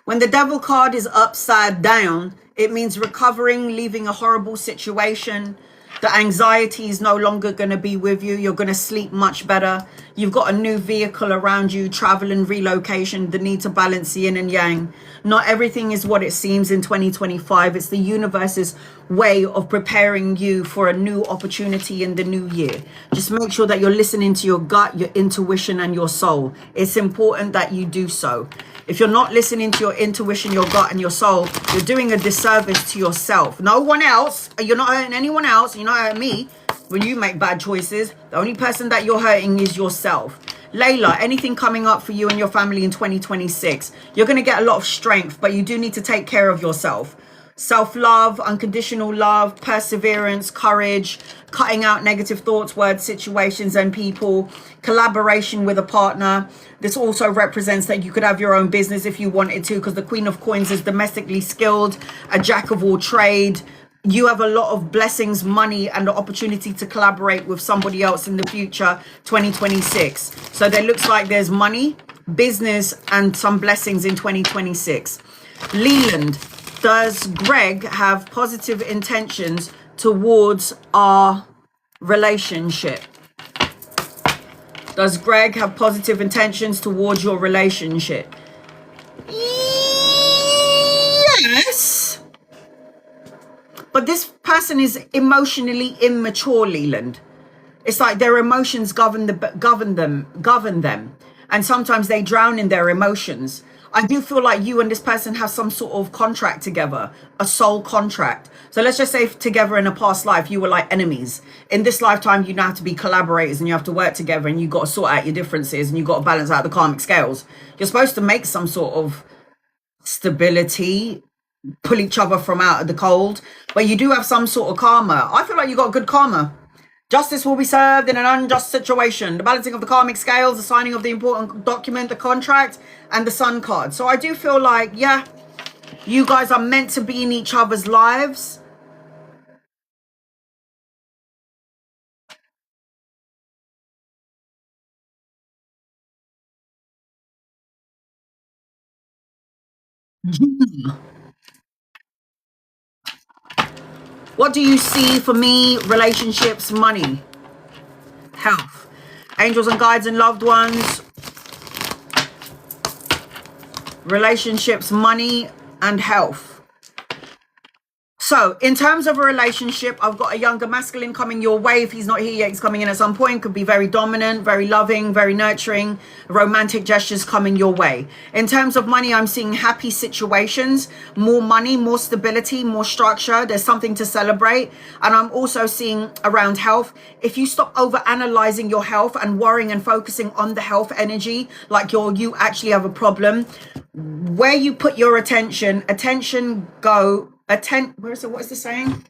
Speaker 1: When the devil card is upside down, it means recovering, leaving a horrible situation. The anxiety is no longer going to be with you. You're going to sleep much better. You've got a new vehicle around you, travel and relocation, the need to balance yin and yang. Not everything is what it seems in 2025. It's the universe's way of preparing you for a new opportunity in the new year. Just make sure that you're listening to your gut, your intuition, and your soul. It's important that you do so. If you're not listening to your intuition, your gut, and your soul, you're doing a disservice to yourself. No one else. You're not hurting anyone else. You're not hurting me. When you make bad choices, the only person that you're hurting is yourself. Layla, anything coming up for you and your family in 2026? You're going to get a lot of strength, but you do need to take care of yourself. Self-love, unconditional love, perseverance, courage, cutting out negative thoughts, words, situations, and people, collaboration with a partner. This also represents that you could have your own business if you wanted to, because the Queen of Coins is domestically skilled, a jack of all trade. You have a lot of blessings, money, and the opportunity to collaborate with somebody else in the future, 2026. So there looks like there's money, business, and some blessings in 2026. Leland, does Greg have positive intentions towards our relationship? Does Greg have positive intentions towards your relationship? Yes. But this person is emotionally immature, Leland. It's like their emotions govern them. And sometimes they drown in their emotions. I do feel like you and this person have some sort of contract together, a soul contract. So let's just say together in a past life, you were like enemies. In this lifetime, you now have to be collaborators and you have to work together and you've got to sort out your differences and you've got to balance out the karmic scales. You're supposed to make some sort of stability, pull each other from out of the cold, but you do have some sort of karma. I feel like you got good karma. Justice will be served in an unjust situation. The balancing of the karmic scales, the signing of the important document, the contract, and the sun card. So I do feel like, yeah, you guys are meant to be in each other's lives. What do you see for me? Relationships, money, health, angels and guides and loved ones, relationships, money, and health. So in terms of a relationship, I've got a younger masculine coming your way. If he's not here yet, he's coming in at some point. Could be very dominant, very loving, very nurturing, romantic gestures coming your way. In terms of money, I'm seeing happy situations, more money, more stability, more structure. There's something to celebrate. And I'm also seeing around health. If you stop over analyzing your health and worrying and focusing on the health energy, like you actually have a problem, where you put your attention what is the saying?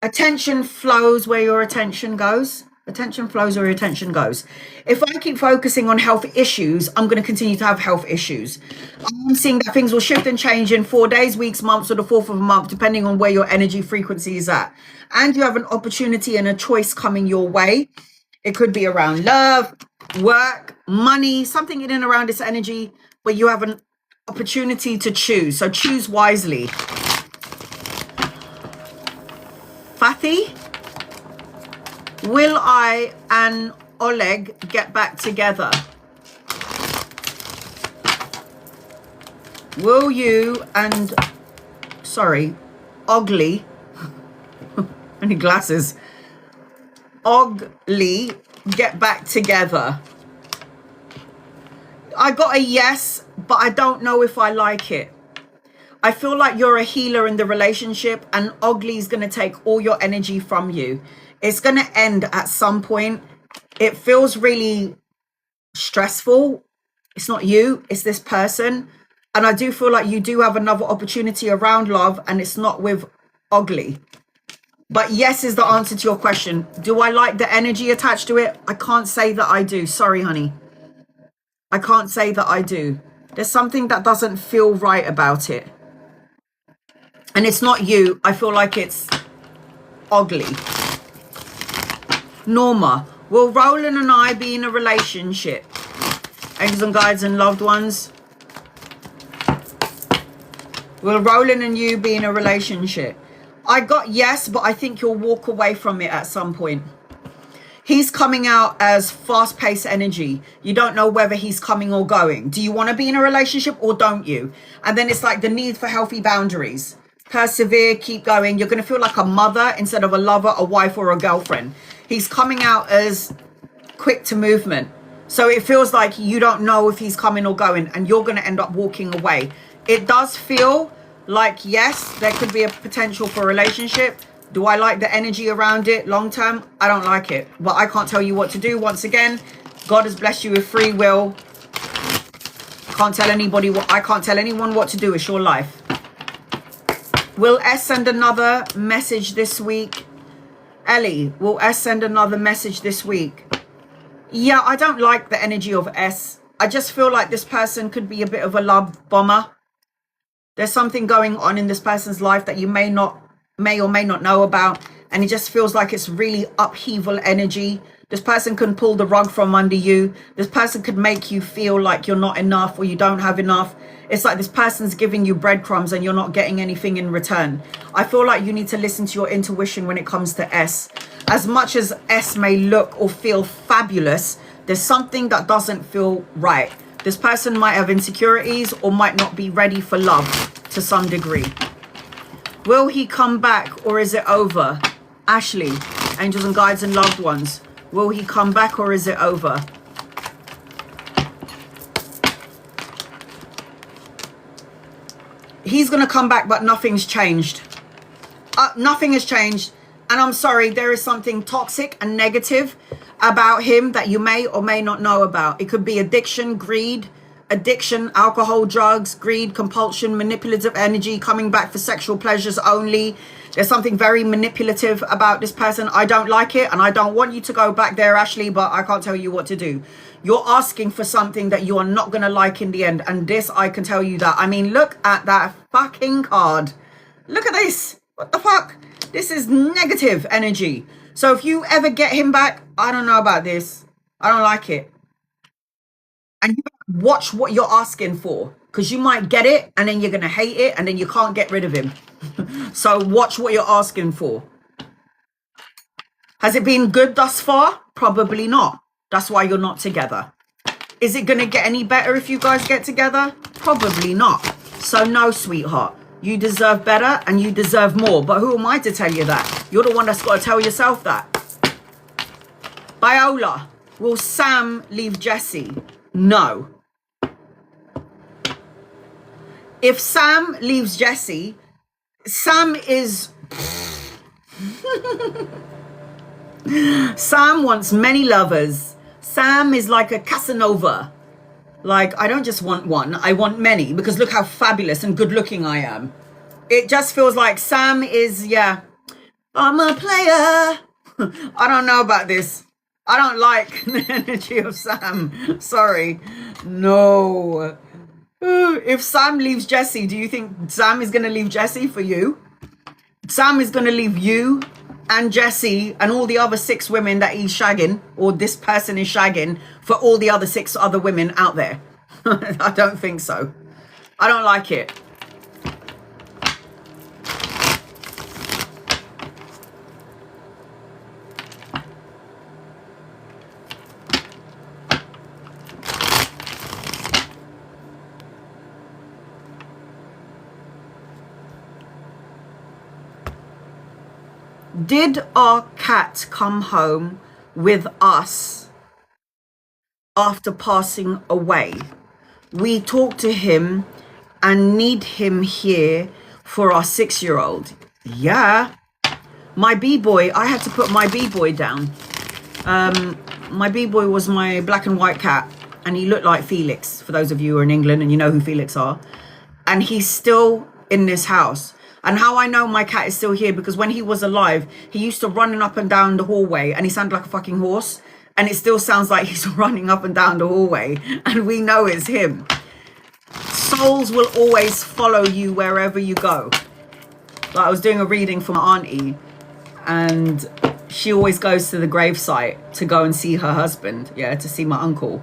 Speaker 1: Attention flows where your attention goes. Attention flows where your attention goes. If I keep focusing on health issues, I'm going to continue to have health issues. I'm seeing that things will shift and change in 4 days, weeks, months, or the fourth of a month, depending on where your energy frequency is at. And you have an opportunity and a choice coming your way. It could be around love, work, money, something in and around this energy where you have an opportunity to choose. So choose wisely. Fatih, will I and Oleg get back together? Will you and, Ogly, I need glasses, Ogly get back together? I got a yes, but I don't know if I like it. I feel like you're a healer in the relationship and Ogly is going to take all your energy from you. It's going to end at some point. It feels really stressful. It's not you, it's this person. And I do feel like you do have another opportunity around love and it's not with Ogly. But yes is the answer to your question. Do I like the energy attached to it? I can't say that I do. Sorry, honey. I can't say that I do. There's something that doesn't feel right about it. And it's not you. I feel like it's Ogly. Norma, will Roland and I be in a relationship? Angels and guides and loved ones. Will Roland and you be in a relationship? I got yes, but I think you'll walk away from it at some point. He's coming out as fast-paced energy. You don't know whether he's coming or going. Do you want to be in a relationship or don't you? And then it's like the need for healthy boundaries. Persevere, keep going. You're going to feel like a mother instead of a lover, a wife, or a girlfriend. He's coming out as quick to movement. So it feels like you don't know if he's coming or going and you're going to end up walking away. It does feel like, yes, there could be a potential for a relationship. Do I like the energy around it long term? I don't like it, but I can't tell you what to do. Once again, God has blessed you with free will. Can't tell anybody what, I can't tell anyone what to do. It's your life. Will S send another message this week? Ellie, will S send another message this week? Yeah, I don't like the energy of S. I just feel like this person could be a bit of a love bomber. There's something going on in this person's life that you may or may not know about, and it just feels like it's really upheaval energy. This person can pull the rug from under you. This person could make you feel like you're not enough or you don't have enough. It's like this person's giving you breadcrumbs and you're not getting anything in return. I feel like you need to listen to your intuition when it comes to S. As much as S may look or feel fabulous, there's something that doesn't feel right. This person might have insecurities or might not be ready for love to some degree. Will he come back or is it over? Ashley, angels and guides and loved ones. Will he come back or is it over? He's going to come back, but nothing's changed. Nothing has changed. And I'm sorry, there is something toxic and negative about him that you may or may not know about. It could be addiction, greed, addiction, alcohol, drugs, greed, compulsion, manipulative energy, coming back for sexual pleasures only. There's something very manipulative about this person. I don't like it, and I don't want you to go back there, Ashley, but I can't tell you what to do. You're asking for something that you are not going to like in the end, and this, I can tell you that. I mean, look at that fucking card. Look at this. What the fuck? This is negative energy. So if you ever get him back, I don't know about this. I don't like it. And you watch what you're asking for, because you might get it and then you're going to hate it and then you can't get rid of him. So watch what you're asking for. Has it been good thus far? Probably not. That's why you're not together. Is it going to get any better if you guys get together? Probably not. So no, sweetheart. You deserve better and you deserve more. But who am I to tell you that? You're the one that's got to tell yourself that. Viola, will Sam leave Jesse? No. If Sam leaves Jesse, Sam is... Sam wants many lovers. Sam is like a Casanova. Like, I don't just want one, I want many, because look how fabulous and good looking I am. It just feels like Sam is, yeah, I'm a player. I don't know about this. I don't like the energy of Sam. Sorry. No. If Sam leaves Jesse, do you think Sam is going to leave Jesse for you? Sam is going to leave you and Jesse and all the other 6 women that he's shagging, or this person is shagging, for all the other 6 other women out there. I don't think so. I don't like it. Did our cat come home with us after passing away? We talked to him and need him here for our 6-year-old. Yeah. My B-boy, I had to put my B-boy down. My B-boy was my black and white cat, and he looked like Felix, for those of you who are in England and you know who Felix are. And he's still in this house. And how I know my cat is still here, because when he was alive, he used to run up and down the hallway and he sounded like a fucking horse. And it still sounds like he's running up and down the hallway. And we know it's him. Souls will always follow you wherever you go. Like, I was doing a reading for my auntie, and she always goes to the gravesite to go and see her husband. Yeah, to see my uncle.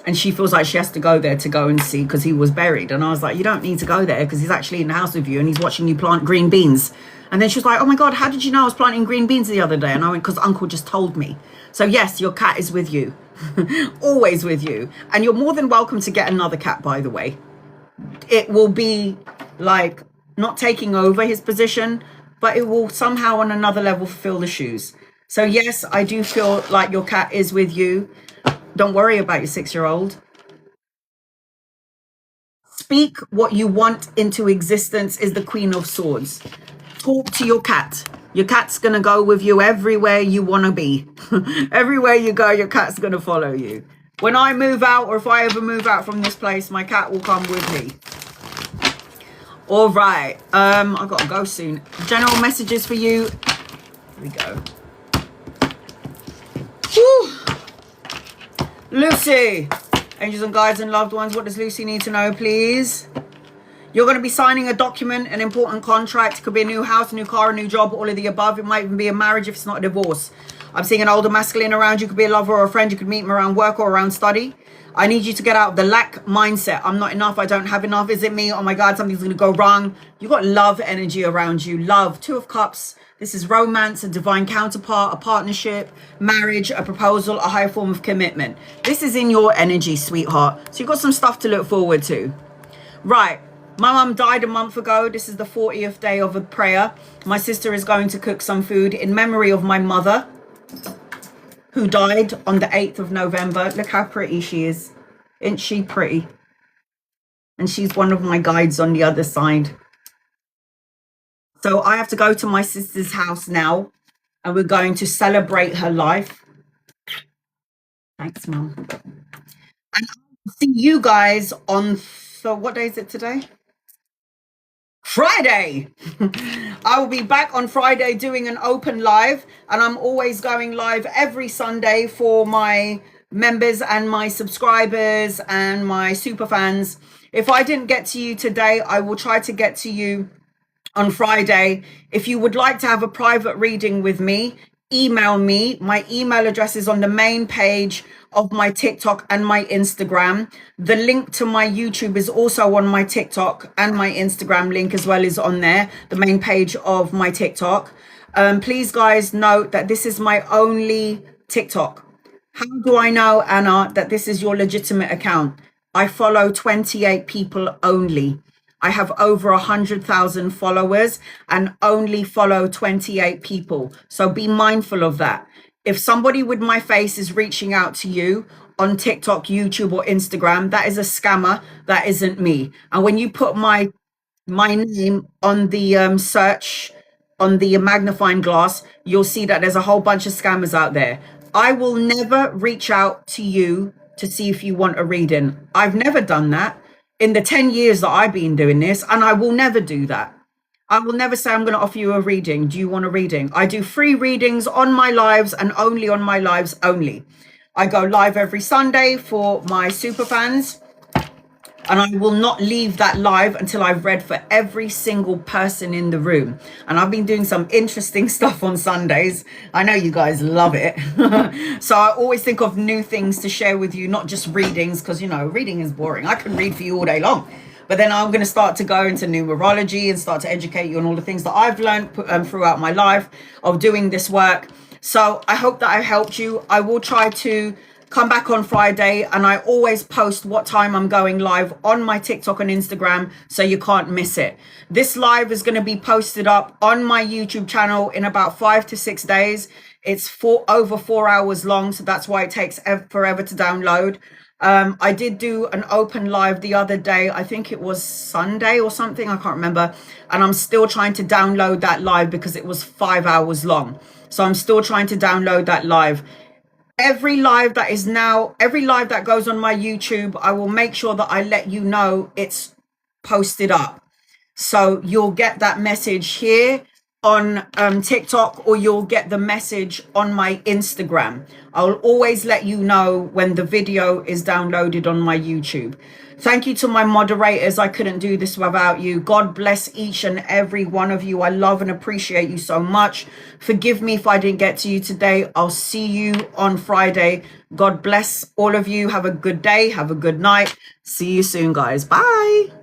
Speaker 1: And she feels like she has to go there to go and see, because he was buried. And I was like, you don't need to go there, because he's actually in the house with you and he's watching you plant green beans. And then she was like, oh my God, how did you know I was planting green beans the other day? And I went, because Uncle just told me. So yes, your cat is with you. Always with you. And you're more than welcome to get another cat, by the way. It will be like not taking over his position, but it will somehow on another level fill the shoes. So yes, I do feel like your cat is with you. Don't worry about your 6-year-old. Speak what you want into existence is the Queen of Swords. Talk to your cat. Your cat's going to go with you everywhere you want to be. Everywhere you go, your cat's going to follow you. When I move out, or if I ever move out from this place, my cat will come with me. All right. I've got to go soon. General messages for you. Here we go. Whew. Lucy, angels and guides and loved ones, what does Lucy need to know, please? You're going to be signing a document, an important contract. It could be a new house, a new car, a new job, all of the above. It might even be a marriage if it's not a divorce. I'm seeing an older masculine around you. Could be a lover or a friend. You could meet him around work or around study. I need you to get out of the lack mindset. I'm not enough. I don't have enough. Is it me? Oh my God, something's going to go wrong. You've got love energy around you. Love. 2 of Cups. This is romance, a divine counterpart, a partnership, marriage, a proposal, a higher form of commitment. This is in your energy, sweetheart. So you've got some stuff to look forward to. Right. My mum died a month ago. This is the 40th day of a prayer. My sister is going to cook some food in memory of my mother, who died on the 8th of November. Look how pretty she is. Isn't she pretty? And she's one of my guides on the other side. So I have to go to my sister's house now, and we're going to celebrate her life. Thanks, Mum. And I'm See you guys on, so what day is it today? Friday. I will be back on Friday doing an open live, and I'm always going live every Sunday for my members and my subscribers and my super fans. If I didn't get to you today, I will try to get to you on Friday. If you would like to have a private reading with me, email me. My email address is on the main page of my TikTok and my Instagram. The link to my YouTube is also on my TikTok, and my Instagram link as well is on there, the main page of my TikTok. Please guys note that this is my only TikTok. How do I know, Anna, that this is your legitimate account? I follow 28 people only. I have over 100,000 followers and only follow 28 people. So be mindful of that. If somebody with my face is reaching out to you on TikTok, YouTube, or Instagram, that is a scammer. That isn't me. And when you put my name on the search, on the magnifying glass, you'll see that there's a whole bunch of scammers out there. I will never reach out to you to see if you want a reading. I've never done that in the 10 years that I've been doing this, and I will never do that. I will never say I'm going to offer you a reading. Do you want a reading? I do free readings on my lives, and only on my lives only. I go live every Sunday for my super fans, and I will not leave that live until I've read for every single person in the room. And I've been doing some interesting stuff on Sundays. I know you guys love it. So I always think of new things to share with you, not just readings, because, you know, reading is boring. I can read for you all day long. But then I'm going to start to go into numerology and start to educate you on all the things that I've learned throughout my life of doing this work. So I hope that I helped you. I will try to come back on Friday, and I always post what time I'm going live on my TikTok and Instagram, so you can't miss it. This live is going to be posted up on my YouTube channel in about 5 to 6 days. It's over 4 hours long, so that's why it takes forever to download. I did do an open live the other day. I think it was Sunday or something. I can't remember. And I'm still trying to download that live because it was 5 hours long. So I'm still trying to download that live. Every live that goes on my YouTube, I will make sure that I let you know it's posted up. So you'll get that message here on TikTok, or you'll get the message on my Instagram. I'll always let you know when the video is downloaded on my YouTube. Thank you to my moderators. I couldn't do this without you. God bless each and every one of you. I love and appreciate you so much. Forgive me if I didn't get to you today. I'll see you on Friday. God bless all of you. Have a good day. Have a good night. See you soon, guys. Bye.